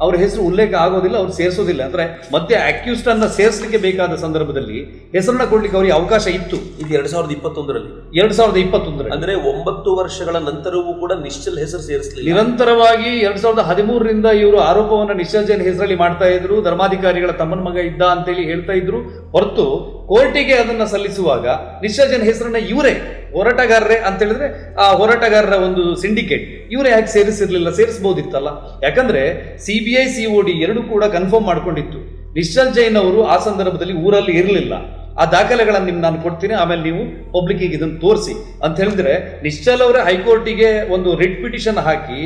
ಅವ್ರ ಹೆಸರು ಉಲ್ಲೇಖ ಆಗೋದಿಲ್ಲ, ಅವ್ರು ಸೇರಿಸೋದಿಲ್ಲ. ಅಂದ್ರೆ ಮತ್ತೆ ಅಕ್ಯೂಸ್ಡ್ ಅನ್ನ ಸೇರಿಸಲಿಕ್ಕೆ ಬೇಕಾದ ಸಂದರ್ಭದಲ್ಲಿ ಹೆಸರನ್ನ ಕೊಡ್ಲಿಕ್ಕೆ ಅವರಿಗೆ ಅವಕಾಶ ಇತ್ತು. ಇದು 2021ರಲ್ಲಿ 2021 ಅಂದ್ರೆ 9 ವರ್ಷಗಳ ನಂತರವೂ ಕೂಡ ನಿಶ್ಚಲ್ ಹೆಸರು ಸೇರಿಸಲಿಲ್ಲ. ನಿರಂತರವಾಗಿ 2013ರಿಂದ ಇವರು ಆರೋಪವನ್ನ ನಿಶ್ಚಲ್ ಜೈನ್ ಹೆಸರಲ್ಲಿ ಮಾಡ್ತಾ ಇದ್ರು. ಧರ್ಮಾಧಿಕಾರಿಗಳ ತಮ್ಮನ ಮಗ ಇದ್ದ ಅಂತೇಳಿ ಹೇಳ್ತಾ ಇದ್ರು. ಹೊರತು ಕೋರ್ಟಿಗೆ ಅದನ್ನ ಸಲ್ಲಿಸುವಾಗ ನಿಶ್ಚಲ್ ಜೈನ್ ಹೆಸರನ್ನ ಇವರೇ ಹೋರಾಟಗಾರರೇ ಅಂತ ಹೇಳಿದ್ರೆ ಆ ಹೋರಾಟಗಾರರ ಒಂದು ಸಿಂಡಿಕೇಟ್ ಇವರೇ ಯಾಕೆ ಸೇರಿಸಿರ್ಲಿಲ್ಲ? ಸೇರಿಸಬಹುದಿತ್ತಲ್ಲ. ಯಾಕಂದ್ರೆ CBI COD 2 ಕೂಡ ಕನ್ಫರ್ಮ್ ಮಾಡ್ಕೊಂಡಿತ್ತು. ನಿಶ್ಚಲ್ ಜೈನ್ ಅವರು ಆ ಸಂದರ್ಭದಲ್ಲಿ ಊರಲ್ಲಿ ಇರಲಿಲ್ಲ. ಆ ದಾಖಲೆಗಳನ್ನು ನಾನು ಕೊಡ್ತೀನಿ, ಆಮೇಲೆ ನೀವು ಪಬ್ಲಿಕ್ ಇದನ್ನು ತೋರಿಸಿ ಅಂತ ಹೇಳಿದ್ರೆ, ನಿಶ್ಚಲ್ ಅವರೇ ಹೈಕೋರ್ಟಿಗೆ ಒಂದು ರಿಟ್ ಪಿಟಿಷನ್ ಹಾಕಿ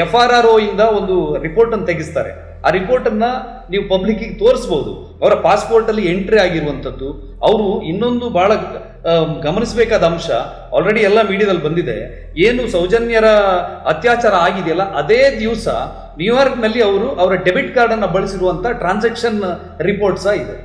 FRRO ಇಂದ ಒಂದು ರಿಪೋರ್ಟ್ ಅನ್ನು ತೆಗಿಸ್ತಾರೆ. ಆ ರಿಪೋರ್ಟ್ ಅನ್ನ ನೀವು ಪಬ್ಲಿಕ್ ತೋರಿಸಬಹುದು. ಅವರ ಪಾಸ್ಪೋರ್ಟ್ ಅಲ್ಲಿ ಎಂಟ್ರಿ ಆಗಿರುವಂತದ್ದು. ಅವರು ಇನ್ನೊಂದು ಬಹಳ ಗಮನಿಸಬೇಕಾದ ಅಂಶ, ಆಲ್ರೆಡಿ ಎಲ್ಲ ಮೀಡಿಯಾದಲ್ಲಿ ಬಂದಿದೆ, ಏನು ಸೌಜನ್ಯರ ಅತ್ಯಾಚಾರ ಆಗಿದೆಯಲ್ಲ ಅದೇ ದಿವಸ ನ್ಯೂಯಾರ್ಕ್ ನಲ್ಲಿ ಅವರು ಅವರ ಡೆಬಿಟ್ ಕಾರ್ಡ್ ಅನ್ನ ಬಳಸಿರುವಂತ ಟ್ರಾನ್ಸಾಕ್ಷನ್ ರಿಪೋರ್ಟ್ಸ್ ಇದೆ.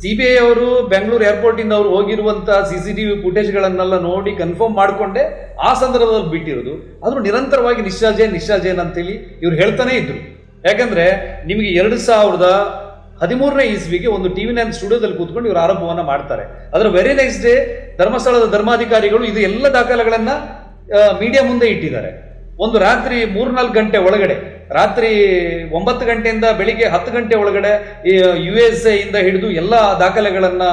CBI ಅವರು ಬೆಂಗಳೂರು ಏರ್ಪೋರ್ಟ್ ಇಂದ ಅವರು ಹೋಗಿರುವಂತ CCTV ಫುಟೇಜ್ಗಳನ್ನೆಲ್ಲ ನೋಡಿ ಕನ್ಫರ್ಮ್ ಮಾಡಿಕೊಂಡೆ ಆ ಸಂದರ್ಭದಲ್ಲಿ ಬಿಟ್ಟಿರೋದು. ಆದ್ರೂ ನಿರಂತರವಾಗಿ ನಿಶ್ಚಲ್ ಜೈನ್ ಅಂತೇಳಿ ಇವ್ರು ಹೇಳ್ತಾನೆ ಇದ್ರು. ಯಾಕಂದ್ರೆ ನಿಮಗೆ 2013ನೇ ಇಸ್ವಿಗೆ ಒಂದು TV9 ಸ್ಟುಡಿಯೋದಲ್ಲಿ ಕೂತ್ಕೊಂಡು ಇವರು ಆರೋಪವನ್ನ ಮಾಡ್ತಾರೆ. ಅದರ ವೆರಿ ನೆಕ್ಸ್ಟ್ ಡೇ ಧರ್ಮಸ್ಥಳದ ಧರ್ಮಾಧಿಕಾರಿಗಳು ಇದು ಎಲ್ಲ ದಾಖಲೆಗಳನ್ನ ಮೀಡಿಯಾ ಮುಂದೆ ಇಟ್ಟಿದ್ದಾರೆ. ಒಂದು ರಾತ್ರಿ 3-4 ಗಂಟೆ ಒಳಗಡೆ, ರಾತ್ರಿ 9 ಗಂಟೆಯಿಂದ ಬೆಳಿಗ್ಗೆ 10 ಗಂಟೆ ಒಳಗಡೆ USA ಇಂದ ಹಿಡಿದು ಎಲ್ಲ ದಾಖಲೆಗಳನ್ನ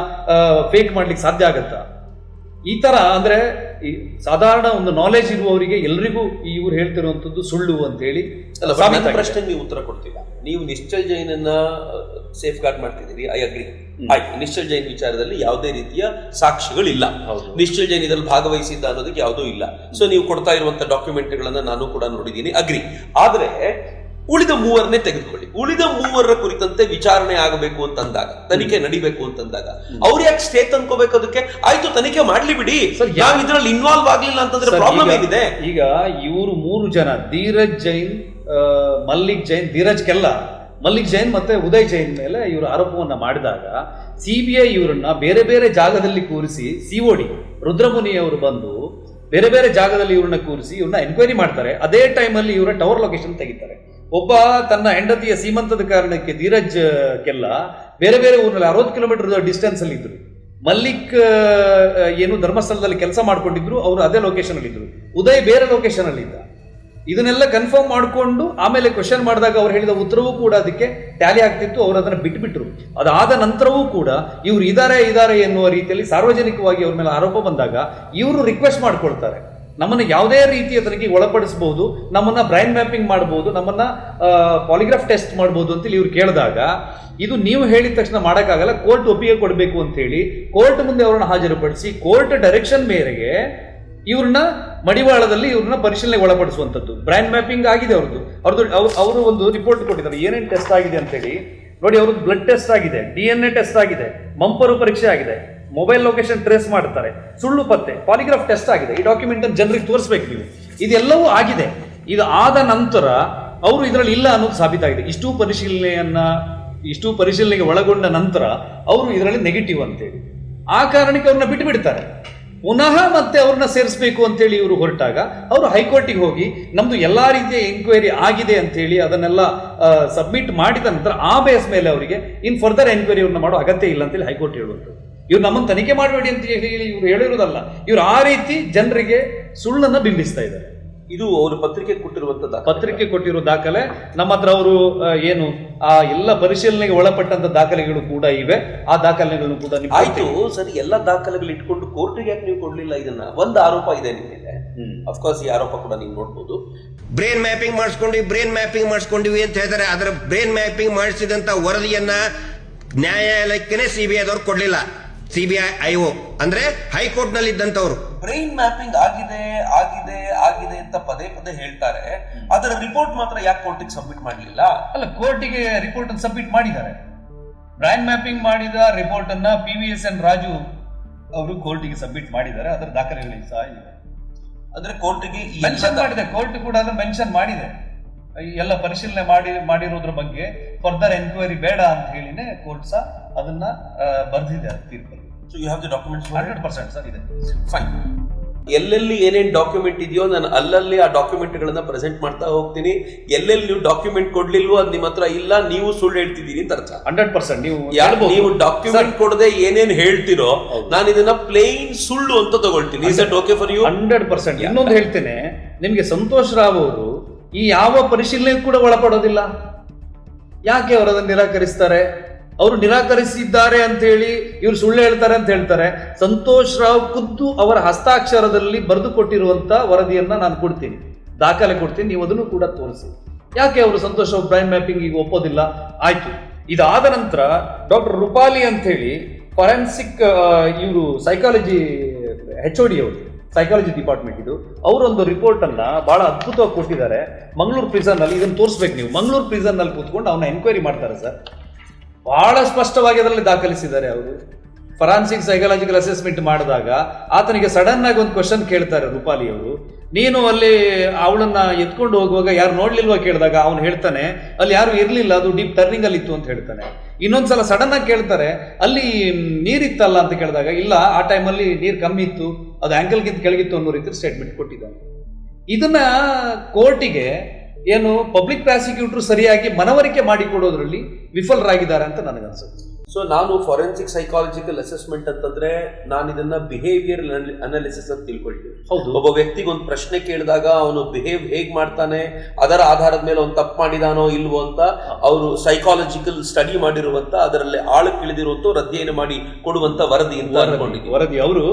ಫೇಕ್ ಮಾಡ್ಲಿಕ್ಕೆ ಸಾಧ್ಯ ಆಗತ್ತಾ? ಈ ತರ ಅಂದ್ರೆ ಸಾಧಾರಣ ಒಂದು ನಾಲೆಜ್ ಇರುವವರಿಗೆ ಎಲ್ರಿಗೂ ಇವ್ರು ಹೇಳ್ತಿರುವಂತದ್ದು ಸುಳ್ಳು ಅಂತ ಹೇಳಿ ಪ್ರಶ್ನೆಗೆ ನೀವು ಉತ್ತರ ಕೊಡ್ತೀರಾ. ನೀವು ನಿಶ್ಚಲ್ ಜೈನನ್ನ ಸೇಫ್ ಗಾರ್ಡ್ ಮಾಡ್ತಿದ್ದೀರಿ, ಐ ಅಗ್ರಿ. ಆಯ್ತು, ನಿಶ್ಚಲ್ ಜೈನ್ ವಿಚಾರದಲ್ಲಿ ಯಾವುದೇ ರೀತಿಯ ಸಾಕ್ಷಿಗಳಿಲ್ಲ, ನಿಶ್ಚಲ್ ಜೈನ್ ಇದರಲ್ಲಿ ಭಾಗವಹಿಸಿದ್ದ ಅನ್ನೋದಕ್ಕೆ ಯಾವುದೂ ಇಲ್ಲ. ಸೊ ನೀವು ಕೊಡ್ತಾ ಇರುವಂತಹ ಡಾಕ್ಯುಮೆಂಟ್ಗಳನ್ನ ನಾನು ಕೂಡ ನೋಡಿದ್ದೀನಿ, ಅಗ್ರಿ. ಆದ್ರೆ ಉಳಿದ ಮೂವರನ್ನೇ ತೆಗೆದುಕೊಳ್ಳಿ. ಉಳಿದ ಮೂವರ ಕುರಿತಂತೆ ವಿಚಾರಣೆ ಆಗಬೇಕು ಅಂತಂದಾಗ, ತನಿಖೆ ನಡಿಬೇಕು ಅಂತಂದಾಗ ಅವ್ರು ಯಾಕೆ ಸ್ಟೇ ತಂದ್ಕೋಬೇಕು? ಅದಕ್ಕೆ ಆಯ್ತು, ತನಿಖೆ ಮಾಡ್ಲಿ ಬಿಡಿ, ಯಾರು ಇದ್ರಲ್ಲಿ ಇನ್ವಾಲ್ವ್ ಆಗ್ಲಿಲ್ಲ ಅಂತಂದ್ರೆ ಪ್ರಾಬ್ಲಮ್ ಏನಿದೆ? ಈಗ ಇವರು 3 ಜನ, ಧೀರಜ್ ಜೈನ್, ಮಲ್ಲಿಕ್ ಜೈನ್, ಧೀರಜ್ ಕೆಲ್ಲ, ಮಲ್ಲಿಕ್ ಜೈನ್ ಮತ್ತೆ ಉದಯ್ ಜೈನ್ ಮೇಲೆ ಇವರು ಆರೋಪವನ್ನ ಮಾಡಿದಾಗ CBI ಇವರನ್ನ ಬೇರೆ ಬೇರೆ ಜಾಗದಲ್ಲಿ ಕೂರಿಸಿ, COD ರುದ್ರಮುನಿ ಅವರು ಬಂದು ಬೇರೆ ಬೇರೆ ಜಾಗದಲ್ಲಿ ಇವ್ರನ್ನ ಕೂರಿಸಿ ಇವ್ರನ್ನ ಎನ್ಕ್ವೈರಿ ಮಾಡ್ತಾರೆ. ಅದೇ ಟೈಮಲ್ಲಿ ಇವರ ಟವರ್ ಲೊಕೇಶನ್ ತೆಗಿತಾರೆ. ಒಬ್ಬ ತನ್ನ ಹೆಂಡತಿಯ ಸೀಮಂತದ ಕಾರಣಕ್ಕೆ ಧೀರಜ್ ಕೆಲ್ಲ ಬೇರೆ ಬೇರೆ ಊರಿನಲ್ಲಿ 60 ಕಿಲೋಮೀಟರ್ ಡಿಸ್ಟೆನ್ಸ್ ಅಲ್ಲಿ ಇದ್ರು. ಮಲ್ಲಿಕ್ ಏನು ಧರ್ಮಸ್ಥಳದಲ್ಲಿ ಕೆಲಸ ಮಾಡ್ಕೊಂಡಿದ್ರು, ಅವರು ಅದೇ ಲೊಕೇಶನ್ ಅಲ್ಲಿ ಇದ್ರು. ಉದಯ್ ಬೇರೆ ಲೊಕೇಶನ್ ಅಲ್ಲಿ ಇದ್ದ. ಇದನ್ನೆಲ್ಲ ಕನ್ಫರ್ಮ್ ಮಾಡಿಕೊಂಡು ಆಮೇಲೆ ಕ್ವಶನ್ ಮಾಡಿದಾಗ ಅವ್ರು ಹೇಳಿದ ಉತ್ತರವೂ ಕೂಡ ಅದಕ್ಕೆ ಟ್ಯಾಲಿ ಆಗ್ತಿತ್ತು. ಅವರು ಅದನ್ನ ಬಿಟ್ಬಿಟ್ರು. ಅದಾದ ನಂತರವೂ ಕೂಡ ಇವ್ರು ಇದಾರೆ ಎನ್ನುವ ರೀತಿಯಲ್ಲಿ ಸಾರ್ವಜನಿಕವಾಗಿ ಅವ್ರ ಮೇಲೆ ಆರೋಪ ಬಂದಾಗ ಇವರು ರಿಕ್ವೆಸ್ಟ್ ಮಾಡ್ಕೊಳ್ತಾರೆ, ನಮ್ಮನ್ನ ಯಾವುದೇ ರೀತಿಯ ತನಿಖೆಗೆ ಒಳಪಡಿಸಬಹುದು, ನಮ್ಮನ್ನ ಬ್ರೈನ್ ಮ್ಯಾಪಿಂಗ್ ಮಾಡಬಹುದು, ನಮ್ಮನ್ನ ಪಾಲಿಗ್ರಾಫ್ ಟೆಸ್ಟ್ ಮಾಡಬಹುದು ಅಂತೇಳಿ ಇವ್ರು ಕೇಳಿದಾಗ, ಇದು ನೀವು ಹೇಳಿದ ತಕ್ಷಣ ಮಾಡೋಕ್ಕಾಗಲ್ಲ, ಕೋರ್ಟ್ ಒಪ್ಪಿಗೆ ಕೊಡಬೇಕು ಅಂತ ಹೇಳಿ ಕೋರ್ಟ್ ಮುಂದೆ ಅವರನ್ನ ಹಾಜರುಪಡಿಸಿ ಕೋರ್ಟ್ ಡೈರೆಕ್ಷನ್ ಮೇರೆಗೆ ಇವ್ರನ್ನ ಮಡಿವಾಳದಲ್ಲಿ ಇವ್ರನ್ನ ಪರಿಶೀಲನೆಗೆ ಒಳಪಡಿಸುವಂಥದ್ದು. ಬ್ರೈನ್ ಮ್ಯಾಪಿಂಗ್ ಆಗಿದೆ ಅವರು ಒಂದು ರಿಪೋರ್ಟ್ ಕೊಟ್ಟಿದ್ದಾರೆ, ಏನೇನು ಟೆಸ್ಟ್ ಆಗಿದೆ ಅಂತ ಹೇಳಿ ನೋಡಿ. ಅವ್ರದ್ದು ಬ್ಲಡ್ ಟೆಸ್ಟ್ ಆಗಿದೆ, DNA ಟೆಸ್ಟ್ ಆಗಿದೆ, ಮಂಪರು ಪರೀಕ್ಷೆ ಆಗಿದೆ, ಮೊಬೈಲ್ ಲೊಕೇಶನ್ ಟ್ರೇಸ್ ಮಾಡ್ತಾರೆ, ಸುಳ್ಳು ಪತ್ತೆ, ಪಾಲಿಗ್ರಾಫ್ ಟೆಸ್ಟ್ ಆಗಿದೆ. ಈ ಡಾಕ್ಯುಮೆಂಟ್ ಅನ್ನು ಜನರಿಗೆ ತೋರಿಸ್ಬೇಕು ನೀವು. ಇದೆಲ್ಲವೂ ಆಗಿದೆ. ಇದು ಆದ ನಂತರ ಅವರು ಇದರಲ್ಲಿ ಇಲ್ಲ ಅನ್ನೋದು ಸಾಬೀತಾಗಿದೆ. ಇಷ್ಟು ಪರಿಶೀಲನೆಗೆ ಒಳಗೊಂಡ ನಂತರ ಅವರು ಇದರಲ್ಲಿ ನೆಗೆಟಿವ್ ಅಂತೇಳಿ ಆ ಕಾರಣಕ್ಕೆ ಅವ್ರನ್ನ ಬಿಟ್ಟು ಬಿಡ್ತಾರೆ. ಪುನಃ ಮತ್ತೆ ಅವ್ರನ್ನ ಸೇರಿಸಬೇಕು ಅಂತೇಳಿ ಇವರು ಹೊರಟಾಗ ಅವರು ಹೈಕೋರ್ಟಿಗೆ ಹೋಗಿ ನಮ್ದು ಎಲ್ಲಾ ರೀತಿಯ ಎಂಕ್ವೈರಿ ಆಗಿದೆ ಅಂತ ಹೇಳಿ ಅದನ್ನೆಲ್ಲ ಸಬ್ಮಿಟ್ ಮಾಡಿದ ನಂತರ ಆ ಬೇಸ್ ಮೇಲೆ ಅವರಿಗೆ ಇನ್ ಫರ್ದರ್ ಎಂಕ್ವೈರಿ ಅವ್ರನ್ನ ಮಾಡೋ ಅಗತ್ಯ ಇಲ್ಲ ಅಂತೇಳಿ ಹೈಕೋರ್ಟ್ ಹೇಳುವಂಥದ್ದು. ಇವ್ರು ನಮ್ಮನ್ನು ತನಿಖೆ ಮಾಡಬೇಡಿ ಅಂತ ಹೇಳಿ ಇವ್ರು ಹೇಳಿರೋದಲ್ಲ, ಇವ್ರು ಆ ರೀತಿ ಜನರಿಗೆ ಸುಳ್ಳನ್ನ ಬಿಂಬಿಸ್ತಾ ಇದ್ದಾರೆ. ಇದು ಅವರು ಪತ್ರಿಕೆ ಕೊಟ್ಟಿರೋ ದಾಖಲೆ ನಮ್ಮ ಹತ್ರ. ಅವರು ಏನು ಆ ಎಲ್ಲ ಪರಿಶೀಲನೆಗೆ ಒಳಪಟ್ಟಂತ ದಾಖಲೆಗಳು ಕೂಡ ಇವೆ. ಆ ದಾಖಲೆಗಳನ್ನು ಕೂಡ ಆಯ್ತು ಸರಿ, ಎಲ್ಲ ದಾಖಲೆಗಳು ಇಟ್ಕೊಂಡು ಕೋರ್ಟಿಗೆ ಯಾಕೆ ನೀವು ಕೊಡ್ಲಿಲ್ಲ? ಇದನ್ನ ಒಂದು ಆರೋಪ ಇದೆ ನಿಮ್ಮ ಮೇಲೆ. ಅಫ್ಕೋರ್ಸ್ ಈ ಆರೋಪ ಕೂಡ ನೀವು ನೋಡ್ಬೋದು. ಬ್ರೈನ್ ಮ್ಯಾಪಿಂಗ್ ಮಾಡಿಸ್ಕೊಂಡಿವಿ ಅಂತ ಹೇಳ್ತಾರೆ. ಅದರ ಬ್ರೈನ್ ಮ್ಯಾಪಿಂಗ್ ಮಾಡಿಸಿದಂತ ವರದಿಯನ್ನ ನ್ಯಾಯಾಲಯಕ್ಕೆ CBI ದವ್ರು ಕೊಡ್ಲಿಲ್ಲ. CBI IO ಅಂದ್ರೆ ಹೈಕೋರ್ಟ್ ನಲ್ಲಿ ಇದ್ದಂತವ್ರು ಬ್ರೈನ್ ಮ್ಯಾಪಿಂಗ್ ಆಗಿದೆ ಅಂತ ಪದೇ ಹೇಳ್ತಾರೆ. ಅದರ ರಿಪೋರ್ಟ್ ಮಾತ್ರ ಯಾಕೆ ಕೋರ್ಟಿಗೆ ಸಬ್ಮಿಟ್ ಮಾಡಲಿಲ್ಲ? ಅಲ್ಲ, ಕೋರ್ಟಿಗೆ ರಿಪೋರ್ಟ್ ಅನ್ನು ಸಬ್ಮಿಟ್ ಮಾಡಿದ್ದಾರೆ. ಬ್ರೈನ್ ಮ್ಯಾಪಿಂಗ್ ಮಾಡಿದ ರಿಪೋರ್ಟ್ ಅನ್ನ PVSN ರಾಜು ಅವರು ಕೋರ್ಟಿಗೆ ಸಬ್ಮಿಟ್ ಮಾಡಿದ್ದಾರೆ. ಅದರ ದಾಖಲೆಗಳು ಸಹ ಇವೆ. ಅಂದ್ರೆ ಕೋರ್ಟಿಗೆ ಮೆನ್ಷನ್ ಮಾಡಿದೆ, ಕೋರ್ಟ್ ಕೂಡ ಅದನ್ನ ಮೆನ್ಷನ್ ಮಾಡಿದೆ. ಎಲ್ಲ ಪರಿಶೀಲನೆ ಮಾಡಿರೋದ್ರ ಬಗ್ಗೆ ಫರ್ದರ್ ಎನ್ಕ್ವೈರಿ ಬೇಡ ಅಂತ ಹೇಳಿನೇ ಕೋರ್ಟ್ ಸಹ ಅದನ್ನ ಬರ್ದಿದೆ ತೀರ್ಪಲ್ಲಿ. So you have the documents 100% sir ಇದೆ. ಫೈನ್. ಎಲ್ಲೆಲ್ಲಿ ಏನೇನು ಡಾಕ್ಯುಮೆಂಟ್ ಇದೆಯೋ ನಾನು ಅಲ್ಲಲ್ಲಿ ಆ ಡಾಕ್ಯುಮೆಂಟ್ಗಳನ್ನ ಪ್ರೆಸೆಂಟ್ ಮಾಡ್ತಾ ಹೋಗ್ತೀನಿ. ಎಲ್ಲೆಲ್ಲಿ ನೀವು ಡಾಕ್ಯುಮೆಂಟ್ ಕೊಡ್ಲಿಲ್ವೋ ಅದು ನಿಮ್ಮ ಹತ್ರ ಇಲ್ಲ, ನೀವು ಸುಳ್ಳು ಹೇಳ್ತಿದ್ದೀರಿ ಅಂತ ಅರ್ಥ. 100% ನೀವು ಡಾಕ್ಯುಮೆಂಟ್ ಕೊಡದೆ ಏನೇನ್ ಹೇಳ್ತಿರೋ ನಾನು ಇದನ್ನ ಪ್ಲೇನ್ ಸುಳ್ಳು ಅಂತ ತಗೊಳ್ತೀನಿ. Is that okay for you? 100%. ಇನ್ನೊಂದು ಹೇಳ್ತೇನೆ ನಿಮ್ಗೆ, ಸಂತೋಷ್ ರಾವ್ ಅವರು ಈ ಯಾವ ಪರಿಶೀಲನೆ ಕೂಡ ಒಳಪಡೋದಿಲ್ಲ. ಯಾಕೆ ಅವರು ಅದನ್ನು ನಿರಾಕರಿಸ್ತಾರೆ? ಅವರು ನಿರಾಕರಿಸಿದ್ದಾರೆ ಅಂತ ಹೇಳಿ ಇವರು ಸುಳ್ಳು ಹೇಳ್ತಾರೆ ಅಂತ ಹೇಳ್ತಾರೆ. ಸಂತೋಷ್ ರಾವ್ ಖುದ್ದು ಅವರ ಹಸ್ತಾಕ್ಷರದಲ್ಲಿ ಬರೆದು ಕೊಟ್ಟಿರುವಂತ ವರದಿಯನ್ನ ನಾನು ಕೊಡ್ತೀನಿ, ದಾಖಲೆ ಕೊಡ್ತೀನಿ, ನೀವು ಅದನ್ನು ಕೂಡ ತೋರಿಸಿ. ಯಾಕೆ ಅವರು ಸಂತೋಷ್ ರಾವ್ ಬ್ರೈನ್ ಮ್ಯಾಪಿಂಗ್ ಈಗ ಒಪ್ಪೋದಿಲ್ಲ? ಆಯ್ತು, ಇದಾದ ನಂತರ ಡಾಕ್ಟರ್ ರೂಪಾಲಿ ಅಂತ ಹೇಳಿ ಫಾರೆನ್ಸಿಕ್ ಇವರು ಸೈಕಾಲಜಿ HOD ಅವರು, ಸೈಕಾಲಜಿ ಡಿಪಾರ್ಟ್ಮೆಂಟ್ ಇದು, ಅವರೊಂದು ರಿಪೋರ್ಟ್ ಅನ್ನ ಬಹಳ ಅದ್ಭುತವಾಗಿ ಕೊಟ್ಟಿದ್ದಾರೆ. ಮಂಗಳೂರು ಪ್ರಿಸನ್ ನಲ್ಲಿ ಇದನ್ನು ತೋರಿಸ್ಬೇಕು ನೀವು. ಮಂಗಳೂರು ಪ್ರಿಸನ್ ನಲ್ಲಿ ಕೂತ್ಕೊಂಡು ಅವನ್ನ ಎನ್ಕ್ವೈರಿ ಮಾಡ್ತಾರೆ ಸರ್. ಬಹಳ ಸ್ಪಷ್ಟವಾಗಿ ಅದರಲ್ಲಿ ದಾಖಲಿಸಿದ್ದಾರೆ. ಅವರು ಫಾರೆನ್ಸಿಕ್ ಸೈಕಾಲಜಿಕಲ್ ಅಸೆಸ್ಮೆಂಟ್ ಮಾಡಿದಾಗ ಆತನಿಗೆ ಸಡನ್ ಆಗಿ ಒಂದು ಕ್ವಶನ್ ಕೇಳ್ತಾರೆ ರೂಪಾಲಿ ಅವರು, ನೀನು ಅಲ್ಲಿ ಅವಳನ್ನ ಎತ್ಕೊಂಡು ಹೋಗುವಾಗ ಯಾರು ನೋಡ್ಲಿಲ್ವಾ ಕೇಳಿದಾಗ ಅವನು ಹೇಳ್ತಾನೆ ಅಲ್ಲಿ ಯಾರು ಇರ್ಲಿಲ್ಲ, ಅದು ಡೀಪ್ ಟರ್ನಿಂಗ್ ಅಲ್ಲಿ ಇತ್ತು ಅಂತ ಹೇಳ್ತಾನೆ. ಇನ್ನೊಂದ್ಸಲ ಸಡನ್ ಆಗಿ ಕೇಳ್ತಾರೆ ಅಲ್ಲಿ ನೀರಿತ್ತಲ್ಲ ಅಂತ ಕೇಳಿದಾಗ ಇಲ್ಲ, ಆ ಟೈಮಲ್ಲಿ ನೀರು ಕಮ್ಮಿ ಇತ್ತು, ಅದು ಆಂಕಲ್ಗಿಂತ ಕೆಳಗಿತ್ತು ಅನ್ನೋ ರೀತಿ ಸ್ಟೇಟ್ಮೆಂಟ್ ಕೊಟ್ಟಿದ್ದಾನೆ. ಇದನ್ನ ಕೋರ್ಟಿಗೆ ಏನು ಪಬ್ಲಿಕ್ ಪ್ರಾಸಿಕ್ಯೂಟರ್ ಸರಿಯಾಗಿ ಮನವರಿಕೆ ಮಾಡಿಕೊಡೋದ್ರಲ್ಲಿ ವಿಫಲರಾಗಿದ್ದಾರೆ ಅಂತ ನನಗನ್ಸುತ್ತೆ. ಸೊ ನಾನು ಫಾರೆನ್ಸಿಕ್ ಸೈಕಾಲಜಿಕಲ್ ಅಸೆಸ್ಮೆಂಟ್ ಅಂತಂದ್ರೆ ನಾನು ಇದನ್ನ ಬಿಹೇವಿಯರ್ ಅನಾಲಿಸಿಸ್ ಅಂತ ತಿಳ್ಕೊಳ್ತೀನಿ. ಹೌದು, ಒಬ್ಬ ವ್ಯಕ್ತಿಗೆ ಒಂದು ಪ್ರಶ್ನೆ ಕೇಳಿದಾಗ ಅವನು ಬಿಹೇವ್ ಹೇಗ್ ಮಾಡ್ತಾನೆ, ಅದರ ಆಧಾರದ ಮೇಲೆ ಅವ್ನು ತಪ್ಪು ಮಾಡಿದಾನೋ ಇಲ್ವೋ ಅಂತ ಅವರು ಸೈಕಾಲಜಿಕಲ್ ಸ್ಟಡಿ ಮಾಡಿರುವಂತ, ಅದರಲ್ಲಿ ಆಳಕ್ಕಿಳಿದಿರುವಂತ ಅಧ್ಯಯನ ಮಾಡಿ ಕೊಡುವಂತ ವರದಿ ಅಂತ ಅನ್ಕೊಂಡಿದ್ದೀನಿ. ವರದಿ ಅವರು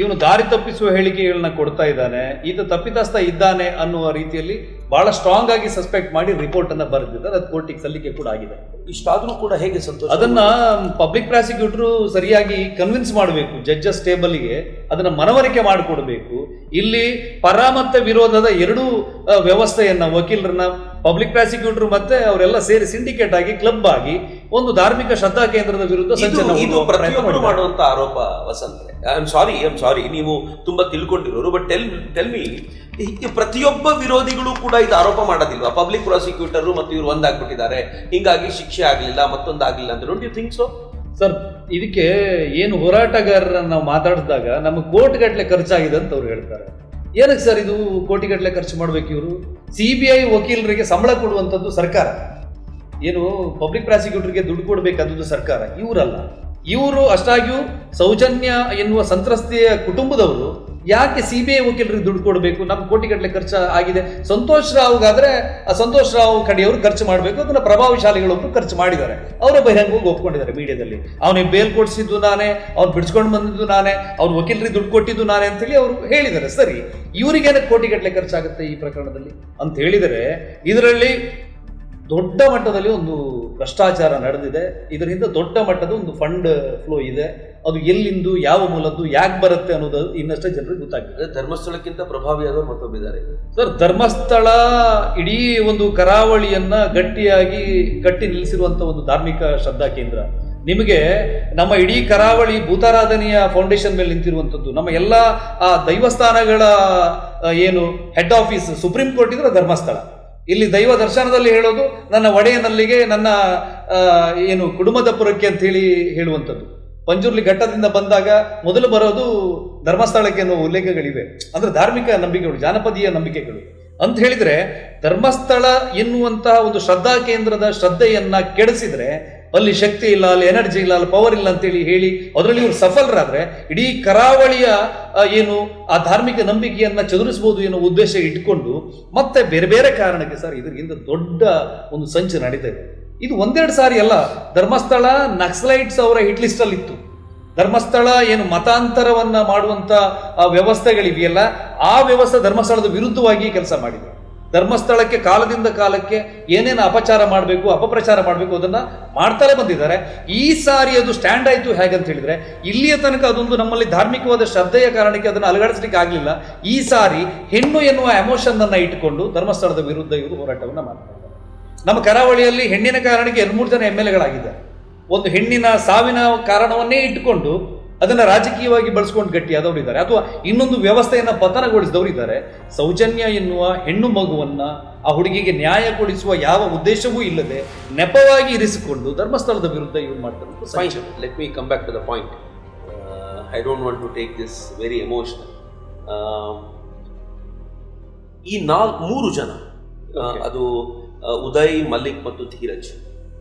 ಇವನು ದಾರಿ ತಪ್ಪಿಸುವ ಹೇಳಿಕೆಗಳನ್ನ ಕೊಡ್ತಾ ಇದ್ದಾನೆ, ಈತ ತಪ್ಪಿತಸ್ಥ ಇದ್ದಾನೆ ಅನ್ನುವ ರೀತಿಯಲ್ಲಿ ಬಹಳ ಸ್ಟ್ರಾಂಗ್ ಆಗಿ ಸಸ್ಪೆಕ್ಟ್ ಮಾಡಿ ರಿಪೋರ್ಟ್ ಅನ್ನ ಬರೆದಿದ್ದಾರೆ. ಅದು ಕೋರ್ಟಿಗೆ ಸಲ್ಲಿಕೆ ಕೂಡ ಆಗಿದೆ. ಇಷ್ಟಾದ್ರೂ ಕೂಡ ಹೇಗೆ ಸಂತೋಷ, ಅದನ್ನ ಪಬ್ಲಿಕ್ ಪ್ರಾಸಿಕ್ಯೂಟರ್ ಸರಿಯಾಗಿ ಕನ್ವಿನ್ಸ್ ಮಾಡಬೇಕು, ಜಡ್ಜಸ್ ಟೇಬಲ್ಗೆ ಅದನ್ನ ಮನವರಿಕೆ ಮಾಡಿಕೊಡ್ಬೇಕು. ಇಲ್ಲಿ ಪರ ಮತ್ತೆ ವಿರೋಧದ ಎರಡೂ ವ್ಯವಸ್ಥೆಯನ್ನ, ವಕೀಲರನ್ನ, ಪಬ್ಲಿಕ್ ಪ್ರಾಸಿಕ್ಯೂಟರ್ ಮತ್ತೆ ಅವರೆಲ್ಲ ಸೇರಿ ಸಿಂಡಿಕೇಟ್ ಆಗಿ ಕ್ಲಬ್ ಆಗಿ ಒಂದು ಧಾರ್ಮಿಕ ಶ್ರದ್ಧಾ ಕೇಂದ್ರದ ವಿರುದ್ಧ ಇದು ಪ್ರತಿಯೊಬ್ಬರು ಮಾಡುವಂತ ಆರೋಪ ವಸಂತ. ಐ ಆಮ್ ಸಾರಿ, ನೀವು ತುಂಬಾ ತಿಳ್ಕೊಂಡಿರೋರು, ಬಟ್ ಟೆಲ್ ಮಿ, ಪ್ರತಿಯೊಬ್ಬ ವಿರೋಧಿಗಳು ಕೂಡ ಇದು ಆರೋಪ ಮಾಡೋದಿಲ್ವಾ? ಪಬ್ಲಿಕ್ ಪ್ರಾಸಿಕ್ಯೂಟರ್ ಮತ್ತು ಇವರು ಒಂದಾಗ್ಬಿಟ್ಟಿದ್ದಾರೆ, ಹಿಂಗಾಗಿ ಶಿಕ್ಷೆ ಆಗ್ಲಿಲ್ಲ, ಮತ್ತೊಂದಾಗ್ಲಿಲ್ಲ ಅಂತ. Don't you think so? Sir, ಇದಕ್ಕೆ ಏನು ಹೋರಾಟಗಾರರನ್ನ ನಾವು ಮಾತಾಡಿದಾಗ ನಮ್ಮ ಕೋಟಿ ಗಟ್ಟಲೆ ಖರ್ಚಾಗಿದೆ ಅಂತ ಅವ್ರು ಹೇಳ್ತಾರೆ. ಏನಕ್ಕೆ ಸರ್ ಇದು ಕೋಟಿಗಟ್ಟಲೆ ಖರ್ಚು ಮಾಡ್ಬೇಕು? ಇವರು CBI ವಕೀಲರಿಗೆ ಸಂಬಳ ಕೊಡುವಂಥದ್ದು ಸರ್ಕಾರ, ಏನು ಪಬ್ಲಿಕ್ ಪ್ರಾಸಿಕ್ಯೂಟರ್ಗೆ ದುಡ್ಡು ಕೊಡಬೇಕಾದದ್ದು ಸರ್ಕಾರ, ಇವರಲ್ಲ. ಇವರು ಅಷ್ಟಾಗಿಯೂ ಸೌಜನ್ಯ ಎನ್ನುವ ಸಂತ್ರಸ್ತೆಯ ಕುಟುಂಬದವರು ಯಾಕೆ CBI ವಕೀಲರಿಗೆ ದುಡ್ಡು ಕೊಡಬೇಕು? ನಮ್ಮ ಕೋಟಿಗಟ್ಟಲೆ ಖರ್ಚು ಆಗಿದೆ. ಸಂತೋಷ್ ರಾವ್ಗಾದ್ರೆ ಸಂತೋಷ್ ರಾವ್ ಕಡೆಯವರು ಖರ್ಚು ಮಾಡಬೇಕು, ಅದನ್ನ ಪ್ರಭಾವಶಾಲಿಗಳೊಬ್ರು ಖರ್ಚು ಮಾಡಿದ್ದಾರೆ, ಅವರ ಬಹಿರಂಗವಾಗಿ ಒಪ್ಕೊಂಡಿದ್ದಾರೆ ಮೀಡಿಯಾದಲ್ಲಿ. ಅವನಿಗೆ ಬೇಲ್ ಕೊಡಿಸಿದ್ದು ನಾನೇ, ಅವ್ನು ಬಿಡಿಸ್ಕೊಂಡು ಬಂದಿದ್ದು ನಾನೇ, ಅವ್ನು ವಕೀಲರಿಗೆ ದುಡ್ಡು ಕೊಟ್ಟಿದ್ದು ನಾನೇ ಅಂತೇಳಿ ಅವರು ಹೇಳಿದ್ದಾರೆ. ಸರಿ, ಇವರಿಗೇನಕ್ಕೆ ಕೋಟಿಗಟ್ಟಲೆ ಖರ್ಚಾಗುತ್ತೆ ಈ ಪ್ರಕರಣದಲ್ಲಿ ಅಂತ ಹೇಳಿದರೆ, ಇದರಲ್ಲಿ ದೊಡ್ಡ ಮಟ್ಟದಲ್ಲಿ ಒಂದು ಭ್ರಷ್ಟಾಚಾರ ನಡೆದಿದೆ. ಇದರಿಂದ ದೊಡ್ಡ ಮಟ್ಟದ ಒಂದು ಫಂಡ್ ಫ್ಲೋ ಇದೆ. ಅದು ಎಲ್ಲಿಂದು, ಯಾವ ಮೂಲದ್ದು, ಯಾಕೆ ಬರುತ್ತೆ ಅನ್ನೋದು ಇನ್ನಷ್ಟೇ ಜನರಿಗೆ ಗೊತ್ತಾಗ್ತದೆ. ಧರ್ಮಸ್ಥಳಕ್ಕಿಂತ ಪ್ರಭಾವಿಯಾದವರು ಮತ್ತೊಬ್ಬಿದ್ದಾರೆ ಸರ್. ಧರ್ಮಸ್ಥಳ ಇಡೀ ಒಂದು ಕರಾವಳಿಯನ್ನ ಕಟ್ಟಿ ನಿಲ್ಲಿಸಿರುವಂತ ಒಂದು ಧಾರ್ಮಿಕ ಶ್ರದ್ಧಾ ಕೇಂದ್ರ. ನಿಮಗೆ ನಮ್ಮ ಇಡೀ ಕರಾವಳಿ ಭೂತಾರಾಧನೆಯ ಫೌಂಡೇಶನ್ ಮೇಲೆ ನಿಂತಿರುವಂಥದ್ದು. ನಮ್ಮ ಎಲ್ಲ ಆ ದೈವಸ್ಥಾನಗಳ ಏನು ಹೆಡ್ ಆಫೀಸ್ ಸುಪ್ರೀಂ ಕೋರ್ಟ್ ಇದ್ರೆ ಧರ್ಮಸ್ಥಳ. ಇಲ್ಲಿ ದೈವ ದರ್ಶನದಲ್ಲಿ ಹೇಳೋದು ನನ್ನ ಒಡೆಯನಲ್ಲಿಗೆ, ನನ್ನ ಏನು ಕುಟುಂಬದಪುರಕ್ಕೆ ಅಂತ ಹೇಳುವಂಥದ್ದು. ಪಂಜುರ್ಲಿ ಘಟ್ಟದಿಂದ ಬಂದಾಗ ಮೊದಲು ಬರೋದು ಧರ್ಮಸ್ಥಳಕ್ಕೆ ಅನ್ನೋ ಉಲ್ಲೇಖಗಳಿವೆ. ಅಂದ್ರೆ ಧಾರ್ಮಿಕ ನಂಬಿಕೆಗಳು, ಜಾನಪದೀಯ ನಂಬಿಕೆಗಳು ಅಂತ ಹೇಳಿದ್ರೆ, ಧರ್ಮಸ್ಥಳ ಎನ್ನುವಂತಹ ಒಂದು ಶ್ರದ್ಧಾ ಕೇಂದ್ರದ ಶ್ರದ್ಧೆಯನ್ನ ಕೆಡಿಸಿದ್ರೆ ಅಲ್ಲಿ ಶಕ್ತಿ ಇಲ್ಲ, ಅಲ್ಲಿ ಎನರ್ಜಿ ಇಲ್ಲ, ಅಲ್ಲಿ ಪವರ್ ಇಲ್ಲ ಅಂತೇಳಿ ಹೇಳಿ ಅದರಲ್ಲಿ ಇವರು ಸಫಲರಾದ್ರೆ ಇಡೀ ಕರಾವಳಿಯ ಏನು ಆ ಧಾರ್ಮಿಕ ನಂಬಿಕೆಯನ್ನ ಚದುರಿಸಬಹುದು ಎನ್ನುವ ಉದ್ದೇಶ ಇಟ್ಕೊಂಡು ಮತ್ತೆ ಬೇರೆ ಬೇರೆ ಕಾರಣಕ್ಕೆ ಸರ್ ಇದರಿಂದ ದೊಡ್ಡ ಒಂದು ಸಂಚು ನಡೀತದೆ. ಇದು ಒಂದೆರಡು ಸಾರಿ ಅಲ್ಲ. ಧರ್ಮಸ್ಥಳ ನಕ್ಸಲೈಟ್ಸ್ ಅವರ ಹಿಟ್ ಲಿಸ್ಟ್ ಅಲ್ಲಿ ಇತ್ತು. ಧರ್ಮಸ್ಥಳ ಏನು ಮತಾಂತರವನ್ನ ಮಾಡುವಂತ ವ್ಯವಸ್ಥೆಗಳಿವೆಯಲ್ಲ, ಆ ವ್ಯವಸ್ಥೆ ಧರ್ಮಸ್ಥಳದ ವಿರುದ್ಧವಾಗಿ ಕೆಲಸ ಮಾಡಿದೆ. ಧರ್ಮಸ್ಥಳಕ್ಕೆ ಕಾಲದಿಂದ ಕಾಲಕ್ಕೆ ಏನೇನು ಅಪಚಾರ ಮಾಡಬೇಕು, ಅಪಪ್ರಚಾರ ಮಾಡಬೇಕು ಅದನ್ನ ಮಾಡ್ತಾನೆ ಬಂದಿದ್ದಾರೆ. ಈ ಸಾರಿ ಅದು ಸ್ಟ್ಯಾಂಡ್ ಆಯ್ತು ಹೇಗಂತ ಹೇಳಿದ್ರೆ, ಇಲ್ಲಿಯ ತನಕ ಅದೊಂದು ನಮ್ಮಲ್ಲಿ ಧಾರ್ಮಿಕವಾದ ಶ್ರದ್ಧೆಯ ಕಾರಣಕ್ಕೆ ಅದನ್ನು ಅಲುಗಾಡಿಸ್ಲಿಕ್ಕೆ ಆಗಲಿಲ್ಲ. ಈ ಸಾರಿ ಹೆಣ್ಣು ಎನ್ನುವ ಎಮೋಷನ್ ಅನ್ನ ಇಟ್ಟುಕೊಂಡು ಧರ್ಮಸ್ಥಳದ ವಿರುದ್ಧ ಇವರು ಹೋರಾಟವನ್ನ ಮಾಡ್ತಾರೆ. ನಮ್ಮ ಕರಾವಳಿಯಲ್ಲಿ ಹೆಣ್ಣಿನ ಕಾರಣಕ್ಕೆ 2-3 ಜನ MLAಗಳಾಗಿದ್ದಾರೆ. ಒಂದು ಹೆಣ್ಣಿನ ಸಾವಿನ ಕಾರಣವನ್ನೇ ಇಟ್ಟುಕೊಂಡು ಅದನ್ನ ರಾಜಕೀಯವಾಗಿ ಬಳಸ್ಕೊಂಡು ಗಟ್ಟಿಯಾದವರಿದ್ದಾರೆ, ಅಥವಾ ಇನ್ನೊಂದು ವ್ಯವಸ್ಥೆಯನ್ನ ಪತನಗೊಳಿಸಿದವರಿದ್ದಾರೆ. ಸೌಜನ್ಯ ಎನ್ನುವ ಹೆಣ್ಣು ಮಗುವನ್ನ ಆ ಹುಡುಗಿಗೆ ನ್ಯಾಯ ಕೊಡಿಸುವ ಯಾವ ಉದ್ದೇಶವೂ ಇಲ್ಲದೆ ನೆಪವಾಗಿ ಇರಿಸಿಕೊಂಡು ಧರ್ಮಸ್ಥಳದ ವಿರುದ್ಧ ಇವ್ರು ಮಾಡ್ತಾರೆ. Let me come back to the point. I don't want to take this very emotional. ಈ 3 ಜನ, ಅದು ಉದಯ್, ಮಲ್ಲಿಕ್ ಮತ್ತು ಧೀರಜ್,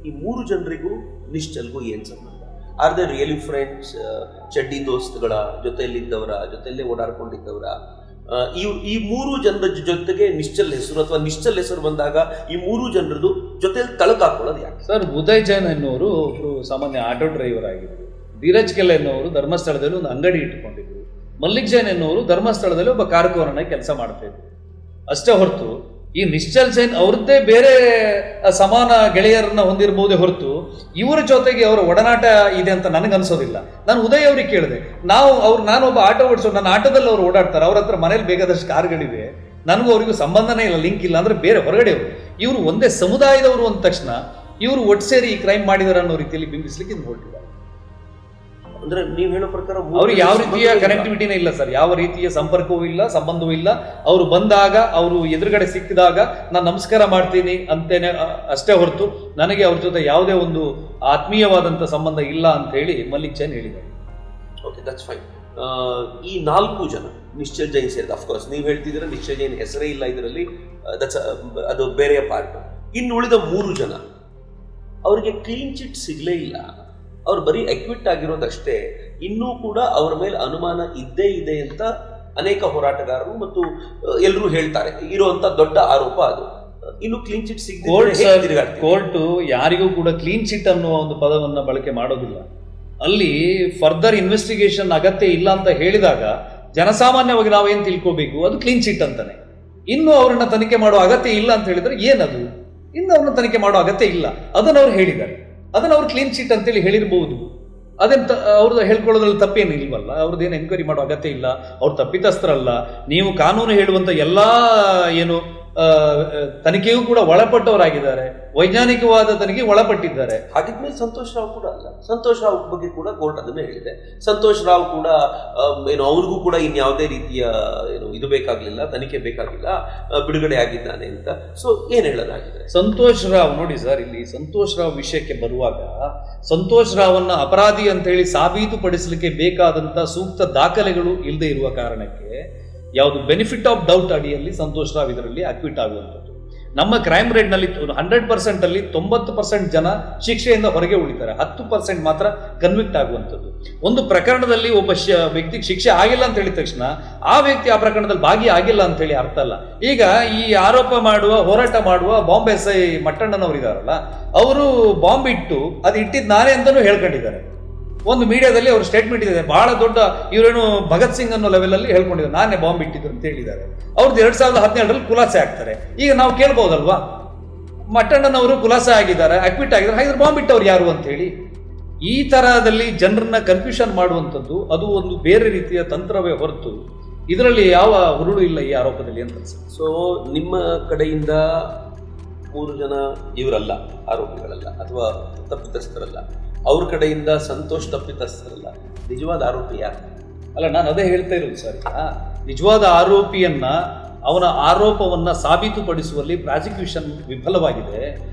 ಈ 3 ಜನರಿಗೂ ನಿಶ್ಚಲ್ಗೂ ಏನ್ ಸಂಬಂಧ? Are they really friends? ಚಡ್ಡಿ ದೋಸ್ತಗಳ ಜೊತೆಯಲ್ಲಿದ್ದವರ, ಜೊತೆಯಲ್ಲೇ ಓಡಾಡ್ಕೊಂಡಿದ್ದವರ? ಈ 3 ಜನರ ಜೊತೆಗೆ ನಿಶ್ಚಲ್ ಹೆಸರು ಅಥವಾ ನಿಶ್ಚಲ್ ಹೆಸರು ಬಂದಾಗ ಈ 3 ಜನರದು ಜೊತೆಯಲ್ಲಿ ತಳಕಾಕೊಳ್ಳೋದು ಯಾಕೆ ಸರ್? ಉದಯ್ ಜೈನ್ ಎನ್ನುವರು ಒಬ್ರು ಸಾಮಾನ್ಯ ಆಟೋ ಡ್ರೈವರ್ ಆಗಿದ್ರು. ಧೀರಜ್ ಕೆಲ್ ಎನ್ನುವರು ಧರ್ಮಸ್ಥಳದಲ್ಲಿ ಒಂದು ಅಂಗಡಿ ಇಟ್ಟುಕೊಂಡಿದ್ರು. ಮಲ್ಲಿಕ್ ಜೈನ್ ಎನ್ನುವರು ಧರ್ಮಸ್ಥಳದಲ್ಲಿ ಒಬ್ಬ ಕಾರ್ಕೋರನ ಕೆಲಸ ಮಾಡ್ತಾ ಇದ್ರು. ಅಷ್ಟೇ ಹೊರತು ಈ ನಿಶ್ಚಲ್ ಜೈನ್ ಅವ್ರದ್ದೇ ಬೇರೆ ಸಮಾನ ಗೆಳೆಯರನ್ನ ಹೊಂದಿರಬಹುದೇ ಹೊರತು ಇವರ ಜೊತೆಗೆ ಅವರ ಒಡನಾಟ ಇದೆ ಅಂತ ನನಗನ್ಸೋದಿಲ್ಲ. ನಾನು ಉದಯ್ ಅವ್ರಿಗೆ ಕೇಳಿದೆ, ನಾನೊಬ್ಬ ಆಟೋ ಓಡಿಸೋ, ನನ್ನ ಆಟೋದಲ್ಲಿ ಅವ್ರು ಓಡಾಡ್ತಾರೆ, ಅವ್ರ ಹತ್ರ ಮನೇಲಿ ಬೇಕಾದಷ್ಟು ಕಾರ್ಗಳಿವೆ, ನನಗೂ ಅವರಿಗೂ ಸಂಬಂಧನೇ ಇಲ್ಲ, ಲಿಂಕ್ ಇಲ್ಲ, ಅಂದ್ರೆ ಬೇರೆ ಹೊರಗಡೆಯವರು. ಇವರು ಒಂದೇ ಸಮುದಾಯದವರು ಅಂದ ತಕ್ಷಣ ಇವರು ಒಟ್ಟು ಸೇರಿ ಈ ಕ್ರೈಮ್ ಮಾಡಿದಾರೆ ಅನ್ನೋ ರೀತಿಯಲ್ಲಿ ಬಿಂಬಿಸ್ಲಿಕ್ಕೆ ಇದು ಹೊರಟಿದ್ದಾರೆ. ಅಂದ್ರೆ ನೀವು ಹೇಳೋ ಪ್ರಕಾರ ಅವ್ರಿಗೆ ಯಾವ ರೀತಿಯ ಕನೆಕ್ಟಿವಿಟಿನೇ ಇಲ್ಲ ಸರ್, ಯಾವ ರೀತಿಯ ಸಂಪರ್ಕವೂ ಇಲ್ಲ, ಸಂಬಂಧವೂ ಇಲ್ಲ. ಅವರು ಬಂದಾಗ, ಅವರು ಎದುರುಗಡೆ ಸಿಕ್ಕಿದಾಗ ನಾನು ನಮಸ್ಕಾರ ಮಾಡ್ತೀನಿ ಅಂತೇನೆ ಅಷ್ಟೇ ಹೊರತು ನನಗೆ ಅವ್ರ ಜೊತೆ ಯಾವುದೇ ಒಂದು ಆತ್ಮೀಯವಾದಂಥ ಸಂಬಂಧ ಇಲ್ಲ ಅಂತ ಹೇಳಿ ಮಲ್ಲಿಕ್ ಜೈನ್ ಹೇಳಿದ್ದಾರೆ. Okay, that's fine. ಈ 4 ಜನ ನಿಶ್ಚಲ್ ಜೈನ್ ಸೇರಿದ, ಅಫ್ಕೋರ್ಸ್ ನೀವು ಹೇಳ್ತಿದ್ರೆ ನಿಶ್ಚಲ್ ಜೈನ್ ಹೆಸರೇ ಇಲ್ಲ ಇದರಲ್ಲಿ, ಅದು ಬೇರೆಯ ಪಾರ್ಟ್. ಇನ್ನು ಉಳಿದ 3 ಜನ ಅವರಿಗೆ ಕ್ಲೀನ್ ಚಿಟ್ ಸಿಗಲೇ ಇಲ್ಲ, ಅವ್ರು ಬರೀ ಅಕ್ವಿಟ್ ಆಗಿರೋದಷ್ಟೇ. ಇನ್ನೂ ಕೂಡ ಅವರ ಮೇಲೆ ಅನುಮಾನ ಇದ್ದೇ ಇದೆ ಅಂತ ಅನೇಕ ಹೋರಾಟಗಾರರು ಮತ್ತು ಎಲ್ಲರೂ ಹೇಳ್ತಾರೆ. ಇರುವಂತ ದೊಡ್ಡ ಆರೋಪ ಅದು. ಇನ್ನು ಕ್ಲೀನ್ ಚಿಟ್ ಸಿಗದೆ ಕೋರ್ಟ್ ಯಾರಿಗೂ ಕೂಡ ಕ್ಲೀನ್ ಚಿಟ್ ಅನ್ನುವ ಒಂದು ಪದವನ್ನ ಬಳಕೆ ಮಾಡೋದಿಲ್ಲ. ಅಲ್ಲಿ ಫರ್ದರ್ ಇನ್ವೆಸ್ಟಿಗೇಷನ್ ಅಗತ್ಯ ಇಲ್ಲ ಅಂತ ಹೇಳಿದಾಗ ಜನಸಾಮಾನ್ಯವಾಗಿ ನಾವೇನು ತಿಳ್ಕೋಬೇಕು, ಅದು ಕ್ಲೀನ್ ಚಿಟ್ ಅಂತಾನೆ. ಇನ್ನು ಅವ್ರನ್ನ ತನಿಖೆ ಮಾಡುವ ಅಗತ್ಯ ಇಲ್ಲ ಅಂತ ಹೇಳಿದ್ರೆ ಏನದು? ಇನ್ನು ಅವ್ರನ್ನ ತನಿಖೆ ಮಾಡುವ ಅಗತ್ಯ ಇಲ್ಲ ಅದನ್ನ ಅವ್ರು ಹೇಳಿದ್ದಾರೆ. ಅದನ್ನ ಅವ್ರು ಕ್ಲೀನ್ ಚಿಟ್ ಅಂತೇಳಿ ಹೇಳಿರ್ಬಹುದು. ಅದೇನು ಅವ್ರದ್ದು ಹೇಳ್ಕೊಳ್ಳೋದ್ರಲ್ಲಿ ತಪ್ಪೇನು ಇಲ್ವಲ್ಲ. ಅವ್ರದ್ದೇನು ಎನ್ಕ್ವೈರಿ ಮಾಡೋ ಅಗತ್ಯ ಇಲ್ಲ, ಅವ್ರು ತಪ್ಪಿತಸ್ಥರಲ್ಲ. ನೀವು ಕಾನೂನು ಹೇಳುವಂತ ಎಲ್ಲಾ ಏನು ತನಿಖೆಗೂ ಕೂಡ ಒಳಪಟ್ಟವರಾಗಿದ್ದಾರೆ, ವೈಜ್ಞಾನಿಕವಾದ ತನಿಖೆ ಒಳಪಟ್ಟಿದ್ದಾರೆ. ಹಾಗಿದ್ಮೇಲೆ ಸಂತೋಷ್ ರಾವ್ ಕೂಡ ಅಲ್ಲ. ಸಂತೋಷ್ ರಾವ್ ಬಗ್ಗೆ ಕೂಡ ಕೋರ್ಟ್ ಅದನ್ನೇ ಹೇಳಿದೆ. ಸಂತೋಷ್ ರಾವ್ ಕೂಡ ಏನು ಅವ್ರಿಗೂ ಕೂಡ ಇನ್ಯಾವುದೇ ರೀತಿಯ ಏನು ಇದು ಬೇಕಾಗ್ಲಿಲ್ಲ, ತನಿಖೆ ಬೇಕಾಗಿಲ್ಲ, ಬಿಡುಗಡೆ ಆಗಿದ್ದಾನೆ ಅಂತ. ಸೊ ಏನ್ ಹೇಳೋದಾಗಿದೆ? ಸಂತೋಷ್ ರಾವ್ ನೋಡಿ ಸರ್, ಇಲ್ಲಿ ಸಂತೋಷ್ ರಾವ್ ವಿಷಯಕ್ಕೆ ಬರುವಾಗ ಸಂತೋಷ್ ರಾವನ್ನ ಅಪರಾಧಿ ಅಂತ ಹೇಳಿ ಸಾಬೀತುಪಡಿಸಲಿಕ್ಕೆ ಬೇಕಾದಂತ ಸೂಕ್ತ ದಾಖಲೆಗಳು ಇಲ್ಲದೆ ಇರುವ ಕಾರಣಕ್ಕೆ ಯಾವುದು ಬೆನಿಫಿಟ್ ಆಫ್ ಡೌಟ್ ಅಡಿಯಲ್ಲಿ ಸಂತೋಷ್ ರಾವ್ ಇದರಲ್ಲಿ ಅಕ್ವಿಟ್ ಆಗುವಂಥದ್ದು. ನಮ್ಮ ಕ್ರೈಮ್ ರೇಟ್ನಲ್ಲಿ 100% ಅಲ್ಲಿ 90% ಜನ ಶಿಕ್ಷೆಯಿಂದ ಹೊರಗೆ ಉಳಿತಾರೆ, 10% ಮಾತ್ರ ಕನ್ವಿಕ್ಟ್ ಆಗುವಂಥದ್ದು. ಒಂದು ಪ್ರಕರಣದಲ್ಲಿ ಒಬ್ಬ ವ್ಯಕ್ತಿಗೆ ಶಿಕ್ಷೆ ಆಗಿಲ್ಲ ಅಂತ ಹೇಳಿದ ತಕ್ಷಣ ಆ ವ್ಯಕ್ತಿ ಆ ಪ್ರಕರಣದಲ್ಲಿ ಭಾಗಿಯಾಗಿಲ್ಲ ಅಂತ ಹೇಳಿ ಅರ್ಥ ಅಲ್ಲ. ಈಗ ಈ ಆರೋಪ ಮಾಡುವ ಹೋರಾಟ ಮಾಡುವ ಬಾಂಬ್ SI ಮಟ್ಟಣ್ಣನವರು ಇದಾರಲ್ಲ, ಅವರು ಬಾಂಬ್ ಇಟ್ಟು ಅದು ಇಟ್ಟಿದ್ದು ನಾನೇ ಅಂತಾನೂ ಹೇಳ್ಕೊಂಡಿದ್ದಾರೆ. ಒಂದು ಮೀಡಿಯಾದಲ್ಲಿ ಅವ್ರ ಸ್ಟೇಟ್ಮೆಂಟ್ ಇದೆ, ಬಹಳ ದೊಡ್ಡ ಇವರೇನು ಭಗತ್ ಸಿಂಗ್ ಅನ್ನೋ ಲೆವೆಲ್ ಅಲ್ಲಿ ಹೇಳ್ಕೊಂಡಿದ್ದಾರೆ, ನಾನೇ ಬಾಂಬ್ ಇಟ್ಟಿದ್ರು ಅಂತ ಹೇಳಿದ್ದಾರೆ. ಅವ್ರದ್ದು 2017ರಲ್ಲಿ ಖುಲಾಸೆ ಆಗ್ತಾರೆ. ಈಗ ನಾವು ಕೇಳ್ಬೋದಲ್ವಾ, ಮಟ್ಟಣ್ಣನವರು ಖುಲಾಸೆ ಆಗಿದ್ದಾರೆ, ಅಕ್ವಿಟ್ ಆಗಿದ್ದಾರೆ, ಹಾಗಿದ್ರೆ ಬಾಂಬ್ ಇಟ್ಟವ್ರು ಯಾರು ಅಂತ ಹೇಳಿ. ಈ ತರಹದಲ್ಲಿ ಜನರನ್ನ ಕನ್ಫ್ಯೂಷನ್ ಮಾಡುವಂಥದ್ದು ಅದು ಒಂದು ಬೇರೆ ರೀತಿಯ ತಂತ್ರವೇ ಹೊರತು ಇದರಲ್ಲಿ ಯಾವ ಹುರುಳು ಇಲ್ಲ ಈ ಆರೋಪದಲ್ಲಿ ಅಂತ ಅನ್ಸುತ್ತೆ. ಸೊ ನಿಮ್ಮ ಕಡೆಯಿಂದ 3 ಜನ ಇವರಲ್ಲ, ಆರೋಪಿಗಳಲ್ಲ ಅಥವಾ ತಪ್ಪಿತಸ್ಥರಲ್ಲ, ಅವ್ರ ಕಡೆಯಿಂದ ಸಂತೋಷ್ ತಪ್ಪಿತಸ್ಥರಲ್ಲ, ನಿಜವಾದ ಆರೋಪಿ ಯಾರು? ಅಲ್ಲ, ನಾನು ಅದೇ ಹೇಳ್ತಾ ಇರೋದು ಸರ್. ನಿಜವಾದ ಆರೋಪಿಯನ್ನ ಅವನ ಆರೋಪವನ್ನ ಸಾಬೀತುಪಡಿಸುವಲ್ಲಿ ಪ್ರಾಸಿಕ್ಯೂಷನ್ ವಿಫಲವಾಗಿದೆ.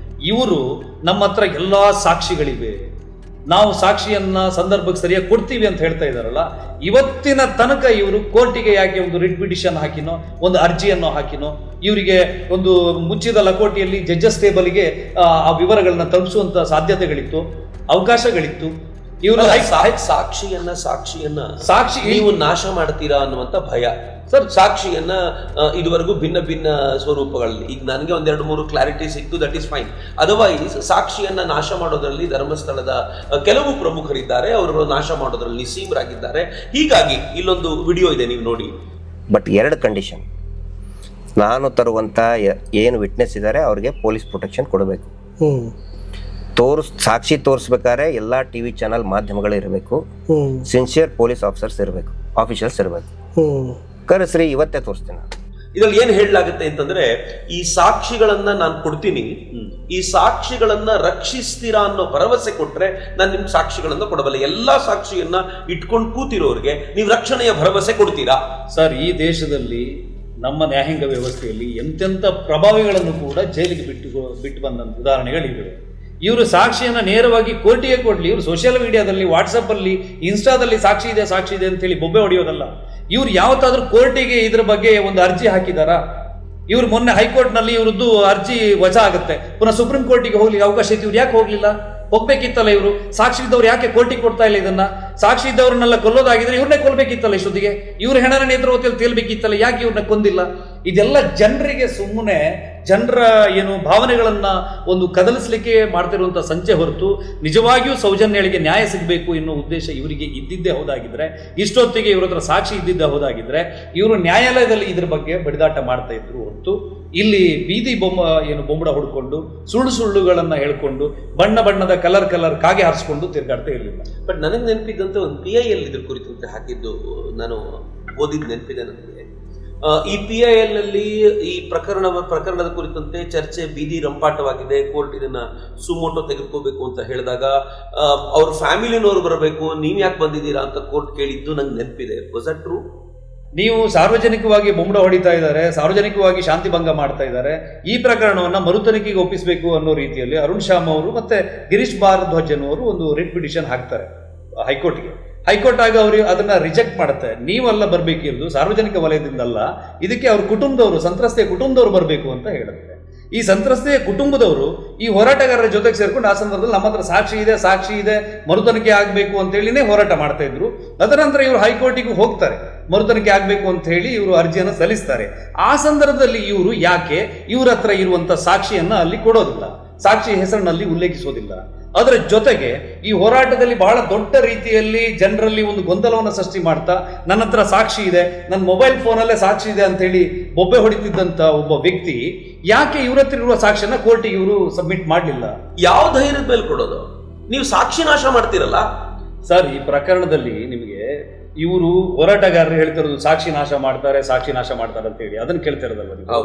ಇವರು ನಮ್ಮ ಹತ್ರ ಎಲ್ಲಾ ಸಾಕ್ಷಿಗಳಿವೆ, ನಾವು ಸಾಕ್ಷಿಯನ್ನ ಸಂದರ್ಭಕ್ಕೆ ಸರಿಯಾಗಿ ಕೊಡ್ತೀವಿ ಅಂತ ಹೇಳ್ತಾ ಇದ್ದಾರಲ್ಲ, ಇವತ್ತಿನ ತನಕ ಇವರು ಕೋರ್ಟಿಗೆ ಯಾಕೆ ಒಂದು ರಿಟ್ ಪಿಟಿಷನ್ ಹಾಕಿನೋ, ಒಂದು ಅರ್ಜಿಯನ್ನು ಹಾಕಿನೋ, ಇವರಿಗೆ ಒಂದು ಮುಚ್ಚಿದ ಲಕೋಟಿಯಲ್ಲಿ ಜಡ್ಜಸ್ ಟೇಬಲ್ಗೆ ಆ ವಿವರಗಳನ್ನ ತಲುಪಿಸುವಂತ ಸಾಧ್ಯತೆಗಳಿತ್ತು, ಅವಕಾಶಗಳಿತ್ತು. ಇವರು ಸಾಕ್ಷಿ ನೀವು ನಾಶ ಮಾಡ್ತೀರಾ ಅನ್ನುವಂತ ಭಯ ಸರ್. ಸಾಕ್ಷಿಯನ್ನ ಇದುವರೆಗೂ ಭಿನ್ನ ಭಿನ್ನ ಸ್ವರೂಪಗಳಲ್ಲಿ, ಈಗ ನನಗೆ 1-2-3 ಕ್ಲಾರಿಟಿ ಸಿಕ್ತು, ದಟ್ ಈಸ್ ಫೈನ್. ಅದರ್ವೈಸ್ ಸಾಕ್ಷಿಯನ್ನ ನಾಶ ಮಾಡೋದ್ರಲ್ಲಿ ಧರ್ಮಸ್ಥಳದ ಕೆಲವು ಪ್ರಮುಖರಿದ್ದಾರೆ, ಅವರು ನಾಶ ಮಾಡೋದ್ರಲ್ಲಿ ನಿಸ್ಸೀಮರಾಗಿದ್ದಾರೆ. ಹೀಗಾಗಿ ಇಲ್ಲೊಂದು ವಿಡಿಯೋ ಇದೆ, ನೀವು ನೋಡಿ. But 2 condition. ನಾನು ತರುವಂತ ಏನು ವಿಟ್ನೆಸ್ ಇದ್ದಾರೆ ಅವ್ರಿಗೆ ಪೊಲೀಸ್ ಪ್ರೊಟೆಕ್ಷನ್ ಕೊಡಬೇಕು. ಸಾಕ್ಷಿ ತೋರಿಸ್ಬೇಕಾದ್ರೆ ಎಲ್ಲ ಟಿವಿ ಚಾನಲ್ ಮಾಧ್ಯಮಗಳು ಇರಬೇಕು, ಸಿನ್ಸಿಯರ್ ಪೊಲೀಸ್ ಆಫೀಸರ್ಸ್ ಇರಬೇಕು, ಆಫೀಷಿಯಲ್ಸ್ ಇರಬೇಕು. ಕರೆಸ್ರಿ, ಇವತ್ತೇ ತೋರಿಸ್ತೀನಿ. ಇದ್ರಲ್ಲಿ ಏನ್ ಹೇಳಲಾಗುತ್ತೆ ಅಂತಂದ್ರೆ, ಈ ಸಾಕ್ಷಿಗಳನ್ನ ನಾನು ಕೊಡ್ತೀನಿ, ಈ ಸಾಕ್ಷಿಗಳನ್ನ ರಕ್ಷಿಸ್ತೀರಾ ಅನ್ನೋ ಭರವಸೆ ಕೊಟ್ರೆ ನಾನು ನಿಮ್ಗೆ ಸಾಕ್ಷಿಗಳನ್ನ ಕೊಡಬಲ್ಲ. ಎಲ್ಲಾ ಸಾಕ್ಷಿಯನ್ನ ಇಟ್ಕೊಂಡು ಕೂತಿರೋರಿಗೆ ನೀವು ರಕ್ಷಣೆಯ ಭರವಸೆ ಕೊಡ್ತೀರಾ? ಸರ್, ಈ ದೇಶದಲ್ಲಿ ನಮ್ಮ ನ್ಯಾಯಾಂಗ ವ್ಯವಸ್ಥೆಯಲ್ಲಿ ಎಂತೆಂಥ ಪ್ರಭಾವಿಗಳನ್ನು ಕೂಡ ಜೈಲಿಗೆ ಬಿಟ್ಟು ಬಂದಂತ ಉದಾಹರಣೆಗಳಿವೆ. ಇವರು ಸಾಕ್ಷಿಯನ್ನ ನೇರವಾಗಿ ಕೋರ್ಟಿಗೆ ಕೊಡ್ಲಿ, ಇವರು ಸೋಷಿಯಲ್ ಮೀಡಿಯಾದಲ್ಲಿ, ವಾಟ್ಸಪ್ ಅಲ್ಲಿ, ಇನ್ಸ್ಟಾದಲ್ಲಿ ಸಾಕ್ಷಿ ಇದೆ ಅಂತೇಳಿ ಬೊಬ್ಬೆ ಹೊಡೆಯೋದಲ್ಲ. ಇವ್ರು ಯಾವತ್ತಾದ್ರೂ ಕೋರ್ಟಿಗೆ ಇದ್ರ ಬಗ್ಗೆ ಒಂದು ಅರ್ಜಿ ಹಾಕಿದಾರಾ? ಇವ್ರು ಮೊನ್ನೆ ಹೈಕೋರ್ಟ್ ನಲ್ಲಿ ಇವ್ರದ್ದು ಅರ್ಜಿ ವಜಾ ಆಗುತ್ತೆ, ಪುನಃ ಸುಪ್ರೀಂ ಕೋರ್ಟಿಗೆ ಹೋಗ್ಲಿಕ್ಕೆ ಅವಕಾಶ ಇತ್ತು, ಇವ್ರು ಯಾಕೆ ಹೋಗ್ಲಿಲ್ಲ? ಹೋಗ್ಬೇಕಿತ್ತಲ್ಲ. ಇವರು ಸಾಕ್ಷಿ ಇದ್ದವ್ರು ಯಾಕೆ ಕೋರ್ಟಿಗೆ ಕೊಡ್ತಾ ಇಲ್ಲ ಇದನ್ನ? ಸಾಕ್ಷಿ ಇದ್ದವ್ರನ್ನೆಲ್ಲ ಕೊಲ್ಲೋದಾಗಿದ್ರೆ ಇವ್ರನ್ನೇ ಕೊಲ್ಬೇಕಿತ್ತಲ್ಲ, ಇಷ್ಟೊತ್ತಿಗೆ ಇವ್ರ ಹೆಣನ ನೇತೃತ್ವದಲ್ಲಿ ತೇಲ್ಬೇಕಿತ್ತಲ್ಲ, ಯಾಕೆ ಇವ್ರನ್ನ ಕೊಂದಿಲ್ಲ? ಇದೆಲ್ಲ ಜನರಿಗೆ ಸುಮ್ಮನೆ ಜನರ ಏನು ಭಾವನೆಗಳನ್ನ ಒಂದು ಕದಲಿಸಲಿಕ್ಕೆ ಮಾಡ್ತಿರುವಂತ ಸಂಚೆ ಹೊರತು ನಿಜವಾಗಿಯೂ ಸೌಜನ್ಯಳಿಗೆ ನ್ಯಾಯ ಸಿಗಬೇಕು ಎನ್ನುವ ಉದ್ದೇಶ ಇವರಿಗೆ ಇದ್ದಿದ್ದೇ ಹೌದಾಗಿದ್ರೆ, ಇಷ್ಟೊತ್ತಿಗೆ ಇವ್ರ ಹತ್ರ ಸಾಕ್ಷಿ ಇದ್ದಿದ್ದೇ ಹೌದಾಗಿದ್ರೆ ಇವರು ನ್ಯಾಯಾಲಯದಲ್ಲಿ ಇದ್ರ ಬಗ್ಗೆ ಬಡಿದಾಟ ಮಾಡ್ತಾ ಇದ್ರು ಹೊರತು ಇಲ್ಲಿ ಬೀದಿ ಬೊಂಬಡ ಹೊಡ್ಕೊಂಡು ಸುಳ್ಳುಗಳನ್ನ ಹೇಳ್ಕೊಂಡು ಬಣ್ಣದ ಕಲರ್ ಕಾಗೆ ಹಾರಿಸ್ಕೊಂಡು ತಿರ್ಗಾಡ್ತಾ ಇರಲಿಲ್ಲ. ಬಟ್ ನನಗೆ ನೆನಪಿದ್ದಂತೆ ಒಂದು PIL ಇದ್ರ ಕುರಿತಂತೆ ಹಾಕಿದ್ದು ನಾನು ಓದಿದ್ ನೆನಪಿದೆ ನನಗೆ. ಈ PIL ಅಲ್ಲಿ ಈ ಪ್ರಕರಣದ ಕುರಿತಂತೆ ಚರ್ಚೆ ಬೀದಿ ರಂಪಾಟವಾಗಿದೆ, ಕೋರ್ಟ್ ಇದನ್ನ ಸುಮೋಟೋ ತೆಗೆದುಕೋಬೇಕು ಅಂತ ಹೇಳಿದಾಗ ಅವ್ರ ಫ್ಯಾಮಿಲಿನವರು ಬರಬೇಕು, ನೀವ್ ಯಾಕೆ ಬಂದಿದ್ದೀರಾ ಅಂತ ಕೋರ್ಟ್ ಕೇಳಿದ್ದು ನಂಗೆ ನೆನಪಿದೆ. Was that true? ನೀವು ಸಾರ್ವಜನಿಕವಾಗಿ ಬೊಂಬಡ ಹೊಡಿತಾ ಇದ್ದಾರೆ, ಸಾರ್ವಜನಿಕವಾಗಿ ಶಾಂತಿ ಭಂಗ ಮಾಡ್ತಾ ಇದ್ದಾರೆ, ಈ ಪ್ರಕರಣವನ್ನ ಮರುತನಿಖೆಗೆ ಒಪ್ಪಿಸಬೇಕು ಅನ್ನೋ ರೀತಿಯಲ್ಲಿ ಅರುಣ್ ಶ್ಯಾಮ್ ಅವರು ಮತ್ತೆ ಗಿರೀಶ್ ಭಾರದ್ವಾಜ್ ಅನ್ನೋರು ಒಂದು ರಿಟ್ ಪಿಟಿಷನ್ ಹಾಕ್ತಾರೆ ಹೈಕೋರ್ಟ್ಗೆ. ಹೈಕೋರ್ಟ್ ಆಗ ಅವರು ಅದನ್ನ ರಿಜೆಕ್ಟ್ ಮಾಡುತ್ತೆ. ನೀವೆಲ್ಲ ಬರ್ಬೇಕಿರೋದು ಸಾರ್ವಜನಿಕ ವಲಯದಿಂದಲ್ಲ, ಇದಕ್ಕೆ ಅವ್ರ ಕುಟುಂಬದವರು, ಸಂತ್ರಸ್ತೆಯ ಕುಟುಂಬದವರು ಬರಬೇಕು ಅಂತ ಹೇಳುತ್ತೆ. ಈ ಸಂತ್ರಸ್ತೆಯ ಕುಟುಂಬದವರು ಈ ಹೋರಾಟಗಾರರ ಜೊತೆಗೆ ಸೇರ್ಕೊಂಡು ಆ ಸಂದರ್ಭದಲ್ಲಿ ನಮ್ಮ ಹತ್ರ ಸಾಕ್ಷಿ ಇದೆ ಮರುತನಿಕೆ ಆಗಬೇಕು ಅಂತ ಹೇಳಿನೇ ಹೋರಾಟ ಮಾಡ್ತಾ ಇದ್ರು. ತದನಂತರ ಇವರು ಹೈಕೋರ್ಟಿಗೂ ಹೋಗ್ತಾರೆ, ಮರುತನಿಕೆ ಆಗಬೇಕು ಅಂತ ಹೇಳಿ ಇವರು ಅರ್ಜಿಯನ್ನು ಸಲ್ಲಿಸ್ತಾರೆ. ಆ ಸಂದರ್ಭದಲ್ಲಿ ಇವರು ಯಾಕೆ ಇವ್ರ ಹತ್ರ ಇರುವಂತ ಸಾಕ್ಷಿಯನ್ನ ಅಲ್ಲಿ ಕೊಡೋದಿಲ್ಲ, ಸಾಕ್ಷಿ ಹೆಸರಿನಲ್ಲಿ ಉಲ್ಲೇಖಿಸೋದಿಲ್ಲ. ಅದರ ಜೊತೆಗೆ ಈ ಹೋರಾಟದಲ್ಲಿ ಬಹಳ ದೊಡ್ಡ ರೀತಿಯಲ್ಲಿ ಜನರಲ್ಲಿ ಒಂದು ಗೊಂದಲವನ್ನು ಸೃಷ್ಟಿ ಮಾಡ್ತಾ, ನನ್ನ ಹತ್ರ ಸಾಕ್ಷಿ ಇದೆ, ನನ್ನ ಮೊಬೈಲ್ ಫೋನಲ್ಲೇ ಸಾಕ್ಷಿ ಇದೆ ಅಂತ ಹೇಳಿ ಬೊಬ್ಬೆ ಹೊಡಿತಿದ್ದಂತ ಒಬ್ಬ ವ್ಯಕ್ತಿ ಯಾಕೆ ಇವ್ರ ಹತ್ರ ಇರುವ ಸಾಕ್ಷಿಯನ್ನ ಕೋರ್ಟಿಗೆ ಇವರು ಸಬ್ಮಿಟ್ ಮಾಡಲಿಲ್ಲ? ಯಾವ ಧೈರ್ಯದ ಮೇಲೆ ಕೊಡೋದು? ನೀವು ಸಾಕ್ಷಿ ನಾಶ ಮಾಡ್ತೀರಲ್ಲ ಸರ್. ಈ ಪ್ರಕರಣದಲ್ಲಿ ನಿಮಗೆ ಇವರು ಹೋರಾಟಗಾರರು ಹೇಳ್ತಿರೋದು ಸಾಕ್ಷಿ ನಾಶ ಮಾಡ್ತಾರೆ ಅಂತ ಹೇಳಿ, ಅದನ್ನ ಕೇಳ್ತಿರೋದಲ್ವ?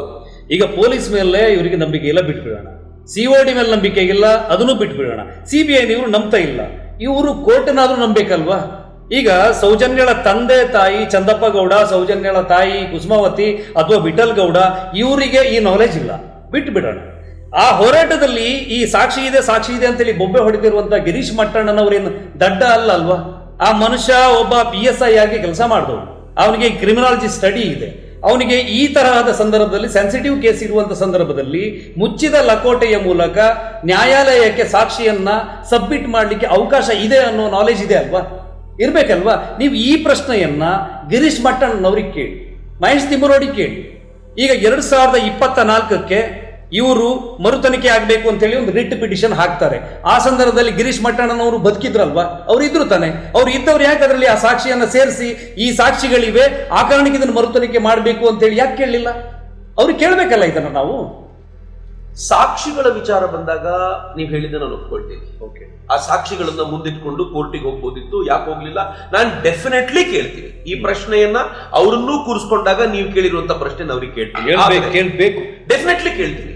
ಈಗ ಪೊಲೀಸ್ ಮೇಲೆ ಇವರಿಗೆ ನಂಬಿಕೆ ಇಲ್ಲ, ಬಿಟ್ಬಿಡೋಣ. COD ಮೇಲೆ ನಂಬಿಕೆ ಇಲ್ಲ, ಅದನ್ನು ಬಿಟ್ಬಿಡೋಣ. CBI ಇವರು ನಂಬ್ತಾ ಇಲ್ಲ, ಇವರು ಕೋರ್ಟ್ನಾದ್ರೂ ನಂಬೇಕಲ್ವಾ? ಈಗ ಸೌಜನ್ಯಳ ತಂದೆ ತಾಯಿ ಚಂದಪ್ಪ ಗೌಡ, ಸೌಜನ್ಯಳ ತಾಯಿ ಕುಸುಮಾವತಿ ಅಥವಾ ವಿಠಲ್ ಗೌಡ, ಇವರಿಗೆ ಈ ನಾಲೆಜ್ ಇಲ್ಲ, ಬಿಟ್ಬಿಡೋಣ. ಆ ಹೋರಾಟದಲ್ಲಿ ಈ ಸಾಕ್ಷಿ ಇದೆ ಅಂತೇಳಿ ಬೊಬ್ಬೆ ಹೊಡೆದಿರುವಂತ ಗಿರೀಶ್ ಮಟ್ಟಣ್ಣನವರೇನು ದಡ್ಡ ಅಲ್ವಾ? ಆ ಮನುಷ್ಯ ಒಬ್ಬ PSI ಆಗಿ ಕೆಲಸ ಮಾಡಿದವನು, ಅವನಿಗೆ ಕ್ರಿಮಿನಾಲಜಿ ಸ್ಟಡಿ ಇದೆ. ಅವನಿಗೆ ಈ ತರಹದ ಸಂದರ್ಭದಲ್ಲಿ ಸೆನ್ಸಿಟಿವ್ ಕೇಸ್ ಇರುವಂತ ಸಂದರ್ಭದಲ್ಲಿ ಮುಚ್ಚಿದ ಲಕೋಟೆಯ ಮೂಲಕ ನ್ಯಾಯಾಲಯಕ್ಕೆ ಸಾಕ್ಷಿಯನ್ನ ಸಬ್ಮಿಟ್ ಮಾಡಲಿಕ್ಕೆ ಅವಕಾಶ ಇದೆ ಅನ್ನೋ ನಾಲೆಜ್ ಇದೆ ಅಲ್ವಾ? ಇರ್ಬೇಕಲ್ವಾ? ನೀವು ಈ ಪ್ರಶ್ನೆಯನ್ನ ಗಿರೀಶ್ ಮಟ್ಟಣ್ಣನವ್ರಿಗೆ ಕೇಳಿ, ಮಹೇಶ್ ತಿಮ್ಮರೋಡಿಗೆ ಕೇಳಿ. ಈಗ 2024ಕ್ಕೆ ಇವರು ಮರುತನಿಕೆ ಆಗಬೇಕು ಅಂತ ಹೇಳಿ ಒಂದು ರಿಟ್ ಪಿಟಿಷನ್ ಹಾಕ್ತಾರೆ. ಆ ಸಂದರ್ಭದಲ್ಲಿ ಗಿರೀಶ್ ಮಟ್ಟಣ್ಣನವರು ಬದುಕಿದ್ರಲ್ವಾ? ಅವ್ರು ಇದ್ರು ತಾನೆ. ಅವ್ರು ಇದ್ದವ್ರು ಯಾಕೆ ಅದರಲ್ಲಿ ಆ ಸಾಕ್ಷಿಯನ್ನ ಸೇರಿಸಿ ಈ ಸಾಕ್ಷಿಗಳಿವೆ, ಆ ಕಾರಣಕ್ಕೆ ಇದನ್ನು ಮರುತನಿಕೆ ಮಾಡಬೇಕು ಅಂತ ಹೇಳಿ ಯಾಕೆ ಕೇಳಲಿಲ್ಲ? ಅವ್ರಿಗೆ ಕೇಳಬೇಕಲ್ಲ ಇದನ್ನ ನಾವು. ಸಾಕ್ಷಿಗಳ ವಿಚಾರ ಬಂದಾಗ ನೀವು ಹೇಳಿದ ನಾನು ಒಪ್ಕೊಳ್ತೀನಿ. ಓಕೆ, ಆ ಸಾಕ್ಷಿಗಳನ್ನ ಮುಂದಿಟ್ಕೊಂಡು ಕೋರ್ಟಿಗೆ ಹೋಗ್ಬೋದಿತ್ತು, ಯಾಕೆ ಹೋಗ್ಲಿಲ್ಲ? ನಾನು ಡೆಫಿನೆಟ್ಲಿ ಕೇಳ್ತೀನಿ ಈ ಪ್ರಶ್ನೆಯನ್ನ. ಅವರನ್ನೂ ಕೂರಿಸ್ಕೊಂಡಾಗ ನೀವು ಕೇಳಿರುವಂತ ಪ್ರಶ್ನೆ ಅವ್ರಿಗೆ ಕೇಳ್ಬೇಕು, ಡೆಫಿನೆಟ್ಲಿ ಕೇಳ್ತೀನಿ.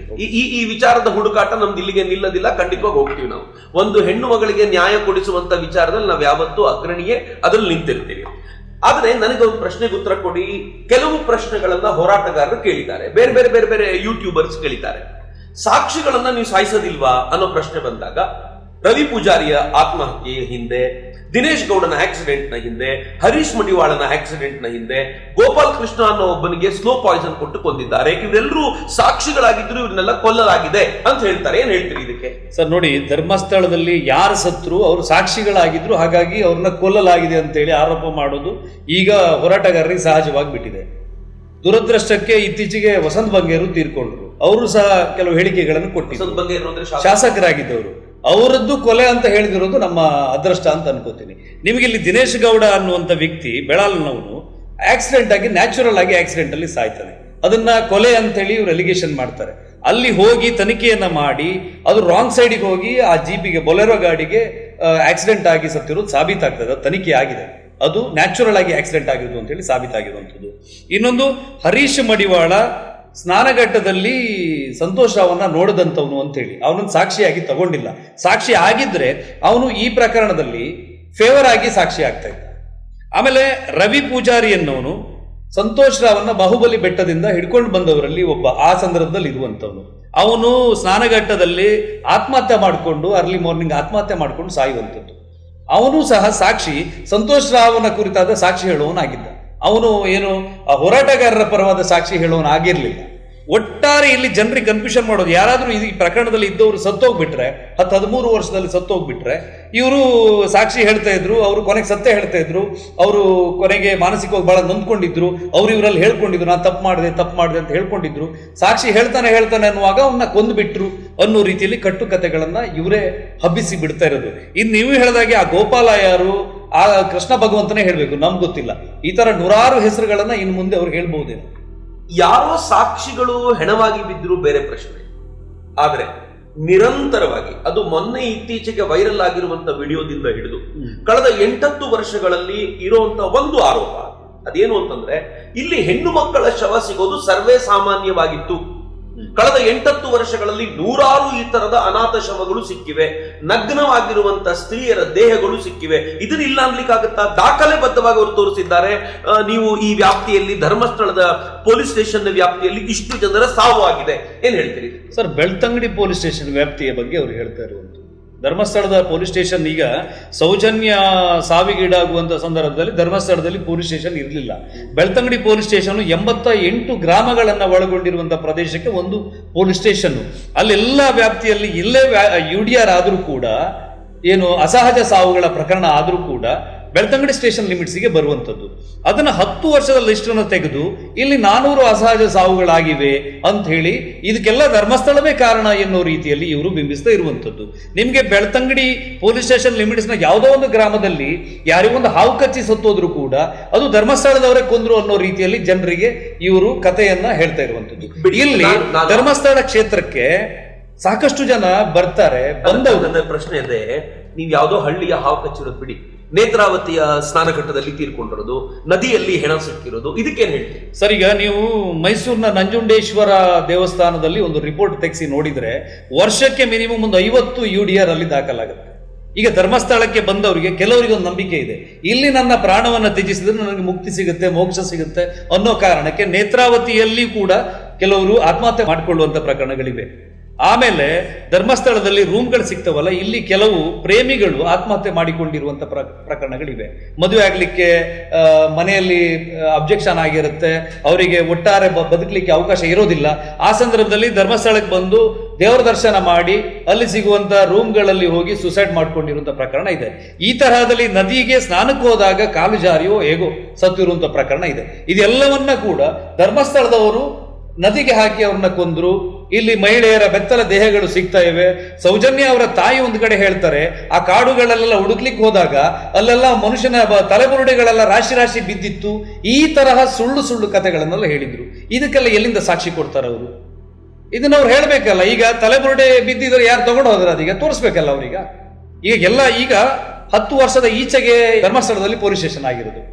ಈ ವಿಚಾರದ ಹುಡುಕಾಟ ನಮ್ದು ಇಲ್ಲಿಗೆ ನಿಲ್ಲದಿಲ್ಲ, ಖಂಡಿತವಾಗಿ ಹೋಗ್ತೀವಿ ನಾವು. ಒಂದು ಹೆಣ್ಣು ಮಗಳಿಗೆ ನ್ಯಾಯ ಕೊಡಿಸುವಂತ ವಿಚಾರದಲ್ಲಿ ನಾವು ಯಾವತ್ತೂ ಅಗ್ರಣಿಯೇ ಅದ್ರಲ್ಲಿ ನಿಂತಿರ್ತೀವಿ. ಆದ್ರೆ ನನಗೆ ಒಂದು ಪ್ರಶ್ನೆಗೆ ಉತ್ತರ ಕೊಡಿ. ಕೆಲವು ಪ್ರಶ್ನೆಗಳನ್ನ ಹೋರಾಟಗಾರರು ಕೇಳಿದ್ದಾರೆ, ಬೇರೆ ಬೇರೆ ಬೇರೆ ಬೇರೆ ಯೂಟ್ಯೂಬರ್ಸ್ ಕೇಳಿದ್ದಾರೆ. ಸಾಕ್ಷಿಗಳನ್ನ ನೀವು ಸಾಯಿಸೋದಿಲ್ವಾ ಅನ್ನೋ ಪ್ರಶ್ನೆ ಬಂದಾಗ, ರವಿ ಪೂಜಾರಿಯ ಆತ್ಮಹತ್ಯೆಯ ಹಿಂದೆ, ದಿನೇಶ್ ಗೌಡನ ಆಕ್ಸಿಡೆಂಟ್ ನ ಹಿಂದೆ, ಹರೀಶ್ ಮಡಿವಾಳನ ಆಕ್ಸಿಡೆಂಟ್ ನ ಹಿಂದೆ ಗೋಪಾಲ್ ಕೃಷ್ಣ ಅನ್ನೋ ಒಬ್ಬನಿಗೆ ಸ್ಲೋ ಪಾಯ್ಸನ್ ಕೊಟ್ಟು ಕೊಂದಿದ್ದಾರೆ, ಇವರೆಲ್ಲರೂ ಸಾಕ್ಷಿಗಳಾಗಿದ್ರು, ಇವ್ರನ್ನೆಲ್ಲ ಕೊಲ್ಲಲಾಗಿದೆ ಅಂತ ಹೇಳ್ತಾರೆ. ಏನ್ ಹೇಳ್ತೀರಿ ಇದಕ್ಕೆ? ಸರ್ ನೋಡಿ, ಧರ್ಮಸ್ಥಳದಲ್ಲಿ ಯಾರು ಸತ್ರು ಅವರು ಸಾಕ್ಷಿಗಳಾಗಿದ್ರು, ಹಾಗಾಗಿ ಅವ್ರನ್ನ ಕೊಲ್ಲಲಾಗಿದೆ ಅಂತ ಹೇಳಿ ಆರೋಪ ಮಾಡೋದು ಈಗ ಹೋರಾಟಗಾರರಿಗೆ ಸಹಜವಾಗಿ ಬಿಟ್ಟಿದೆ. ದುರದೃಷ್ಟಕ್ಕೆ ಇತ್ತೀಚೆಗೆ ವಸಂತ್ ಬಂಗೇರು ತೀರ್ಕೊಂಡ್ರು. ಅವರು ಸಹ ಕೆಲವು ಹೇಳಿಕೆಗಳನ್ನು ಕೊಟ್ಟಿದ್ರು, ಶಾಸಕರಾಗಿದ್ದವರು. ಅವರದ್ದು ಕೊಲೆ ಅಂತ ಹೇಳಿದಿರೋದು ನಮ್ಮ ಅದೃಷ್ಟ ಅಂತ ಅನ್ಕೋತೀನಿ. ನಿಮಗೆ ಇಲ್ಲಿ ದಿನೇಶ್ ಗೌಡ ಅನ್ನುವಂಥ ವ್ಯಕ್ತಿ ಬೆಳಾಲ್ನವನು ಆಕ್ಸಿಡೆಂಟ್ ಆಗಿ, ನ್ಯಾಚುರಲ್ ಆಗಿ ಆಕ್ಸಿಡೆಂಟ್ ಅಲ್ಲಿ ಸಾಯ್ತಾನೆ. ಅದನ್ನ ಕೊಲೆ ಅಂತ ಹೇಳಿ ಇವ್ರು ಅಲಿಗೇಷನ್ ಮಾಡ್ತಾರೆ. ಅಲ್ಲಿ ಹೋಗಿ ತನಿಖೆಯನ್ನ ಮಾಡಿ ಅದು ರಾಂಗ್ ಸೈಡಿಗೆ ಹೋಗಿ ಆ ಜೀಪಿಗೆ, ಬೊಲೆರೋ ಗಾಡಿಗೆ ಆಕ್ಸಿಡೆಂಟ್ ಆಗಿ ಸತ್ತಿರೋದು ಸಾಬೀತಾಗ್ತದೆ. ತನಿಖೆ ಆಗಿದೆ, ಅದು ನ್ಯಾಚುರಲ್ ಆಗಿ ಆಕ್ಸಿಡೆಂಟ್ ಆಗಿರೋದು ಅಂತ ಹೇಳಿ ಸಾಬೀತಾಗಿರುವಂಥದ್ದು. ಇನ್ನೊಂದು, ಹರೀಶ್ ಮಡಿವಾಳ ಸ್ನಾನಘಟ್ಟದಲ್ಲಿ ಸಂತೋಷ್ ರಾವನ್ನ ನೋಡಿದಂಥವನು ಅಂತ ಹೇಳಿ ಅವನನ್ನು ಸಾಕ್ಷಿಯಾಗಿ ತಗೊಂಡಿಲ್ಲ. ಸಾಕ್ಷಿ ಆಗಿದ್ರೆ ಅವನು ಈ ಪ್ರಕರಣದಲ್ಲಿ ಫೇವರ್ ಆಗಿ ಸಾಕ್ಷಿ ಆಗ್ತಾ ಇದ್ದ. ಆಮೇಲೆ ರವಿ ಪೂಜಾರಿ ಅನ್ನೋನು ಸಂತೋಷ್ ರಾವನ್ನ ಬಾಹುಬಲಿ ಬೆಟ್ಟದಿಂದ ಹಿಡ್ಕೊಂಡು ಬಂದವರಲ್ಲಿ ಒಬ್ಬ, ಆ ಸಂದರ್ಭದಲ್ಲಿ ಇರುವಂಥವನು. ಅವನು ಸ್ನಾನಘಟ್ಟದಲ್ಲಿ ಆತ್ಮಹತ್ಯೆ ಮಾಡಿಕೊಂಡು, ಅರ್ಲಿ ಮಾರ್ನಿಂಗ್ ಆತ್ಮಹತ್ಯೆ ಮಾಡಿಕೊಂಡು ಸಾಯುವಂಥದ್ದು. ಅವನು ಸಹ ಸಾಕ್ಷಿ, ಸಂತೋಷ್ ರಾವನ ಕುರಿತಾದ ಸಾಕ್ಷಿ ಹೇಳುವವನಾಗಿದ್ದ. ಅವನು ಏನು ಹೋರಾಟಗಾರರ ಪರವಾದ ಸಾಕ್ಷಿ ಹೇಳುವವನಾಗಿರ್ಲಿಲ್ಲ. ಒಟ್ಟಾರೆ ಇಲ್ಲಿ ಜನರಿಗೆ ಕನ್ಫ್ಯೂಷನ್ ಮಾಡೋದು, ಯಾರಾದ್ರೂ ಈ ಪ್ರಕರಣದಲ್ಲಿ ಇದ್ದವರು ಸತ್ತೋಗ್ಬಿಟ್ರೆ, 13 ವರ್ಷದಲ್ಲಿ ಸತ್ತೋಗ್ಬಿಟ್ರೆ, ಇವರು ಸಾಕ್ಷಿ ಹೇಳ್ತಾ ಇದ್ರು, ಅವರು ಕೊನೆಗೆ ಸತ್ಯ ಹೇಳ್ತಾ ಇದ್ರು, ಅವರು ಕೊನೆಗೆ ಮಾನಸಿಕವಾಗಿ ಬಹಳ ನೊಂದ್ಕೊಂಡಿದ್ರು, ಅವ್ರು ಇವರಲ್ಲಿ ಹೇಳ್ಕೊಂಡಿದ್ರು, ನಾನು ತಪ್ಪು ಮಾಡಿದೆ ಅಂತ ಹೇಳ್ಕೊಂಡಿದ್ರು. ಸಾಕ್ಷಿ ಹೇಳ್ತಾನೆ ಅನ್ನುವಾಗ ಅವನ್ನ ಕೊಂದ್ಬಿಟ್ರು ಅನ್ನೋ ರೀತಿಯಲ್ಲಿ ಕಟ್ಟುಕತೆಗಳನ್ನ ಇವರೇ ಹಬ್ಬಿಸಿ ಬಿಡ್ತಾ ಇರೋದು. ಇನ್ನು ನೀವು ಹೇಳಿದಾಗೆ ಆ ಗೋಪಾಲ ಯಾರು, ಆ ಕೃಷ್ಣ ಭಗವಂತನೇ ಹೇಳ್ಬೇಕು, ನಮ್ಗೆ ಗೊತ್ತಿಲ್ಲ. ಈ ತರ 100 ಹೆಸರುಗಳನ್ನ ಇನ್ನು ಮುಂದೆ ಅವ್ರು ಹೇಳ್ಬಹುದೇನೋ. ಯಾರೋ ಸಾಕ್ಷಿಗಳು ಹೆಣವಾಗಿ ಬಿದ್ರು ಬೇರೆ ಪ್ರಶ್ನೆ, ಆದ್ರೆ ನಿರಂತರವಾಗಿ, ಅದು ಮೊನ್ನೆ ಇತ್ತೀಚೆಗೆ ವೈರಲ್ ಆಗಿರುವಂತ ವಿಡಿಯೋದಿಂದ ಹಿಡಿದು ಕಳೆದ 8-10 ವರ್ಷಗಳಲ್ಲಿ ಇರುವಂತ ಒಂದು ಆರೋಪ, ಅದೇನು ಅಂತಂದ್ರೆ ಇಲ್ಲಿ ಹೆಣ್ಣು ಮಕ್ಕಳ ಶವ ಸಿಗೋದು ಸರ್ವೇ ಸಾಮಾನ್ಯವಾಗಿತ್ತು. ಕಳೆದ 8-10 ವರ್ಷಗಳಲ್ಲಿ 100 ಈ ತರದ ಅನಾಥ ಶವಗಳು ಸಿಕ್ಕಿವೆ, ನಗ್ನವಾಗಿರುವಂತ ಸ್ತ್ರೀಯರ ದೇಹಗಳು ಸಿಕ್ಕಿವೆ. ಇದನ್ನ ಇಲ್ಲ ಅನ್ಲಿಕ್ಕಾಗತ್ತಾ? ದಾಖಲೆ ಬದ್ಧವಾಗಿ ಅವರು ತೋರಿಸಿದ್ದಾರೆ. ನೀವು ಈ ವ್ಯಾಪ್ತಿಯಲ್ಲಿ, ಧರ್ಮಸ್ಥಳದ ಪೊಲೀಸ್ ಸ್ಟೇಷನ್ ವ್ಯಾಪ್ತಿಯಲ್ಲಿ ಇಷ್ಟು ಜನರ ಸಾವು ಆಗಿದೆ. ಏನ್ ಹೇಳ್ತೀರಿ ಸರ್? ಬೆಳ್ತಂಗಡಿ ಪೊಲೀಸ್ ಸ್ಟೇಷನ್ ವ್ಯಾಪ್ತಿಯ ಬಗ್ಗೆ ಅವ್ರು ಹೇಳ್ತಾ ಇರುವಂತ ಧರ್ಮಸ್ಥಳದ ಪೊಲೀಸ್ ಸ್ಟೇಷನ್ ಈಗ ಸೌಜನ್ಯ ಸಾವಿಗೀಡಾಗುವಂತ ಸಂದರ್ಭದಲ್ಲಿ ಧರ್ಮಸ್ಥಳದಲ್ಲಿ ಪೊಲೀಸ್ ಸ್ಟೇಷನ್ ಇರಲಿಲ್ಲ. ಬೆಳ್ತಂಗಡಿ ಪೊಲೀಸ್ ಸ್ಟೇಷನ್ 88 ಗ್ರಾಮಗಳನ್ನ ಒಳಗೊಂಡಿರುವಂತಹ ಪ್ರದೇಶಕ್ಕೆ ಒಂದು ಪೊಲೀಸ್ ಸ್ಟೇಷನ್. ಅಲ್ಲೆಲ್ಲ ವ್ಯಾಪ್ತಿಯಲ್ಲಿ ಇಲ್ಲೇ UDR ಆದರೂ ಕೂಡ, ಏನು ಅಸಹಜ ಸಾವುಗಳ ಪ್ರಕರಣ ಆದರೂ ಕೂಡ ಬೆಳ್ತಂಗಡಿ ಸ್ಟೇಷನ್ ಲಿಮಿಟ್ಸ್ಗೆ ಬರುವಂಥದ್ದು. ಅದನ್ನ 10 ವರ್ಷದ ಲಿಸ್ಟನ್ನು ತೆಗೆದು ಇಲ್ಲಿ 400 ಅಸಹಜ ಸಾವುಗಳಾಗಿವೆ ಅಂತ ಹೇಳಿ ಇದಕ್ಕೆಲ್ಲ ಧರ್ಮಸ್ಥಳವೇ ಕಾರಣ ಎನ್ನೋ ರೀತಿಯಲ್ಲಿ ಇವರು ಬಿಂಬಿಸ್ತಾ ಇರುವಂಥದ್ದು. ನಿಮಗೆ ಬೆಳ್ತಂಗಡಿ ಪೊಲೀಸ್ ಸ್ಟೇಷನ್ ಲಿಮಿಟ್ಸ್ನ ಯಾವುದೋ ಒಂದು ಗ್ರಾಮದಲ್ಲಿ ಯಾರಿಗೊಂದು ಹಾವು ಕಚ್ಚಿ ಸತ್ತೋದ್ರು ಕೂಡ ಅದು ಧರ್ಮಸ್ಥಳದವರೇ ಕೊಂದ್ರು ಅನ್ನೋ ರೀತಿಯಲ್ಲಿ ಜನರಿಗೆ ಇವರು ಕಥೆಯನ್ನ ಹೇಳ್ತಾ ಇರುವಂಥದ್ದು. ಇಲ್ಲಿ ಧರ್ಮಸ್ಥಳ ಕ್ಷೇತ್ರಕ್ಕೆ ಸಾಕಷ್ಟು ಜನ ಬರ್ತಾರೆ. ನನ್ನ ಪ್ರಶ್ನೆ ಇದೆ, ನೀವು ಯಾವುದೋ ಹಳ್ಳಿಯ ಹಾವು ಕಚ್ಚಿರೋದು ಬಿಡಿ, ನೇತ್ರಾವತಿಯ ಸ್ನಾನಘಟ್ಟದಲ್ಲಿ ತೀರ್ಕೊಂಡಿರೋದು, ನದಿಯಲ್ಲಿ ಹೆಣ ಸಿಕ್ಕಿರೋದು, ಇದಕ್ಕೇನು ಹೇಳ್ತೀವಿ ಸರ್? ಈಗ ನೀವು ಮೈಸೂರಿನ ನಂಜುಂಡೇಶ್ವರ ದೇವಸ್ಥಾನದಲ್ಲಿ ಒಂದು ರಿಪೋರ್ಟ್ ತೆಗೆಸಿ ನೋಡಿದ್ರೆ ವರ್ಷಕ್ಕೆ ಮಿನಿಮಮ್ ಒಂದು 50 UDR ಅಲ್ಲಿ ದಾಖಲಾಗುತ್ತೆ. ಈಗ ಧರ್ಮಸ್ಥಳಕ್ಕೆ ಬಂದವರಿಗೆ ಕೆಲವರಿಗೆ ಒಂದು ನಂಬಿಕೆ ಇದೆ, ಇಲ್ಲಿ ನನ್ನ ಪ್ರಾಣವನ್ನ ತ್ಯಜಿಸಿದ್ರೆ ನನಗೆ ಮುಕ್ತಿ ಸಿಗುತ್ತೆ, ಮೋಕ್ಷ ಸಿಗುತ್ತೆ ಅನ್ನೋ ಕಾರಣಕ್ಕೆ ನೇತ್ರಾವತಿಯಲ್ಲಿ ಕೂಡ ಕೆಲವರು ಆತ್ಮಹತ್ಯೆ ಮಾಡಿಕೊಳ್ಳುವಂತ ಪ್ರಕರಣಗಳಿವೆ. ಆಮೇಲೆ ಧರ್ಮಸ್ಥಳದಲ್ಲಿ ರೂಮ್ಗಳು ಸಿಗ್ತವಲ್ಲ, ಇಲ್ಲಿ ಕೆಲವು ಪ್ರೇಮಿಗಳು ಆತ್ಮಹತ್ಯೆ ಮಾಡಿಕೊಂಡಿರುವಂತ ಪ್ರಕರಣಗಳಿವೆ. ಮದುವೆ ಆಗ್ಲಿಕ್ಕೆ ಮನೆಯಲ್ಲಿ ಅಬ್ಜೆಕ್ಷನ್ ಆಗಿರುತ್ತೆ, ಅವರಿಗೆ ಒಟ್ಟಾರೆ ಬದುಕಲಿಕ್ಕೆ ಅವಕಾಶ ಇರೋದಿಲ್ಲ. ಆ ಸಂದರ್ಭದಲ್ಲಿ ಧರ್ಮಸ್ಥಳಕ್ಕೆ ಬಂದು ದೇವರ ದರ್ಶನ ಮಾಡಿ ಅಲ್ಲಿ ಸಿಗುವಂತ ರೂಮ್ಗಳಲ್ಲಿ ಹೋಗಿ ಸುಸೈಡ್ ಮಾಡ್ಕೊಂಡಿರುವಂತ ಪ್ರಕರಣ ಇದೆ. ಈ ತರಹದಲ್ಲಿ ನದಿಗೆ ಸ್ನಾನಕ್ಕೆ ಹೋದಾಗ ಕಾಲು ಜಾರಿಯೋ ಹೇಗೋ ಸತ್ತಿರುವಂತ ಪ್ರಕರಣ ಇದೆ. ಇದೆಲ್ಲವನ್ನ ಕೂಡ ಧರ್ಮಸ್ಥಳದವರು ನದಿಗೆ ಹಾಕಿ ಅವ್ರನ್ನ ಕೊಂದ್ರು. ಇಲ್ಲಿ ಮಹಿಳೆಯರ ಬೆತ್ತಲ ದೇಹಗಳು ಸಿಗ್ತಾ ಇವೆ. ಸೌಜನ್ಯ ಅವರ ತಾಯಿ ಒಂದು ಕಡೆ ಹೇಳ್ತಾರೆ, ಆ ಕಾಡುಗಳಲ್ಲೆಲ್ಲ ಹುಡುಕ್ಲಿಕ್ಕೆ ಹೋದಾಗ ಅಲ್ಲೆಲ್ಲ ಮನುಷ್ಯನ ತಲೆಬುರುಡೆಗಳೆಲ್ಲ ರಾಶಿ ರಾಶಿ ಬಿದ್ದಿತ್ತು. ಈ ತರಹ ಸುಳ್ಳು ಸುಳ್ಳು ಕಥೆಗಳನ್ನೆಲ್ಲ ಹೇಳಿದ್ರು. ಇದಕ್ಕೆಲ್ಲ ಎಲ್ಲಿಂದ ಸಾಕ್ಷಿ ಕೊಡ್ತಾರೆ ಅವರು? ಇದನ್ನ ಅವ್ರು ಹೇಳ್ಬೇಕಲ್ಲ. ಈಗ ತಲೆಬುರುಡೆ ಬಿದ್ದಿದ್ರೆ ಯಾರು ತಗೊಂಡು ಹೋದ್ರ ಅದೀಗ ತೋರಿಸ್ಬೇಕಲ್ಲ ಅವ್ರೀಗ. ಈಗ 10 ವರ್ಷದ ಈಚೆಗೆ ಧರ್ಮಸ್ಥಳದಲ್ಲಿ ಪೊಲೀಸ್ ಸ್ಟೇಷನ್ ಆಗಿರೋದು.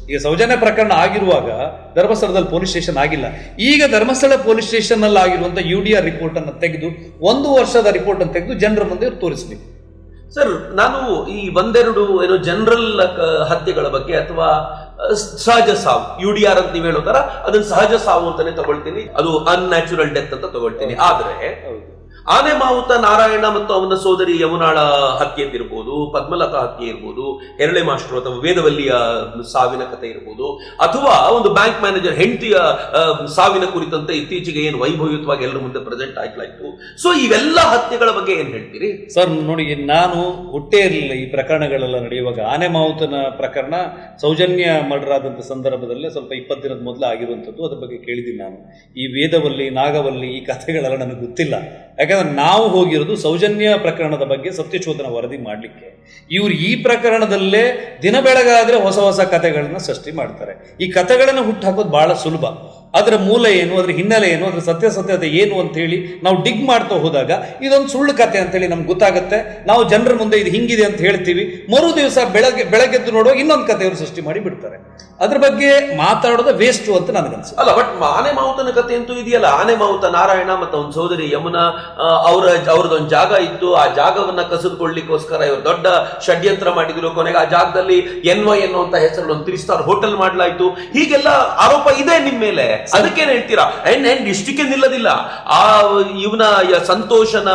ಈಗ ಸೌಜನ್ಯ ಪ್ರಕರಣ ಆಗಿರುವಾಗ ಧರ್ಮಸ್ಥಳದಲ್ಲಿ ಪೊಲೀಸ್ ಸ್ಟೇಷನ್ ಆಗಿಲ್ಲ. ಈಗ ಧರ್ಮಸ್ಥಳ ಪೊಲೀಸ್ ಸ್ಟೇಷನ್ ಅಲ್ಲಿ ಆಗಿರುವಂತಹ UDR ರಿಪೋರ್ಟ್ ಅನ್ನು ತೆಗೆದು 1 ವರ್ಷದ ರಿಪೋರ್ಟ್ ಅನ್ನು ತೆಗೆದು ಜನರ ಮುಂದೆ ತೋರಿಸಬೇಕು. ಸರ್, ನಾನು ಈ ಒಂದೆರಡು ಏನೋ ಜನರಲ್ ಹತ್ಯೆಗಳ ಬಗ್ಗೆ ಅಥವಾ ಸಹಜ ಸಾವು, UDR ಅಂತ ನೀವು ಹೇಳೋದಾರ ಅದನ್ನ ಸಹಜ ಸಾವು ಅಂತಾನೆ ತಗೊಳ್ತೀನಿ, ಅದು ಅನ್ಯಾಚುರಲ್ ಡೆತ್ ಅಂತ ತಗೊಳ್ತೀನಿ. ಆದ್ರೆ ಆನೆ ಮಾವುತ ನಾರಾಯಣ ಮತ್ತು ಅವನ ಸೋದರಿ ಯಮುನಾಳ ಹತ್ಯೆ ಇರ್ಬೋದು, ಪದ್ಮಲತಾ ಹತ್ಯೆ ಇರ್ಬೋದು, ಹೆರಳೆ ಮಾಸ್ಟರ್ ಅಥವಾ ವೇದವಲ್ಲಿಯ ಸಾವಿನ ಕಥೆ ಇರ್ಬೋದು, ಅಥವಾ ಒಂದು ಬ್ಯಾಂಕ್ ಮ್ಯಾನೇಜರ್ ಹೆಂಡತಿಯ ಸಾವಿನ ಕುರಿತಂತೆ ಇತ್ತೀಚೆಗೆ ಏನು ವೈಭವಯುತವಾಗಿ ಎಲ್ಲರ ಮುಂದೆ ಪ್ರೆಸೆಂಟ್ ಆಗ್ಲಾಯ್ತು. ಸೊ ಇವೆಲ್ಲ ಹತ್ಯೆಗಳ ಬಗ್ಗೆ ಏನ್ ಹೇಳ್ತೀರಿ ಸರ್? ನೋಡಿ, ನಾನು ಹುಟ್ಟೇ ಇರಲಿಲ್ಲ ಈ ಪ್ರಕರಣಗಳೆಲ್ಲ ನಡೆಯುವಾಗ. ಆನೆ ಮಾವುತನ ಪ್ರಕರಣ ಸೌಜನ್ಯ ಮರ್ಡರ್ ಆದಂತ ಸಂದರ್ಭದಲ್ಲೇ ಸ್ವಲ್ಪ 20 ದಿನದ ಮೊದಲು ಆಗಿರುವಂಥದ್ದು. ಅದ್ರ ಬಗ್ಗೆ ಕೇಳಿದ್ದೀನಿ ನಾನು. ಈ ವೇದವಲ್ಲಿ, ನಾಗವಲ್ಲಿ, ಈ ಕಥೆಗಳೆಲ್ಲ ನನಗೆ ಗೊತ್ತಿಲ್ಲ. ಯಾಕಂದ್ರೆ ನಾವು ಹೋಗಿರೋದು ಸೌಜನ್ಯ ಪ್ರಕರಣದ ಬಗ್ಗೆ ಸತ್ಯಶೋಧನ ವರದಿ ಮಾಡಲಿಕ್ಕೆ. ಇವರು ಈ ಪ್ರಕರಣದಲ್ಲೇ ದಿನ ಬೆಳಗಾದ್ರೆ ಹೊಸ ಹೊಸ ಕಥೆಗಳನ್ನ ಸೃಷ್ಟಿ ಮಾಡ್ತಾರೆ. ಈ ಕಥೆಗಳನ್ನು ಹುಟ್ಟಾಕೋದು ಬಹಳ ಸುಲಭ. ಅದರ ಮೂಲ ಏನು, ಅದರ ಹಿನ್ನೆಲೆ ಏನು, ಅದರ ಸತ್ಯಾಸತ್ಯತೆ ಏನು ಅಂತ ಹೇಳಿ ನಾವು ಡಿಗ್ ಮಾಡ್ತಾ ಹೋದಾಗ ಇದೊಂದು ಸುಳ್ಳು ಕಥೆ ಅಂತೇಳಿ ನಮ್ಗೆ ಗೊತ್ತಾಗುತ್ತೆ. ನಾವು ಜನರ ಮುಂದೆ ಇದು ಹಿಂಗಿದೆ ಅಂತ ಹೇಳ್ತೀವಿ. ಮರು ದಿವಸ ಬೆಳಗ್ಗೆದ್ದು ನೋಡುವಾಗ ಇನ್ನೊಂದು ಕಥೆಯವರು ಸೃಷ್ಟಿ ಮಾಡಿ ಬಿಡ್ತಾರೆ. ಅದ್ರ ಬಗ್ಗೆ ಮಾತಾಡೋದು ವೇಸ್ಟ್ ಅಂತ ನನಗನ್ಸುತ್ತೆ. ಅಲ್ಲ, ಬಟ್ ಆನೆ ಮಾವುತನ ಕಥೆ ಅಂತೂ ಇದೆಯಲ್ಲ. ಆನೆ ಮಾವುತ ನಾರಾಯಣ ಮತ್ತು ಅವನ ಸೋದರಿ ಯಮುನಾ, ಅವ್ರದೊಂದು ಜಾಗ ಇತ್ತು. ಆ ಜಾಗವನ್ನ ಕಸಿದುಕೊಳ್ಳಿಕ್ಕೋಸ್ಕರ ಇವರು ದೊಡ್ಡ ಷಡ್ಯಂತ್ರ ಮಾಡಿದ್ರು. ಕೊನೆಗೆ ಆ ಜಾಗದಲ್ಲಿ NY ಅನ್ನುವಂತ ಹೆಸರು ಒಂದು 3 ಸ್ಟಾರ್ ಹೋಟೆಲ್ ಮಾಡಲಾಯ್ತು. ಹೀಗೆಲ್ಲ ಆರೋಪ ಇದೆ ನಿಮ್ಮ ಮೇಲೆ. ಅದಕ್ಕೇನ್ ಹೇಳ್ತೀರಾ? ಅಂಡ್ ಇಷ್ಟಕ್ಕೆ ನಿಲ್ಲದಿಲ್ಲ, ಆ ಇವನ ಸಂತೋಷನ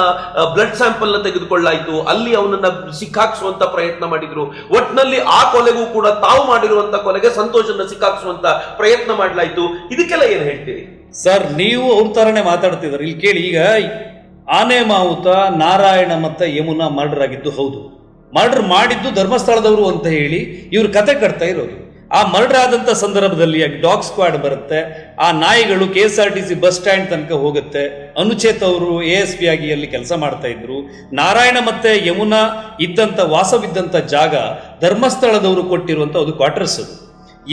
ಬ್ಲಡ್ ಸ್ಯಾಂಪಲ್ ನ ತೆಗೆದುಕೊಳ್ಳಾಯ್ತು. ಅಲ್ಲಿ ಅವನನ್ನ ಸಿಕ್ಕಾಕ್ಸುವಂತ ಪ್ರಯತ್ನ ಮಾಡಿದ್ರು. ಒಟ್ನಲ್ಲಿ ಆ ಕೊಲೆಗೂ ಕೂಡ ತಾವು ಮಾಡಿರುವಂತ ಕೊಲೆಗೆ ಸಂತೋಷನ ಸಿಕ್ಕಾಕ್ಸುವಂತ ಪ್ರಯತ್ನ ಮಾಡಲಾಯ್ತು. ಇದಕ್ಕೆಲ್ಲ ಏನ್ ಹೇಳ್ತೀರಿ ಸರ್? ನೀವು ಅವ್ರ ತರನೇ ಮಾತಾಡ್ತಿದ್ದಾರೆ. ಇಲ್ಲಿ ಕೇಳಿ, ಈಗ ಆನೆ ಮಾವುತ ನಾರಾಯಣ ಮತ್ತೆ ಯಮುನಾ ಮರ್ಡರ್ ಆಗಿದ್ದು ಹೌದು. ಮರ್ಡರ್ ಮಾಡಿದ್ದು ಧರ್ಮಸ್ಥಳದವರು ಅಂತ ಹೇಳಿ ಇವ್ರು ಕತೆ ಕಟ್ತಾ ಇರೋದು. ಆ ಮರ್ಡರ್ ಆದಂತ ಸಂದರ್ಭದಲ್ಲಿ ಡಾಗ್ ಸ್ಕ್ವಾಡ್ ಬರುತ್ತೆ. ಆ ನಾಯಿಗಳು KSRTC ಬಸ್ ಸ್ಟ್ಯಾಂಡ್ ತನಕ ಹೋಗುತ್ತೆ. ಅನುಚೇತ್ ಅವರು ASP ಆಗಿ ಅಲ್ಲಿ ಕೆಲಸ ಮಾಡ್ತಾ ಇದ್ರು. ನಾರಾಯಣ ಮತ್ತೆ ಯಮುನಾ ಇದ್ದಂತ ವಾಸವಿದ್ದಂತ ಜಾಗ ಧರ್ಮಸ್ಥಳದವರು ಕೊಟ್ಟಿರುವಂತ ಒಂದು ಕ್ವಾರ್ಟರ್ಸ್ ಅದು.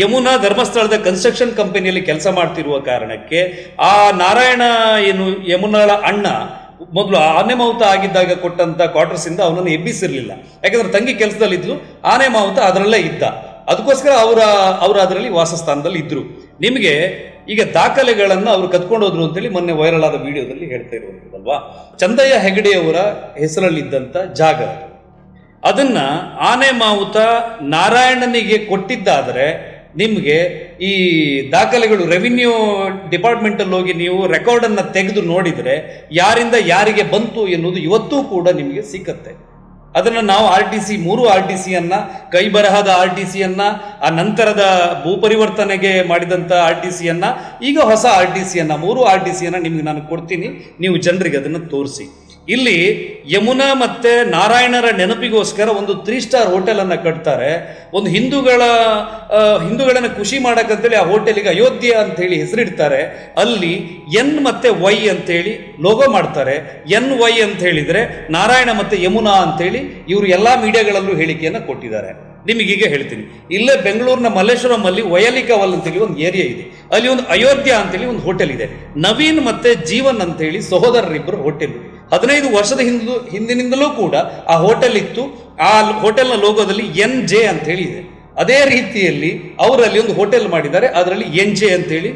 ಯಮುನಾ ಧರ್ಮಸ್ಥಳದ ಕನ್ಸ್ಟ್ರಕ್ಷನ್ ಕಂಪನಿಯಲ್ಲಿ ಕೆಲಸ ಮಾಡ್ತಿರುವ ಕಾರಣಕ್ಕೆ ಆ ನಾರಾಯಣ ಏನು ಯಮುನಾಳ ಅಣ್ಣ ಮೊದಲು ಆನೆ ಮಾವುತ ಆಗಿದ್ದಾಗ ಕೊಟ್ಟಂತ ಕ್ವಾರ್ಟರ್ಸ್ ಇಂದ ಅವನನ್ನು ಎಬ್ಬಿಸಿರ್ಲಿಲ್ಲ. ಯಾಕಂದ್ರೆ ತಂಗಿ ಕೆಲಸದಲ್ಲಿದ್ಲು, ಆನೆ ಮಾವುತ ಅದರಲ್ಲೇ ಇದ್ದ. ಅದಕ್ಕೋಸ್ಕರ ಅವರು ಅದರಲ್ಲಿ ವಾಸಸ್ಥಾನದಲ್ಲಿ ಇದ್ರು. ನಿಮಗೆ ಈಗ ದಾಖಲೆಗಳನ್ನ ಅವರು ಕತ್ಕೊಂಡು ಹೋದ್ರು ಅಂತೇಳಿ ಮೊನ್ನೆ ವೈರಲ್ ಆದ ವಿಡಿಯೋದಲ್ಲಿ ಹೇಳ್ತಾ ಇರುವಂತದಲ್ವಾ. ಚಂದಯ್ಯ ಹೆಗಡೆಯವರ ಹೆಸರಲ್ಲಿದ್ದಂತ ಜಾಗ, ಅದನ್ನ ಆನೆ ಮಾವುತ ನಾರಾಯಣನಿಗೆ ಕೊಟ್ಟಿದ್ದಾದ್ರೆ ನಿಮಗೆ ಈ ದಾಖಲೆಗಳು ರೆವಿನ್ಯೂ ಡಿಪಾರ್ಟ್ಮೆಂಟ್ ಅಲ್ಲಿ ಹೋಗಿ ನೀವು ರೆಕಾರ್ಡ್ ಅನ್ನ ತೆಗೆದು ನೋಡಿದ್ರೆ ಯಾರಿಂದ ಯಾರಿಗೆ ಬಂತು ಎನ್ನುವುದು ಇವತ್ತೂ ಕೂಡ ನಿಮಗೆ ಸಿಕ್ಕತ್ತೆ. ಅದನ್ನು ನಾವು RTC 3 RTCಯನ್ನ, ಕೈ ಬರಹದ RTCಯನ್ನ, ಆ ನಂತರದ ಭೂ ಪರಿವರ್ತನೆಗೆ ಮಾಡಿದಂಥ RTCಯನ್ನ, ಈಗ ಹೊಸ RTCಯನ್ನ, 3 RTCಯನ್ನ ನಿಮ್ಗೆ ನಾನು ಕೊಡ್ತೀನಿ, ನೀವು ಜನರಿಗೆ ಅದನ್ನು ತೋರಿಸಿ. ಇಲ್ಲಿ ಯಮುನಾ ಮತ್ತೆ ನಾರಾಯಣರ ನೆನಪಿಗೋಸ್ಕರ ಒಂದು 3 ಸ್ಟಾರ್ ಹೋಟೆಲ್ ಅನ್ನ ಕಟ್ತಾರೆ. ಒಂದು ಹಿಂದೂಗಳನ್ನ ಖುಷಿ ಮಾಡಕ್ಕಂತೇಳಿ ಆ ಹೋಟೆಲಿಗೆ ಅಯೋಧ್ಯ ಅಂತ ಹೇಳಿ ಹೆಸರಿಡ್ತಾರೆ. ಅಲ್ಲಿ N ಮತ್ತೆ Y ಅಂತೇಳಿ ಲೋಗೋ ಮಾಡ್ತಾರೆ. NY ಅಂತ ಹೇಳಿದ್ರೆ ನಾರಾಯಣ ಮತ್ತೆ ಯಮುನಾ ಅಂತೇಳಿ ಇವರು ಎಲ್ಲಾ ಮೀಡಿಯಾಗಳಲ್ಲೂ ಹೇಳಿಕೆಯನ್ನು ಕೊಟ್ಟಿದ್ದಾರೆ. ನಿಮಗೀಗ ಹೇಳ್ತೀನಿ, ಇಲ್ಲೇ ಬೆಂಗಳೂರಿನ ಮಲ್ಲೇಶ್ವರಂ ಅಲ್ಲಿ ವಯಲಿಕಾವಲ್ ಅಂತೇಳಿ ಒಂದು ಏರಿಯಾ ಇದೆ, ಅಲ್ಲಿ ಒಂದು ಅಯೋಧ್ಯ ಅಂತೇಳಿ ಒಂದು ಹೋಟೆಲ್ ಇದೆ. ನವೀನ್ ಮತ್ತೆ ಜೀವನ್ ಅಂತೇಳಿ ಸಹೋದರರಿಬ್ಬರು ಹೋಟೆಲ್, 15 ವರ್ಷದ ಹಿಂದಿನಿಂದಲೂ ಕೂಡ ಆ ಹೋಟೆಲ್ ಇತ್ತು. ಆ ಹೋಟೆಲ್ನ ಲೋಗೋದಲ್ಲಿ NJ ಅಂತ ಹೇಳಿ ಇದೆ. ಅದೇ ರೀತಿಯಲ್ಲಿ ಅವರಲ್ಲಿ ಒಂದು ಹೋಟೆಲ್ ಮಾಡಿದ್ದಾರೆ, ಅದರಲ್ಲಿ NJ ಅಂತೇಳಿ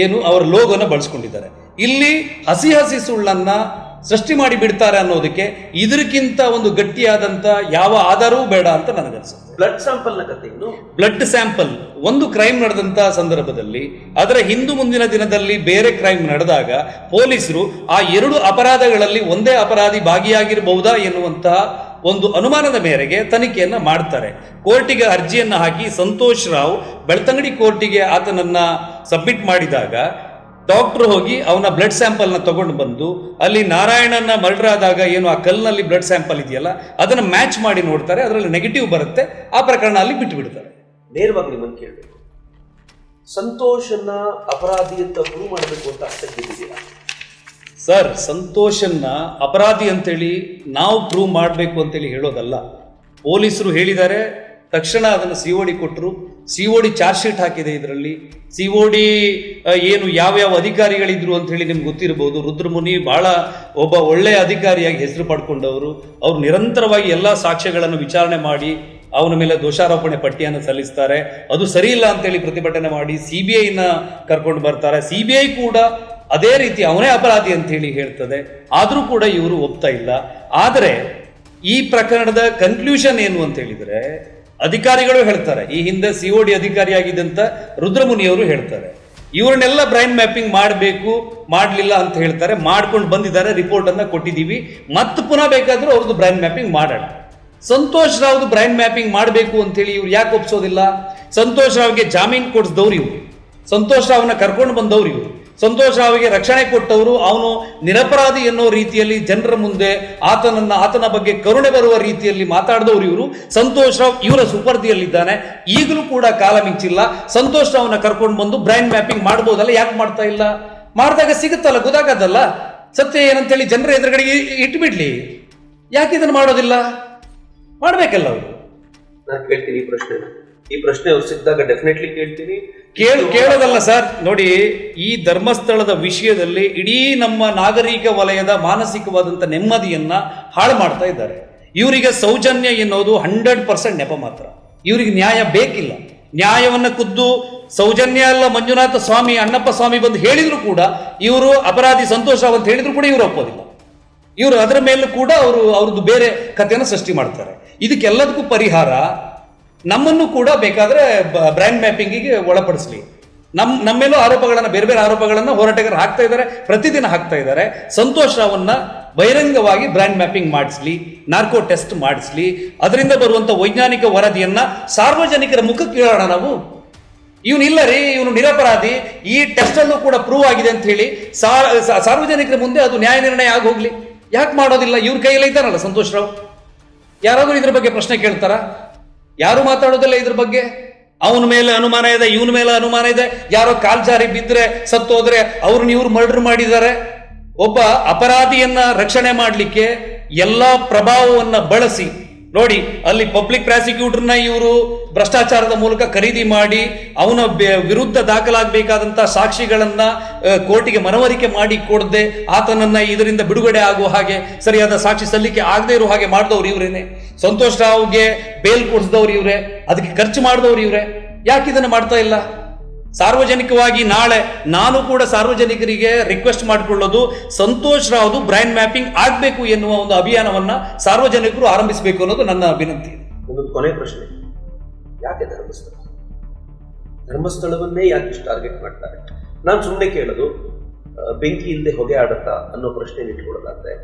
ಏನು ಅವರ ಲೋಗೋನ ಬಳಸ್ಕೊಂಡಿದ್ದಾರೆ. ಇಲ್ಲಿ ಹಸಿ ಸುಳ್ಳನ್ನ ಸೃಷ್ಟಿ ಮಾಡಿ ಬಿಡ್ತಾರೆ ಅನ್ನೋದಕ್ಕೆ ಇದಕ್ಕಿಂತ ಒಂದು ಗಟ್ಟಿಯಾದಂತ ಯಾವ ಆಧಾರವೂ ಬೇಡ ಅಂತ ನನಗನ್ಸುತ್ತೆ. ಬ್ಲಡ್ ಸ್ಯಾಂಪಲ್ ನ ಕಥೆ ಇನ್ನು ಬ್ಲಡ್ ಸ್ಯಾಂಪಲ್ ಒಂದು ಕ್ರೈಮ್ ನಡೆದಂತ ಸಂದರ್ಭದಲ್ಲಿ, ಅದರ ಮುಂದಿನ ದಿನದಲ್ಲಿ ಬೇರೆ ಕ್ರೈಮ್ ನಡೆದಾಗ ಪೊಲೀಸರು ಆ 2 ಅಪರಾಧಗಳಲ್ಲಿ ಒಂದೇ ಅಪರಾಧಿ ಭಾಗಿಯಾಗಿರಬಹುದಾ ಎನ್ನುವಂತಹ ಒಂದು ಅನುಮಾನದ ಮೇರೆಗೆ ತನಿಖೆಯನ್ನ ಮಾಡ್ತಾರೆ. ಕೋರ್ಟಿಗೆ ಅರ್ಜಿಯನ್ನ ಹಾಕಿ ಸಂತೋಷ್ ರಾವ್ ಬೆಳ್ತಂಗಡಿ ಕೋರ್ಟಿಗೆ ಆತನನ್ನ ಸಬ್ಮಿಟ್ ಮಾಡಿದಾಗ ಡಾಕ್ಟರ್ ಹೋಗಿ ಅವನ ಬ್ಲಡ್ ಸ್ಯಾಂಪಲ್ ನ ತಗೊಂಡು ಬಂದು ಅಲ್ಲಿ ನಾರಾಯಣನ ಮರ್ಡರ್ ಆದಾಗ ಏನು ಆ ಕಲ್ಲಿನಲ್ಲಿ ಬ್ಲಡ್ ಸ್ಯಾಂಪಲ್ ಇದೆಯಲ್ಲ ಅದನ್ನ ಮ್ಯಾಚ್ ಮಾಡಿ ನೋಡ್ತಾರೆ, ಅದರಲ್ಲಿ ನೆಗೆಟಿವ್ ಬರುತ್ತೆ, ಆ ಪ್ರಕರಣ ಅಲ್ಲಿ ಬಿಟ್ಟು ಬಿಡ್ತಾರೆ. ನೇರವಾಗಿ ನಿಮ್ಮನ್ನು ಕೇಳಬೇಕು, ಸಂತೋಷನ್ನ ಅಪರಾಧಿ ಅಂತ ಪ್ರೂವ್ ಮಾಡಬೇಕು ಅಂತ ಆಸಕ್ತಿ ಇದೆಯಾ ಸರ್? ಸಂತೋಷನ್ನ ಅಪರಾಧಿ ಅಂತೇಳಿ ನಾವು ಪ್ರೂವ್ ಮಾಡಬೇಕು ಅಂತೇಳಿ ಹೇಳೋದಲ್ಲ. ಪೊಲೀಸರು ಹೇಳಿದ್ದಾರೆ, ತಕ್ಷಣ ಅದನ್ನು COD ಕೊಟ್ಟರು. COD ಚಾರ್ಜ್ ಶೀಟ್ ಹಾಕಿದೆ. ಇದರಲ್ಲಿ COD ಏನು ಯಾವ್ಯಾವ ಅಧಿಕಾರಿಗಳಿದ್ರು ಅಂತ ಹೇಳಿ ನಿಮ್ಗೆ ಗೊತ್ತಿರಬಹುದು. ರುದ್ರಮುನಿ ಬಹಳ ಒಬ್ಬ ಒಳ್ಳೆಯ ಅಧಿಕಾರಿಯಾಗಿ ಹೆಸರು ಪಡ್ಕೊಂಡವರು. ಅವರು ನಿರಂತರವಾಗಿ ಎಲ್ಲ ಸಾಕ್ಷ್ಯಗಳನ್ನು ವಿಚಾರಣೆ ಮಾಡಿ ಅವನ ಮೇಲೆ ದೋಷಾರೋಪಣೆ ಪಟ್ಟಿಯನ್ನು ಸಲ್ಲಿಸ್ತಾರೆ. ಅದು ಸರಿ ಇಲ್ಲ ಅಂತೇಳಿ ಪ್ರತಿಭಟನೆ ಮಾಡಿ CBIನ ಕರ್ಕೊಂಡು ಬರ್ತಾರೆ. CBI ಕೂಡ ಅದೇ ರೀತಿ ಅವನೇ ಅಪರಾಧಿ ಅಂತ ಹೇಳಿ ಹೇಳ್ತದೆ. ಆದರೂ ಕೂಡ ಇವರು ಒಪ್ತಾ ಇಲ್ಲ. ಆದರೆ ಈ ಪ್ರಕರಣದ ಕನ್ಕ್ಲೂಷನ್ ಏನು ಅಂತ ಹೇಳಿದ್ರೆ, ಅಧಿಕಾರಿಗಳು ಹೇಳ್ತಾರೆ, ಈ ಹಿಂದೆ COD ಅಧಿಕಾರಿಯಾಗಿದ್ದಂತ ರುದ್ರಮುನಿಯವರು ಹೇಳ್ತಾರೆ, ಇವರನ್ನೆಲ್ಲ ಬ್ರೈನ್ ಮ್ಯಾಪಿಂಗ್ ಮಾಡಬೇಕು, ಮಾಡಲಿಲ್ಲ ಅಂತ ಹೇಳ್ತಾರೆ. ಮಾಡ್ಕೊಂಡು ಬಂದಿದ್ದಾರೆ, ರಿಪೋರ್ಟ್ ಅನ್ನ ಕೊಟ್ಟಿದ್ದೀವಿ, ಮತ್ತೆ ಪುನಃ ಬೇಕಾದ್ರೂ ಅವ್ರದ್ದು ಬ್ರೈನ್ ಮ್ಯಾಪಿಂಗ್ ಮಾಡೋಣ. ಸಂತೋಷ್ ರಾವ್ದು ಬ್ರೈನ್ ಮ್ಯಾಪಿಂಗ್ ಮಾಡಬೇಕು ಅಂತೇಳಿ ಇವ್ರು ಯಾಕೆ ಒಪ್ಸೋದಿಲ್ಲ? ಸಂತೋಷ್ ರಾವ್ಗೆ ಜಾಮೀನು ಕೊಡಿಸಿದವ್ರು ಇವರು, ಸಂತೋಷ್ ರಾವ್ನ ಕರ್ಕೊಂಡು ಬಂದವ್ರು ಇವರು, ಸಂತೋಷ್ ರಾವ್ಗೆ ರಕ್ಷಣೆ ಕೊಟ್ಟವರು, ಅವನು ನಿರಪರಾಧಿ ಎನ್ನೋ ರೀತಿಯಲ್ಲಿ ಜನರ ಮುಂದೆ ಆತನ ಬಗ್ಗೆ ಕರುಣೆ ಬರುವ ರೀತಿಯಲ್ಲಿ ಮಾತಾಡಿದವರು ಇವರು. ಸಂತೋಷ್ ರಾವ್ ಇವರ ಸುಪರ್ದಿಯಲ್ಲಿದ್ದಾನೆ. ಈಗಲೂ ಕೂಡ ಕಾಲ ಮಿಂಚಿಲ್ಲ. ಸಂತೋಷ್ ರಾವ್ನ ಕರ್ಕೊಂಡು ಬಂದು ಬ್ರೈನ್ ಮ್ಯಾಪಿಂಗ್ ಮಾಡ್ಬೋದಲ್ಲ, ಯಾಕೆ ಮಾಡ್ತಾ ಇಲ್ಲ? ಮಾಡಿದಾಗ ಸಿಗುತ್ತಲ್ಲ, ಗೊತ್ತಾಗದಲ್ಲ ಸತ್ಯ ಏನಂತೇಳಿ ಜನರ ಎದುರುಗಡೆಗೆ ಇಟ್ಬಿಡ್ಲಿ. ಯಾಕೆ ಇದನ್ನು ಮಾಡೋದಿಲ್ಲ? ಮಾಡ್ಬೇಕಲ್ಲ ಅವರು. ನಾನು ಕೇಳ್ತೀನಿ ಈ ಪ್ರಶ್ನೆ ಅವ್ರು ಸಿಕ್ಕಿದಾಗ ಡೆಫಿನೆಟ್ಲಿ ಕೇಳ್ತೀನಿ. ಕೇಳೋದಲ್ಲ ಸರ್. ನೋಡಿ, ಈ ಧರ್ಮಸ್ಥಳದ ವಿಷಯದಲ್ಲಿ ಇಡೀ ನಮ್ಮ ನಾಗರಿಕ ವಲಯದ ಮಾನಸಿಕವಾದಂಥ ನೆಮ್ಮದಿಯನ್ನ ಹಾಳು ಮಾಡ್ತಾ ಇದ್ದಾರೆ. ಇವರಿಗೆ ಸೌಜನ್ಯ ಎನ್ನುವುದು 100% ನೆಪ ಮಾತ್ರ. ಇವರಿಗೆ ನ್ಯಾಯ ಬೇಕಿಲ್ಲ. ನ್ಯಾಯವನ್ನ ಖುದ್ದು ಸೌಜನ್ಯ ಅಲ್ಲ ಮಂಜುನಾಥ ಸ್ವಾಮಿ, ಅಣ್ಣಪ್ಪ ಸ್ವಾಮಿ ಬಂದು ಹೇಳಿದ್ರು ಕೂಡ ಇವರು ಅಪರಾಧಿ ಸಂತೋಷ ಅಂತ ಹೇಳಿದ್ರು ಕೂಡ ಇವರು ಒಪ್ಪೋದಿಲ್ಲ. ಇವರು ಅದರ ಮೇಲೂ ಕೂಡ ಅವ್ರದ್ದು ಬೇರೆ ಕಥೆಯನ್ನು ಸೃಷ್ಟಿ ಮಾಡ್ತಾರೆ. ಇದಕ್ಕೆಲ್ಲದಕ್ಕೂ ಪರಿಹಾರ ನಮ್ಮನ್ನು ಕೂಡ ಬೇಕಾದ್ರೆ ಬ್ರೈನ್ ಮ್ಯಾಪಿಂಗಿಗೆ ಒಳಪಡಿಸಲಿ. ನಮ್ಮೇಲೂ ಆರೋಪಗಳನ್ನ, ಬೇರೆ ಬೇರೆ ಆರೋಪಗಳನ್ನ ಹೋರಾಟಗಾರರು ಹಾಕ್ತಾ ಇದ್ದಾರೆ, ಪ್ರತಿದಿನ ಹಾಕ್ತಾ ಇದ್ದಾರೆ. ಸಂತೋಷ್ ರಾವನ್ನ ಬಹಿರಂಗವಾಗಿ ಬ್ರೈನ್ ಮ್ಯಾಪಿಂಗ್ ಮಾಡಿಸ್ಲಿ, ನಾರ್ಕೋ ಟೆಸ್ಟ್ ಮಾಡಿಸ್ಲಿ, ಅದರಿಂದ ಬರುವಂತ ವೈಜ್ಞಾನಿಕ ವರದಿಯನ್ನ ಸಾರ್ವಜನಿಕರ ಮುಖಕ್ಕೆ ಕೇಳೋಣ ನಾವು. ಇವನಿಲ್ಲ ರೀ, ಇವನು ನಿರಪರಾಧಿ, ಈ ಟೆಸ್ಟ್ ಅಲ್ಲೂ ಕೂಡ ಪ್ರೂವ್ ಆಗಿದೆ ಅಂತ ಹೇಳಿ ಸಾರ್ವಜನಿಕರ ಮುಂದೆ ಅದು ನ್ಯಾಯ ನಿರ್ಣಯ ಆಗಿ ಹೋಗ್ಲಿ. ಯಾಕೆ ಮಾಡೋದಿಲ್ಲ? ಇವ್ರ ಕೈಯಲ್ಲಿ ಇದ್ದಾರಲ್ಲ ಸಂತೋಷ್ ರಾವ್. ಯಾರಾದ್ರೂ ಇದ್ರ ಬಗ್ಗೆ ಪ್ರಶ್ನೆ ಕೇಳ್ತಾರ? ಯಾರು ಮಾತಾಡೋದಿಲ್ಲ ಇದ್ರ ಬಗ್ಗೆ. ಅವನ ಮೇಲೆ ಅನುಮಾನ ಇದೆ, ಇವನ ಮೇಲೆ ಅನುಮಾನ ಇದೆ, ಯಾರೋ ಕಾಲ್ಜಾರಿ ಬಿದ್ದರೆ ಸತ್ತೋದ್ರೆ ಅವ್ರನ್ನ ಇವ್ರು ಮರ್ಡರ್ ಮಾಡಿದ್ದಾರೆ. ಒಬ್ಬ ಅಪರಾಧಿಯನ್ನ ರಕ್ಷಣೆ ಮಾಡಲಿಕ್ಕೆ ಎಲ್ಲಾ ಪ್ರಭಾವವನ್ನ ಬಳಸಿ ನೋಡಿ, ಅಲ್ಲಿ ಪಬ್ಲಿಕ್ ಪ್ರಾಸಿಕ್ಯೂಟರ್ನ ಇವರು ಭ್ರಷ್ಟಾಚಾರದ ಮೂಲಕ ಖರೀದಿ ಮಾಡಿ ಅವನ ವಿರುದ್ಧ ದಾಖಲಾಗಬೇಕಾದಂತಹ ಸಾಕ್ಷಿಗಳನ್ನ ಕೋರ್ಟಿಗೆ ಮನವರಿಕೆ ಮಾಡಿ ಕೊಡದೆ ಆತನನ್ನ ಇದರಿಂದ ಬಿಡುಗಡೆ ಆಗುವ ಹಾಗೆ, ಸರಿಯಾದ ಸಾಕ್ಷಿ ಸಲ್ಲಿಕೆ ಆಗದೆ ಇರುವ ಹಾಗೆ ಮಾಡಿದವ್ರು ಇವರೇನೆ. ಸಂತೋಷ್ ರಾವ್ಗೆ ಬೇಲ್ ಕೊಡಿಸಿದವ್ರು ಇವರೇ, ಅದಕ್ಕೆ ಖರ್ಚು ಮಾಡಿದವ್ರು ಇವರೇ. ಯಾಕೆ ಇದನ್ನು ಮಾಡ್ತಾ ಇಲ್ಲ? ಸಾರ್ವಜನಿಕವಾಗಿ ನಾಳೆ ನಾನು ಕೂಡ ಸಾರ್ವಜನಿಕರಿಗೆ ರಿಕ್ವೆಸ್ಟ್ ಮಾಡಿಕೊಳ್ಳೋದು, ಸಂತೋಷ್ ರಾವ್ದು ಬ್ರೈನ್ ಮ್ಯಾಪಿಂಗ್ ಆಗಬೇಕು ಎನ್ನುವ ಒಂದು ಅಭಿಯಾನವನ್ನ ಸಾರ್ವಜನಿಕರು ಆರಂಭಿಸಬೇಕು ಅನ್ನೋದು ನನ್ನ ವಿನಂತಿ. ಒಂದು ಕೊನೆ ಪ್ರಶ್ನೆ, ಯಾಕೆ ಧರ್ಮಸ್ಥಳವನ್ನೇ ಯಾಕೆ ಇಷ್ಟು ಟಾರ್ಗೆಟ್ ಮಾಡ್ತಾರೆ? ನಾನು ಸುಮ್ಮನೆ ಕೇಳೋದು, ಬೆಂಕಿ ಇಲ್ಲದೆ ಹೊಗೆ ಆಡತ್ತಾ ಅನ್ನೋ ಪ್ರಶ್ನೆ ಇಟ್ಕೊಳ್ಳೋದಾದ್ರೆ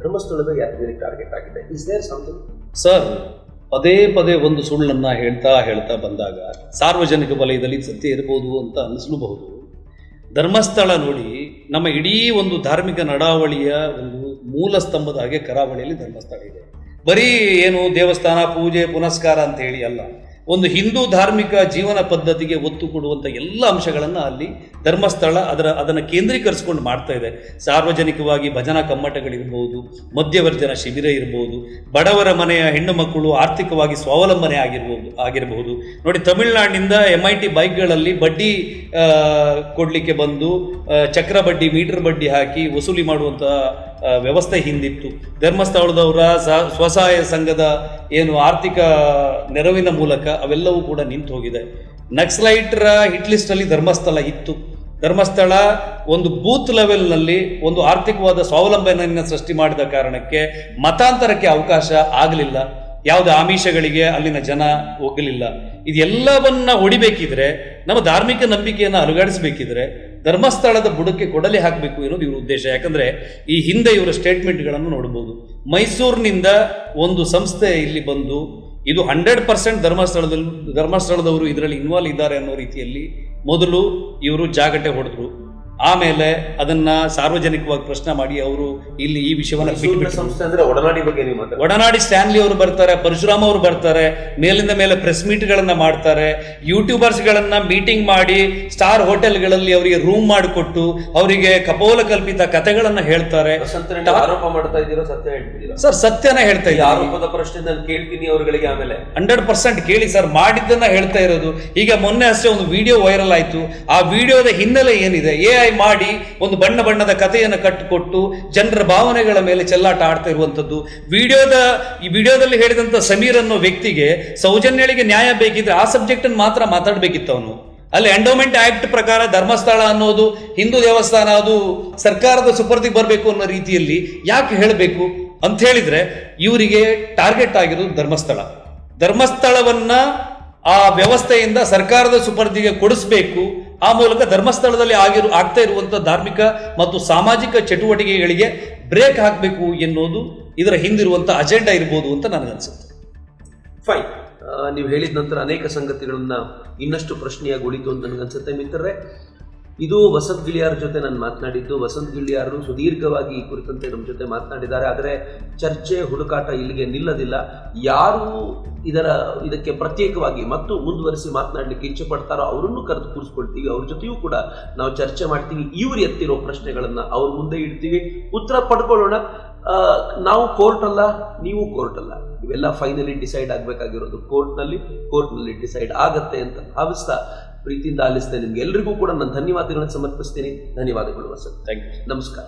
ಧರ್ಮಸ್ಥಳದ ಯಾದಗಿರಿ ಟಾರ್ಗೆಟ್ ಆಗಿದೆ. Is there something? ಸರ್, ಪದೇ ಪದೇ ಒಂದು ಸುಳ್ಳನ್ನ ಹೇಳ್ತಾ ಬಂದಾಗ ಸಾರ್ವಜನಿಕ ವಲಯದಲ್ಲಿ ಸತ್ಯ ಇರಬಹುದು ಅಂತ ಅನಿಸಲೂಬಹುದು. ಧರ್ಮಸ್ಥಳ ನೋಡಿ, ನಮ್ಮ ಇಡೀ ಒಂದು ಧಾರ್ಮಿಕ ನಡಾವಳಿಯ ಒಂದು ಮೂಲ ಸ್ತಂಭದ ಹಾಗೆ ಕರಾವಳಿಯಲ್ಲಿ ಧರ್ಮಸ್ಥಳ ಇದೆ. ಬರೀ ಏನು ದೇವಸ್ಥಾನ, ಪೂಜೆ, ಪುನಸ್ಕಾರ ಅಂತ ಹೇಳಿ ಅಲ್ಲ, ಒಂದು ಹಿಂದೂ ಧಾರ್ಮಿಕ ಜೀವನ ಪದ್ಧತಿಗೆ ಒತ್ತು ಕೊಡುವಂಥ ಎಲ್ಲ ಅಂಶಗಳನ್ನು ಅಲ್ಲಿ ಧರ್ಮಸ್ಥಳ ಅದನ್ನು ಕೇಂದ್ರೀಕರಿಸಿಕೊಂಡು ಮಾಡ್ತಾ ಇದೆ. ಸಾರ್ವಜನಿಕವಾಗಿ ಭಜನಾ ಕಮ್ಮಟಗಳಿರ್ಬೋದು, ಮಧ್ಯವರ್ಜನ ಶಿಬಿರ ಇರ್ಬೋದು, ಬಡವರ ಮನೆಯ ಹೆಣ್ಣು ಮಕ್ಕಳು ಆರ್ಥಿಕವಾಗಿ ಸ್ವಾವಲಂಬನೆ ಆಗಿರಬಹುದು. ನೋಡಿ, ತಮಿಳುನಾಡಿನಿಂದ MIT ಬೈಕ್ಗಳಲ್ಲಿ ಬಡ್ಡಿ ಕೊಡಲಿಕ್ಕೆ ಬಂದು ಚಕ್ರ ಬಡ್ಡಿ, ಮೀಟರ್ ಬಡ್ಡಿ ಹಾಕಿ ವಸೂಲಿ ಮಾಡುವಂಥ ವ್ಯವಸ್ಥೆ ಹಿಂದಿತ್ತು. ಧರ್ಮಸ್ಥಳದವರ ಸ್ವಸಹಾಯ ಸಂಘದ ಏನು ಆರ್ಥಿಕ ನೆರವಿನ ಮೂಲಕ ಅವೆಲ್ಲವೂ ಕೂಡ ನಿಂತು ಹೋಗಿದೆ. ನಕ್ಸಲೈಟರ ಹಿಟ್ ಲಿಸ್ಟಲ್ಲಿ ಧರ್ಮಸ್ಥಳ ಇತ್ತು. ಧರ್ಮಸ್ಥಳ ಒಂದು ಬೂತ್ ಲೆವೆಲ್ನಲ್ಲಿ ಒಂದು ಆರ್ಥಿಕವಾದ ಸ್ವಾವಲಂಬನೆಯನ್ನು ಸೃಷ್ಟಿ ಮಾಡಿದ ಕಾರಣಕ್ಕೆ ಮತಾಂತರಕ್ಕೆ ಅವಕಾಶ ಆಗಲಿಲ್ಲ. ಯಾವುದೇ ಆಮಿಷಗಳಿಗೆ ಅಲ್ಲಿನ ಜನ ಒಗ್ಗಲಿಲ್ಲ. ಇದೆಲ್ಲವನ್ನ ಹೊಡಿಬೇಕಿದ್ರೆ, ನಮ್ಮ ಧಾರ್ಮಿಕ ನಂಬಿಕೆಯನ್ನು ಅಲುಗಾಡಿಸಬೇಕಿದ್ರೆ ಧರ್ಮಸ್ಥಳದ ಬುಡಕ್ಕೆ ಕೊಡಲಿ ಹಾಕಬೇಕು ಅನ್ನೋದು ಇವ್ರ ಉದ್ದೇಶ. ಯಾಕಂದ್ರೆ ಈ ಹಿಂದೆ ಇವರ ಸ್ಟೇಟ್ಮೆಂಟ್ಗಳನ್ನು ನೋಡ್ಬೋದು. ಮೈಸೂರಿನಿಂದ ಒಂದು ಸಂಸ್ಥೆ ಇಲ್ಲಿ ಬಂದು ಇದು 100% ಧರ್ಮಸ್ಥಳದವರು ಇದರಲ್ಲಿ ಇನ್ವಾಲ್ವ್ ಇದ್ದಾರೆ ಅನ್ನೋ ರೀತಿಯಲ್ಲಿ ಮೊದಲು ಇವರು ಜಾಗಟೆ ಹೊಡೆದ್ರು. ಆಮೇಲೆ ಅದನ್ನ ಸಾರ್ವಜನಿಕವಾಗಿ ಪ್ರಶ್ನೆ ಮಾಡಿ ಅವರು ಇಲ್ಲಿ ಈ ವಿಷಯವನ್ನ ಸಂಸ್ಥೆ ಅಂದ್ರೆ ಒಡನಾಡಿ ಬಗ್ಗೆ ನೀವು ಒಡನಾಡಿ ಸ್ಟ್ಯಾನ್ಲಿ ಅವರು ಬರ್ತಾರೆ, ಪರಶುರಾಮ್ ಅವರು ಬರ್ತಾರೆ, ಮೇಲಿಂದ ಮೇಲೆ ಪ್ರೆಸ್ ಮೀಟ್ ಗಳನ್ನ ಮಾಡ್ತಾರೆ, ಯೂಟ್ಯೂಬರ್ಸ್ ಗಳನ್ನ ಮೀಟಿಂಗ್ ಮಾಡಿ ಸ್ಟಾರ್ ಹೋಟೆಲ್ಗಳಲ್ಲಿ ಅವರಿಗೆ ರೂಮ್ ಮಾಡಿಕೊಟ್ಟು ಅವರಿಗೆ ಕಪೋಲ ಕಲ್ಪಿತ ಕಥೆಗಳನ್ನ ಹೇಳ್ತಾರೆ. ಆರೋಪ ಮಾಡ್ತಾ ಇದ್ದೀರೋ ಸತ್ಯ ಹೇಳ್ತಿದ್ದೀರಾ? ಸರ್, ಸತ್ಯನ ಹೇಳ್ತಾ ಇದ್ದೀನಿ. ಆರೋಪದ ಪ್ರಶ್ನೆ ನಾನು ಕೇಳ್ತೀನಿ ಅವರುಗಳಿಗೆ. ಆಮೇಲೆ 100% ಕೇಳಿ ಸರ್, ಮಾಡಿದ್ದನ್ನ ಹೇಳ್ತಾ ಇರೋದು. ಈಗ ಮೊನ್ನೆ ಅಷ್ಟೇ ಒಂದು ವಿಡಿಯೋ ವೈರಲ್ ಆಯ್ತು. ಆ ವಿಡಿಯೋದ ಹಿನ್ನೆಲೆ ಏನಿದೆ? AI ಮಾಡಿ ಒಂದು ಬಣ್ಣದ ಕಥೆಯನ್ನು ಕಟ್ಟಿಕೊಟ್ಟು ಜನರ ಭಾವನೆಗಳ ಮೇಲೆ ಚೆಲ್ಲಾಟ ಆಡ್ತಾ ಇರುವಂತದ್ದು. ಈ ವಿಡಿಯೋದಲ್ಲಿ ಹೇಳಿದಂತ ಸಮೀರ್ ಅನ್ನೋ ವ್ಯಕ್ತಿಗೆ ಸೌಜನ್ಯಳಿಗೆ ನ್ಯಾಯ ಬೇಕಿದ್ರೆ ಆ ಸಬ್ಜೆಕ್ಟ್ ಅನ್ನು ಮಾತ್ರ ಮಾತಾಡ್ಬೇಕಿತ್ತು ಅವನು. ಅಲ್ಲಿ ಎಂಡೋಮೆಂಟ್ ಆಕ್ಟ್ ಪ್ರಕಾರ ಧರ್ಮಸ್ಥಳ ಅನ್ನೋದು ಹಿಂದೂ ದೇವಸ್ಥಾನ, ಅದು ಸರ್ಕಾರದ ಸುಪರ್ದಿಗೆ ಬರಬೇಕು ಅನ್ನೋ ರೀತಿಯಲ್ಲಿ ಯಾಕೆ ಹೇಳಬೇಕು ಅಂತ ಹೇಳಿದ್ರೆ, ಇವರಿಗೆ ಟಾರ್ಗೆಟ್ ಆಗಿರೋದು ಧರ್ಮಸ್ಥಳವನ್ನ ಆ ವ್ಯವಸ್ಥೆಯಿಂದ ಸರ್ಕಾರದ ಸುಪರ್ದಿಗೆ ಕೊಡಿಸ್ಬೇಕು. ಆ ಮೂಲಕ ಧರ್ಮಸ್ಥಳದಲ್ಲಿ ಆಗ್ತಾ ಇರುವಂತಹ ಧಾರ್ಮಿಕ ಮತ್ತು ಸಾಮಾಜಿಕ ಚಟುವಟಿಕೆಗಳಿಗೆ ಬ್ರೇಕ್ ಹಾಕಬೇಕು ಎನ್ನುವುದು ಇದರ ಹಿಂದಿರುವಂತಹ ಅಜೆಂಡಾ ಇರಬಹುದು ಅಂತ ನನಗನ್ಸುತ್ತೆ. ಫೈನ್. ನೀವು ಹೇಳಿದ ನಂತರ ಅನೇಕ ಸಂಗತಿಗಳನ್ನ ಇನ್ನಷ್ಟು ಪ್ರಶ್ನೆಯಾಗಿ ಉಳಿತು ಅಂತ ನನಗನ್ಸುತ್ತೆ. ಮಿತ್ರರೇ, ಇದು ವಸಂತ್ ಗಿಳಿಯಾರ್ ಜೊತೆ ನಾನು ಮಾತನಾಡಿದ್ದು. ವಸಂತ್ ಗಿಳಿಯಾರು ಸುದೀರ್ಘವಾಗಿ ಈ ಕುರಿತಂತೆ ನಮ್ಮ ಜೊತೆ ಮಾತನಾಡಿದ್ದಾರೆ. ಆದರೆ ಚರ್ಚೆ, ಹುಡುಕಾಟ ಇಲ್ಲಿಗೆ ನಿಲ್ಲದಿಲ್ಲ. ಯಾರು ಇದಕ್ಕೆ ಪ್ರತ್ಯೇಕವಾಗಿ ಮತ್ತು ಮುಂದುವರಿಸಿ ಮಾತನಾಡಲಿಕ್ಕೆ ಇಚ್ಛೆ ಪಡ್ತಾರೋ ಅವರನ್ನು ಕರೆದು ಕೂರಿಸ್ಕೊಳ್ತೀವಿ. ಅವ್ರ ಜೊತೆಯೂ ಕೂಡ ನಾವು ಚರ್ಚೆ ಮಾಡ್ತೀವಿ. ಇವರು ಎತ್ತಿರೋ ಪ್ರಶ್ನೆಗಳನ್ನ ಅವ್ರ ಮುಂದೆ ಇಡ್ತೀವಿ, ಉತ್ತರ ಪಡ್ಕೊಳ್ಳೋಣ. ನಾವು ಕೋರ್ಟ್ ಅಲ್ಲ, ನೀವು ಕೋರ್ಟ್ ಅಲ್ಲ. ಇವೆಲ್ಲ ಫೈನಲಿ ಡಿಸೈಡ್ ಆಗಬೇಕಾಗಿರೋದು ಕೋರ್ಟ್ನಲ್ಲಿ ಡಿಸೈಡ್ ಆಗತ್ತೆ ಅಂತ ಭಾವಿಸ್ತಾ ಪ್ರೀತಿಯಿಂದ ಆಲಿಸ್ತೇನೆ. ನಿಮ್ಗೆ ಎಲ್ರಿಗೂ ಕೂಡ ನಾನು ಧನ್ಯವಾದಗಳನ್ನು ಸಮರ್ಪಿಸ್ತೀನಿ. ಧನ್ಯವಾದಗಳು ವಸಂತ್. Thank you. ನಮಸ್ಕಾರ.